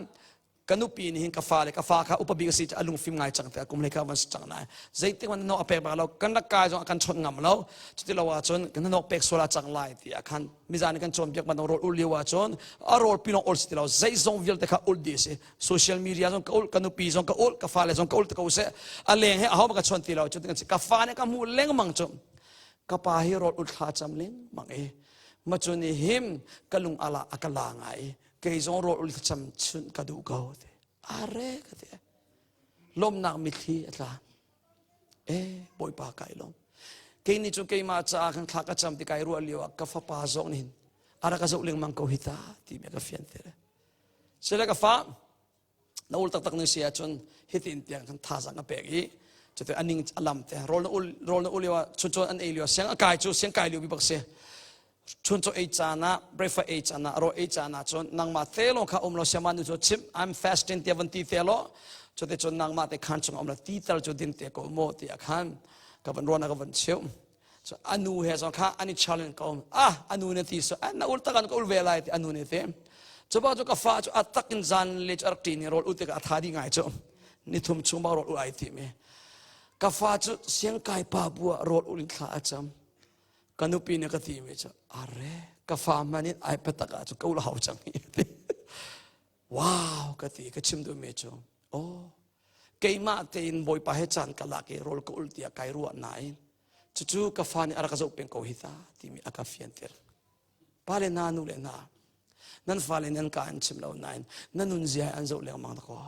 กันนุปีนี่หินกฟ้าเลยกฟ้าข้าอุปบิกสิจะอารมณ์ฟิล์มไงจังแต่กุมเลยข้าวันจังนายใจที่มันนอกเปกมาเรากันนักกายจงกันชนงำเราจุดที่เราว่าจนกันนอกเปกโซลาจังไล่ที่อาคารมิจานี่กันชนเปียกมันโรลอุลีว่าจนอารมณ์ปีนอุลสิเราใจจงวิลแต่ข้าอุลดีสิโซเชียลมีเดียจงอุลกันนุปีจงอุลกฟ้าเลยจงอุลตะกูเสอะไรให้เอามากันชนที่เราจุดที่กันกฟ้าเนี่ยกันมูเล้งมังจงกฟ้าให้โรลอุลขาจำเล้งมังมาจนนี่หิมกันลุงอาลาอักลาไงเกยจงโรลอุลจำชุนกระดูกเอาอะไรกันเถอะลมนักมิทีอะไรบอยปากไก่ลมเกยนี่จงเกยมาจากขันทักจำที่ไก่รัวเลียวกับฟ้าป่าจงนินอะไรก็จะอุลิงมังโกหิตาที่เมียกับเฟียนเถอะเสร็จแล้วกับฟ้าน้าอุลตักนี่เสียจนฮิตินเตียงขันท่าสังกับเปกี้จะตัวอันนิ่งอลัมเถอะโรลน้าอุลเลียวชนอันเอเลียวเสียงอากาศจูเสียงไก่เลียวบิบักเสียชนโจเอจานะเบรฟเอจานะโรเอจานะชนนางมาเทโลข้าอมเราเสียมันจูชิม I'm fasting เทวันตีเทโลจนแต่ชนนางมาเตขันชงอมเราตีเตลจูดินเตโกโมตีอาขันกับวันร้อนกับวันเชียวจนอนุเฮสองข้าอันนี้ challenge ก็อนุเนี่ยที่สุดน่าอุลตะกันก็อุลเวลัยที่อนุเนี่ยเต็มจะบอกจุกฟ้าจุอัตตักินจันเลจอักตีนี่โรลอุตกะท่าดีง่ายจุนี่ทุ่มชุมบาโรลอุไอที่มีกฟ้าจุเสียงไก่ป่าบัวโรลอุลิขาจำกันนุปีเนี่ยก็ตีมีจ้ะอะไรกฟ้ามันนี่ไอเป็ดตะกาจุกอุลหาวจังนี่ว้าวก็ตีก็ชิมดูมีจ้ะโอ้เกี่ยมาเตินบอยไปให้จันกันละเกโรลก็อุลตีไก่รัวไหนจู่ๆกฟ้านี่อะไรก็จะเป็นโคหิตาที่มีอากาศเฟียนเตอร์พาเลนานุเลนานั่นฟ้าเลนันการชิมเราไหนนั่นนุนเสียอันจะเลี้ยงมังตะกอ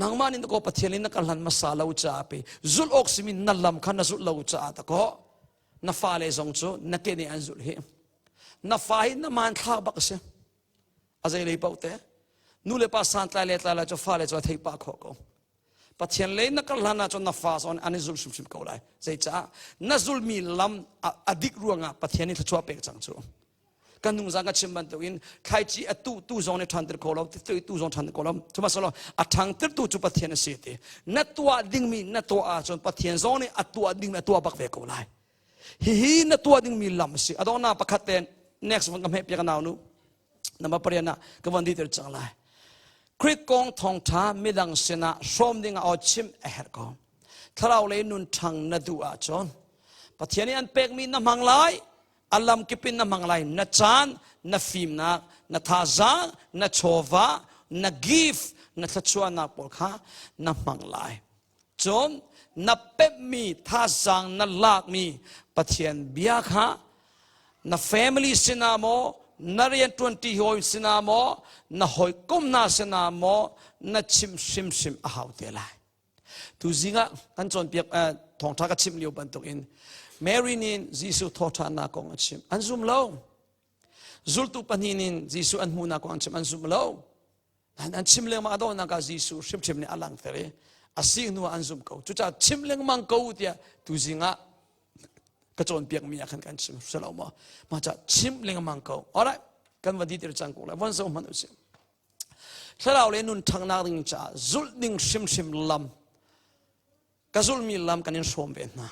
นางมานินตะกอปะเทียนนักลันมาซาลาวจ้าไปจุลออกซิมินนัลลัมขันจุลลาวจ้าตะกอน่าฟ้าเลยจงจูนักเกนี่อันจุลเฮน่าฟ้าหินน่ามันข้าบักเสียอาศัยเลยเปล่าเตะนู่เลยปัสสันตายเลยตายเลยจะฟ้าเลยจะเทปากขอกปะเทียนเลยนักลันน่าจนน่าฟ้าสอนอันนี้จุลชิมเขาเลยใจจ้าน่าจุลมีลำอดิกรัวงะปะเทียนนี่ชัวเป็กจังจูกันนุ่งจังกับชิมบันตัวอินใครจีตู้จงในทันเตอร์โคลอมตู้จงทันเตอร์โคลอมทุกมาสโลอัฐังเตอร์ตู้จุปะเทียนเสียตีนัตตัวดิ่งมีนัตตัวอาจนปะเทียนจงเนี่ยตัวดิ่งนัตตัวบักเวกเอาไลฮีนัตตัวดิ่งมีลำสิอดอน่าประคัตเตน next วันกับเฮปีกันเอานูนำมาเปลี่ยนนะกับวันดีเตอร์จังไลคริกกงทองท้าไม่ดังเสนาชมดิ่งเอาชิมเอฮร์กองถ้าเราเลยนุนทางนัดูอาจนปะเทียนนี่อันเป็กมีน้ำมังไลอัลลัมกิปินน้ำมังไลนัจานนัฟิมนักนัทาซานัชโชวานักิฟนัทชัวนักปอลข้าน้ำมังไลจนนับเป็ดมีท่าจังนัลากมีปะเทียนเบียข้านับ family สินาโมนัเรียน20 หอยสินาโมนัหอยกุมนาสินาโมนัชิมอาหาวเตลัยทุจิงะกันจนเปียกทองทักชิมเลียวบันตุกินแมรี่นินจิสุทอทานาคงชิมอันซุมโล zultu paninin jisu an huna ko ang chiman sumlo an chimleng ma do na ka jisu ship chim ni alang tere asing nu an zum ko chu cha chimleng mang ko tia tu zinga ka chon piak mi akhan kan chim saloma ma cha chimleng mang ko alright kan wadi tir chang ko la wan so man usim tharau le nun thang na ring cha zul ding shim shim lam ka zul mi lam kanin som be na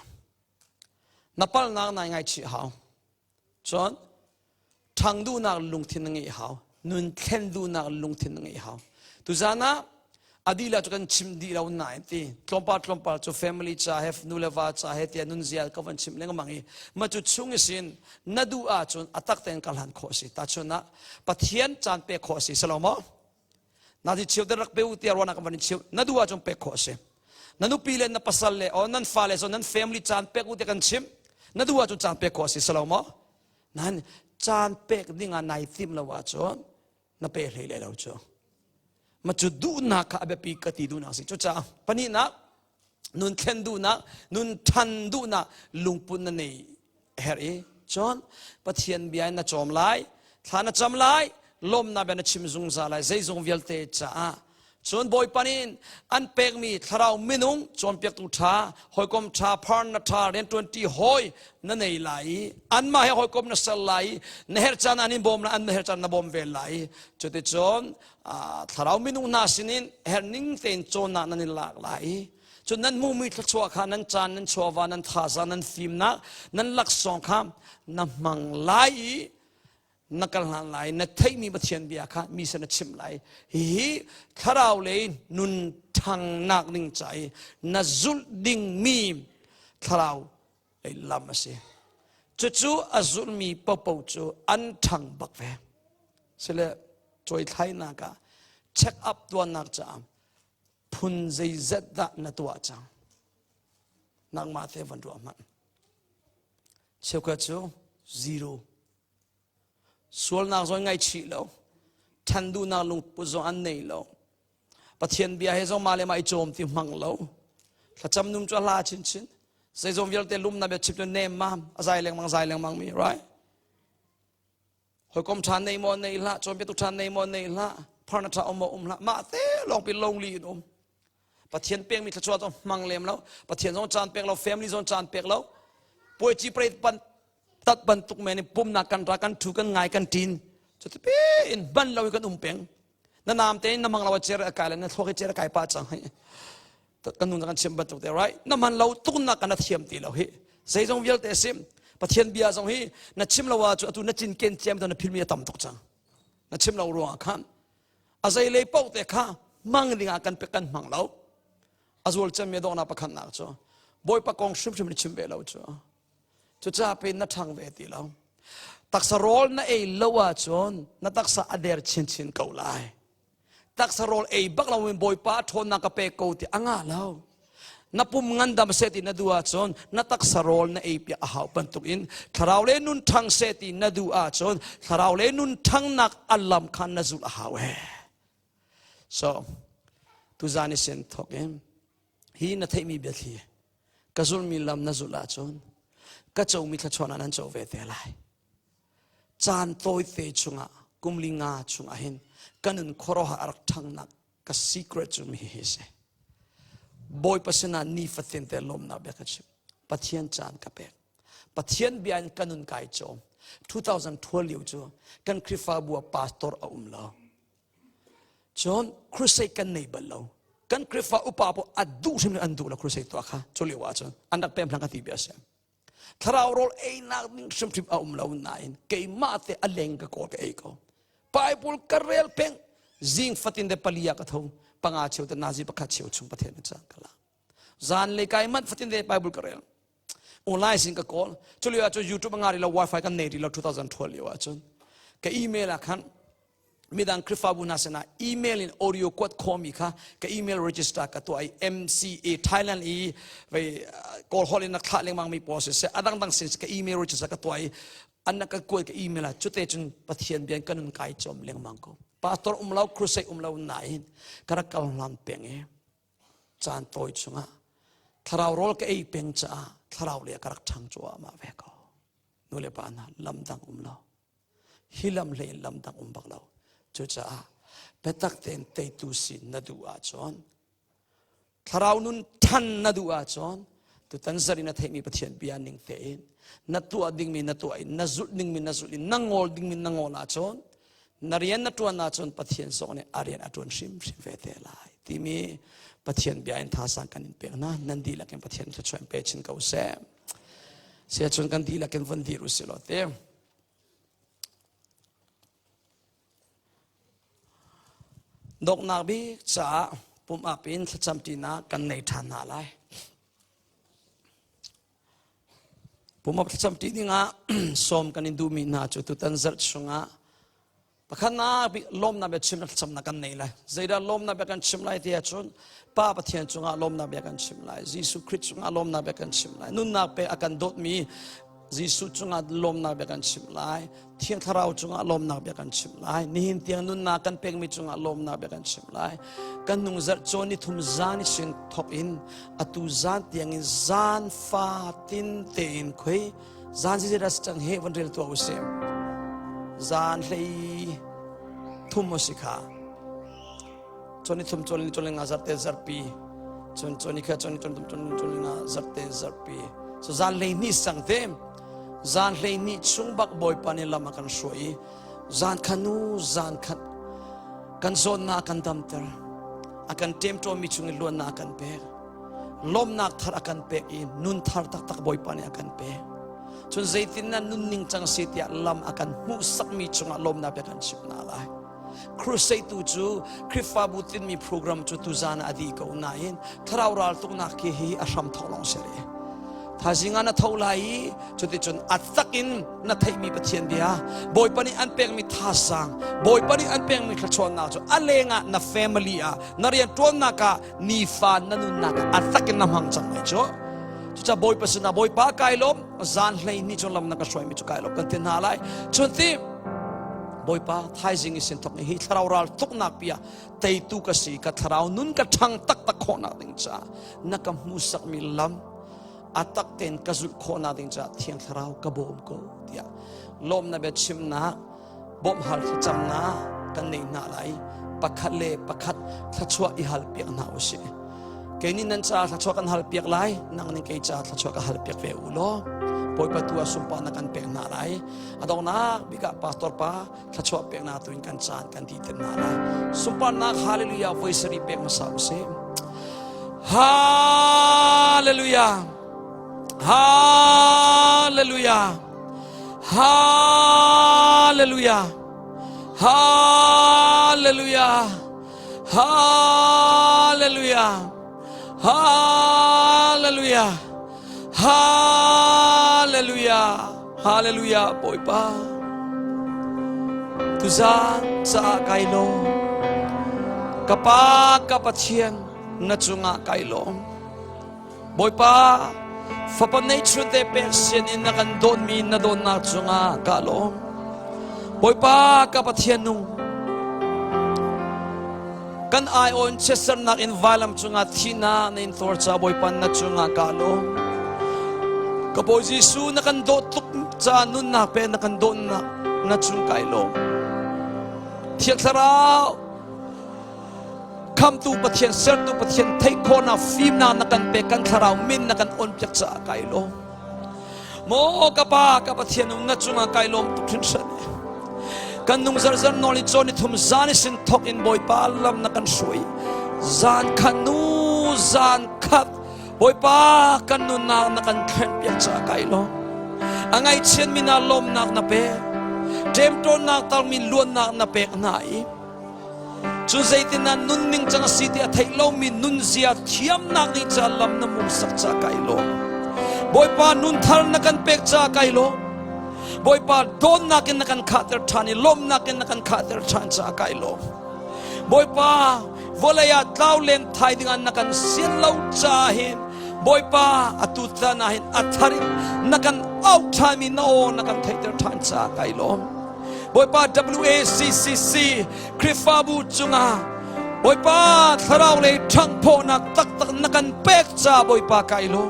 napal na na ngai chi hao chon thang du na lung thin ngai hao nun khen du na lung thin ngai hao tu zana adila to kan chim di lau na ti tlompa cho family cha have nuleva cha he ti nun zia ka van chim leng mangi ma chu chung sin nadu a chon atak ten kalhan khosi ta chona pathian chan pe khosi salomo na di chiu derak pe uti arwana ka van chiu nadu a chon pe khosi nanu pile na pasal le o nan fale so nan family chan pe uti kan chim nadu a chon chan pe khosi salomo nan chan pe dinga nai tim lawa chon na pe le lau cho ma chu du na ka abe pi ka ti du na si chu cha pani na nun khen du na nun than du na lungpun na nei her e chon pathian biai na chom lai thana cham lai lom na be na chim zung za lai zai zong vial te cha chon boy panin an pek mi tharau minung chom pek tu tha hoikom tha pharn na tha ren 20 hoi na nei lai an ma he hoikom na sal lai neher chan anin bom na an neher chan na bom vel lai chote chon tharau minung na sinin her ning ten chon na nanin lak lai chon nan mu mi thachwa kha nan chan nan chowa nan thaza nan fim na nan lak song kham na mang lai nakal han lai na thai mi pathian bia kha mi sana chim lai hi tharau le nun thang nak ning chai na zul ding mi tharau le lam ase chu azul mi popo chu an thang bak ve sele choi thai na ka check up to nak cha phun zai zat da na to cha nak ma the van ro man cheu ka chu zero sual na zo ngai chi lo than du na lung pu zo an nei lo pathian bia he zo male mai chom ti mang lo thacham num cho la chin chin sei zo vial te lum na be chip to nem ma zai leng mang mi right hoi kom than nei mo nei la chom be tu than nei mo nei la pharna tha om la ma te long pi long li um pathian peng mi thachwa to mang lem lo pathian zo chan pek lo family zo chan pek lo poi chi preit pan tat ban tuk meni pum na kan ra kan thu kan ngai kan tin chu te pe in ban lo kan peng na nam te na mang lawa cher akala na thoke cher kai pa chang hai tat kan nun kan chem ban tuk te right na man lo tuk na kan thiam ti lo hi sei jong vial te sim pathian bia jong hi na chim lawa chu atu na chin ken chem to na philmi tam tuk chang na chim lo ro khan azai le pau te kha mang dinga kan pe kan mang lo azul chem me do na pa khan na cho boy pa kong shum shum ni chim be lo cho chu cha pe na thang ve ti lo taksa rol na ei lowa chon na taksa ader chin chin ko lai taksa rol ei bak lawin boy pa thon na ka pe ko ti anga lo na pum ngandam se ti na duwa chon na taksa rol na ei pi a hau pan tuk in tharau le nun thang se ti na du a chon tharau le nun thang nak alam khan na zul a hau he so tu zani sen thok em hi na thei mi be thi ka zul mi lam na zul a chon ka chau mi thla chona nan chau ve te lai chan toi te chunga kumlinga chunga hin kanun khoro ha arak thang nak ka secret chu mi hi se boy pasena ni fatin te lom na be ka chi pathian chan ka pe pathian bian kanun kai chom 2012 liu chu kan krifa bua pastor a umlo chon crusade kan nei balo kan krifa upa po adu sim andu la crusade to kha choli wa chon andak pem thang ka ti bia se tharau rol ei nak ning sim tim a umlo nain ke ma te aleng ka ko ke ko bible karel peng zing fatin de palia ka thong panga cheu te nazi pakha cheu chung pathen cha kala zan le kai mat fatin de bible karel online sing ka call chuli wa cho youtube ngari la wifi kan nei la 2012 yo achon ka email akhan midang krifabu nasena email in audio quad komi kha ka email register ka to ai mca thailand e ve call holin na kha leng mang mi process se adang dang sin ka email register ka to ai anna ka ko ka email a chute chun pathian bian kanun kai chom leng mang ko pastor umlau crusade umlau nai kara kal lam peng e chan toi chunga tharau rol ka ei peng cha tharau le karak thang chwa ma ve ko nole pa na lam dang umlau hilam le lam tak umbak lau chu cha petak ten te tu sin na du a chon tharau nun than na du a chon tu tan zari na thei mi Pathian bian ning te in na tu ading mi na tu ai na zul ding mi na zul in nangol ding mi nangol a chon narian na tu na chon Pathian so ne arian atun sim ve te lai ti mi Pathian bian tha sang kan in pe na nan di la ken Pathian chu chon pe chin kau se sia chon kan di la ken von di ru se lo te Dawtnak bi cha pum apin thacham ti na kan nei than na lai pum ap thacham ti nga som kan in du mi na chu tu tan zar chunga pakhana bi lom na be chim na thacham na kan nei lai zaida lom na be kan chim lai ti chun pa Pathian chunga lom na be kan chim lai Jesu Christ chunga lom na be kan chim lai nun na pe akan dot mi Jesu chunga lom na be kan chim lai thiang tharau chunga lom na be kan chim lai ni hin tiang nun na kan pek mi chunga lom na be kan chim lai kan nung zar choni thum zan sin thop in atu zan tiang in zan fa tin te in khoi zan ji ras chang he van rel to usem zan hlei thum mosikha choni thum choli nga zar te zar pi choni kha choni nga zar te zar pi so zan lei ni sang them zan hlei ni chung bak boy pani lama kan soi zan khanu zan khat kan zon na kan damter akan tem to mi chung luan na kan pe lom nak thar akan pe in nun thar tak tak boy pani akan pe chun zaitin na nun ning chang sitia lam akan mu sak mi chung lom na pe kan chip na lai crusade tu chu krifa butin mi program chu tu zan adi ko na in tharau ral tuk na ki hi asham tholong sere Thazinga na thaulai chuti chun atakin na thei mi Pathian bia boy pani an peng mi thasang boy pani an peng mi khachon na chu alenga na family a narian ton na ka ni fa nanun na ka atakin na mang chang mai chu cha boy pasuna boy pa kailom zan hlei ni chon lam na ka swai mi chu kailom kan tin halai chunti boy pa thaizing isin thok hi tharau ral tuk na pia tei tu ka si ka tharau nun ka thang tak tak khona ding cha na ka musak mi lam atak ten kazul khona ding cha thiang tharau ka bom ko tia lom na be chim na bom hal cham na kan nei na lai pakhat le pakhat thachwa I hal piak na usi keini nan cha thachwa kan hal piak lai nang ni ke cha thachwa ka hal piak ve ulo poi patua sumpa na kan pek na lai adong na bika pastor pa thachwa pek na tuin kan chan kan ti ten na lai sumpa na hallelujah voice ri pek ma sa usi hallelujah Hallelujah. Hallelujah. Hallelujah. Hallelujah. Hallelujah. Hallelujah. Hallelujah. Boy pa. Tuzan sa kailo. Kapag Pathian na chunga kailo. Boy pa. Fapanay chunte persian in nakandon mi na don na chunga kalom boy pa Pathian nung kan ay on chesar nak invalam chunga thina na in torcha boy pa na chunga kalom kaboy Jesu nakando tuk cha nun na pe nakandon na chung kailom thiak sarao come to Pathian ser to Pathian take corner film na nakan pe kan tharau min nakan on pyak cha kailo mo ka Pathian nung na chunga kailom tu thin san kan nung zar noli choni thum zan sin thok in boy pa lam nakan soi zan khanu zan khat boy pa kan nun na nakan khen pyak cha kailo angai chen mina lom nak na pe tem ton nak tal min luan nak na pe nai chu Zeitinfah nun ning chang city a thei lo mi nun zia thiam nak ni cha lam na mu sak cha kailo boy pa nun thar na kan pek cha kailo boy pa don na kin na kan khater thani lom na kin na kan khater than cha kailo boy pa volaya tlaw len thai ding an na kan sin lo cha hin boy pa atutla na hin atharin na kan out time no na kan khater than cha kailo boy pa WACCC krifabu chunga boy pa tharau le thang pho na tak tak nakan pek cha boy pa kailo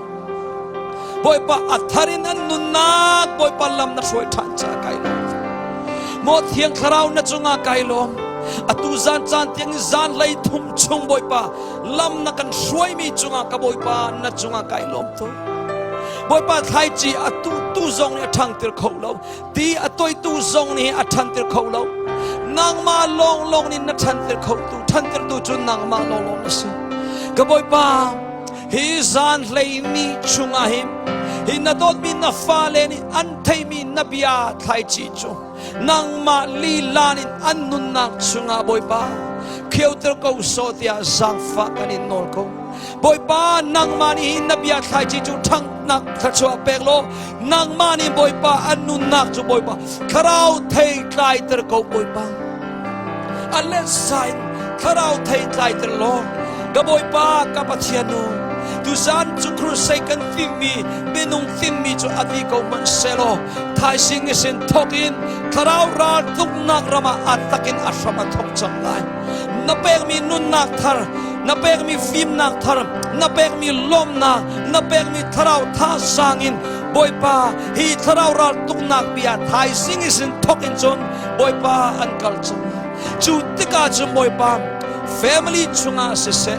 boy pa atharin an nunak boy pa lam na soi than cha kailo โมเทียงคราวนัจงอาไกลมอตุจานจานเทียงจานไหลทุ่มชงบอยปาลำนักันช่วยมีจงอากบอยปานัจงอาไกลมตัวบอยปาไทยจีอตุตุจงเนี่ยทังเตอร์เขาเราตีอตุยตุจงนี่อทันเตอร์เขาเรานางมาลงนี่นัทันเตอร์เขาตุทันเตอร์ตุจนนางมาลงนะสิกบอยปาฮิจานไหลมีจงอาหิมฮินาดมีนาฟาเลนี่อันไทยมีนบีอาไทยจีจูนางมาลีลานินอันนุนนักสุงาบอยปาเขียวเตอร์กูโซเตียจังฟ้ากันอินโนลกูบอยปานางมานี่นบีอาไทยจีจูทั้งนักทัชวาเปกโลนางมานี่บอยปาอันนุนนักจูบอยปาคราวไทยไกลเตอร์กูบอยปาอันเลสไซน์คราวไทยไกลเตอร์โลกับบอยปากับปัทยานูดูซันจุครูเซกันฟิมีเมนุงฟิมีจูอดีกมันเซโลทายสิงเสินทกินคราวราตุกนักรามาอัตตกินอัชมาทกจังไลนับเอกมีนุนนักทาร์นับเอกมีฟิมนักทาร์นับเอกมีลมนับเอกมีคราวท่าสังอินบอยปาฮีคราวราตุกนักเบียทายสิงเสินทกินจนบอยปาอันกัลจังจูติกาจบอยปาfamily chunga se se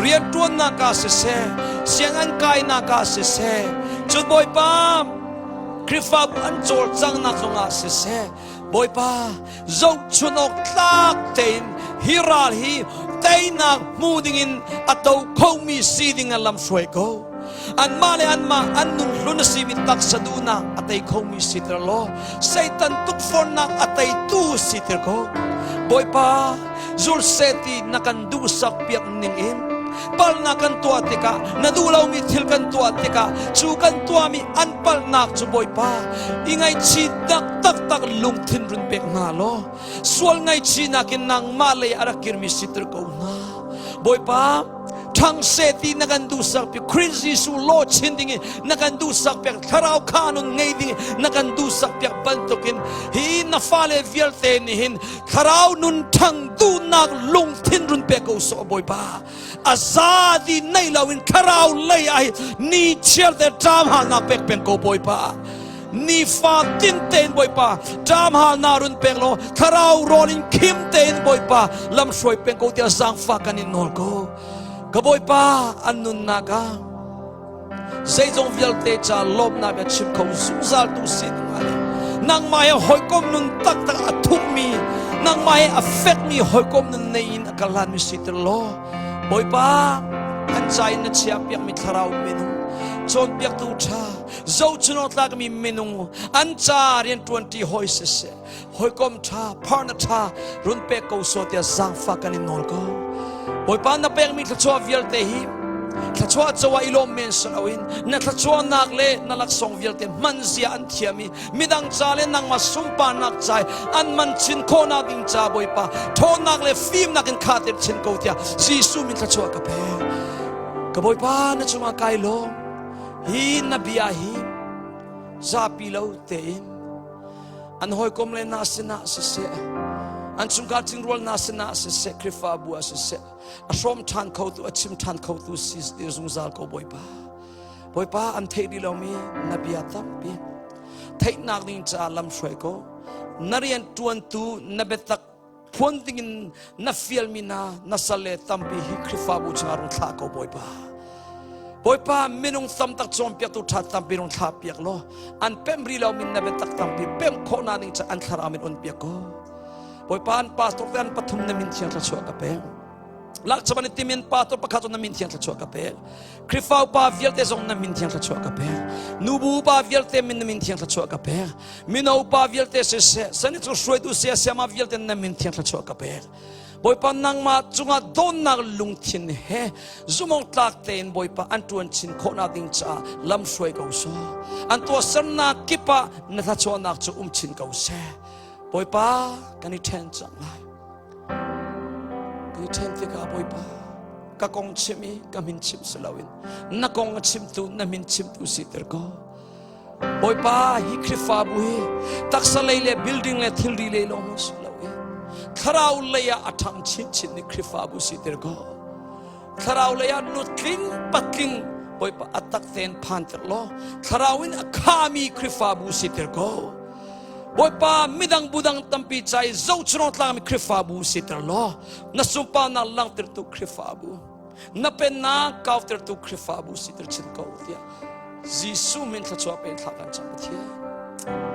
rian tuan na ka se se siangan kai na ka se se chut boy pa krifa an chol chang na chunga se se boy pa zo chunok tlak tein hiral hi teina muding in ataw khomi siding alam sway ko an male an ma annung lunasi mit tak saduna atay khomi sitralo satan tuk for na atay tu sitr ko boy pa zul seti nakan dusak piak ning in pal nakan tua tika nadulaw mi thil kan tua tika chu kan tua mi anpal nak chu boy pa ingay chi dak tak tak lung thin run pek na lo sual ngai chi nakin nang malay arakir mi sitr ko na boy pa thang seti nakan dusak pi crazy su lo chinding nakan dusak pek tharau khanun ngei ding nakan dusak pek bantokin hi na fale vialte ni hin tharau nun thang du nak lung thin run pek ko so boy pa azadi nei lawin tharau lei ai ni chial de dam ha na pek pen ko boy pa ni fa tin ten boy pa dam ha na run pek lo tharau rolling kim ten boy pa lam shroi pen ko tia sang fa kanin nol ko kaboy pa anun naga seizong vialte cha lob na ga chip ko suzal tu sin ngale nang mai hoi kom nun tak tak athuk mi nang mai affect mi hoi kom nun nein akalan mi sitir lo boy pa an chai na chia piak mi tharau menu chon piak tu tha zo chuno tak mi menu an cha rian 20 hoi se se hoi kom tha parna tha run pe ko so tia sang fa kan nol ko boy pa na pek mi thlachwa vialte hi thlachwa chawa ilom men salawin na thlachwa nak le na laksong vialte manzia an thiami midang chale nang ma sumpa nak chai an man chin kho na ding cha boy pa tho nak le film nak in khatir chin ko tia jisu min thlachwa ka pe ka boy pa na chuma kai lo hi na bia hi za pi lo te in an hoi kom le na sina se an chungka tingrol na sina se sacrifice bua se ashom than kho tu achim than kho tu sis de zungzal ko boy pa an thei di lo mi nabia tam pi thei nak ning cha lam shoi ko narian tuan tu nabetak phon tingin na fiel mi na sale tam pi hi krifa bu charun tha ko boy pa minung sam tak chom pia tu tha tam pi rong tha piak lo an pemri lo min nabetak tam pi pem kho na ning cha an thara min on piak ko boy pan pastor tan pathum na min thiang tha chwa ka pe lak chaban timin pastor pakhato na min thiang tha chwa ka pe krifau pa vialte zong na min thiang tha chwa ka pe nubu pa vialte min na min thiang tha chwa ka pe minau pa vialte se sani chu shroi tu se sama vialte na min thiang tha chwa ka pe boy pa nang ma chunga don nak lung thin he zumong tlak ten boy pa an tuan chin kho na ding cha lam shroi ko so an to sarna kipa na tha chwa nak chu chin ko se boy pa kani ten chang lai kani ten te ka boy pa ka kong chimi ka min chim salawin na kong chim tu na min chim tu sitter ko boy pa hi krifa bu hi taksa leile building le thilri le lo mo salawin kharau leya atham chin chin ni krifa bu sitter ko kharau leya nutling patling boy pa atak ten phan ter lo kharawin akhami krifa bu sitter ko boi pa midang budang tampi chai zo chron tlang mi khrifabu sitrlo na sumpa na lang ter tu khrifabu na pen na kaw ter tu khrifabu sitr chin ko tia jisu min thachwa pen thakan cham thia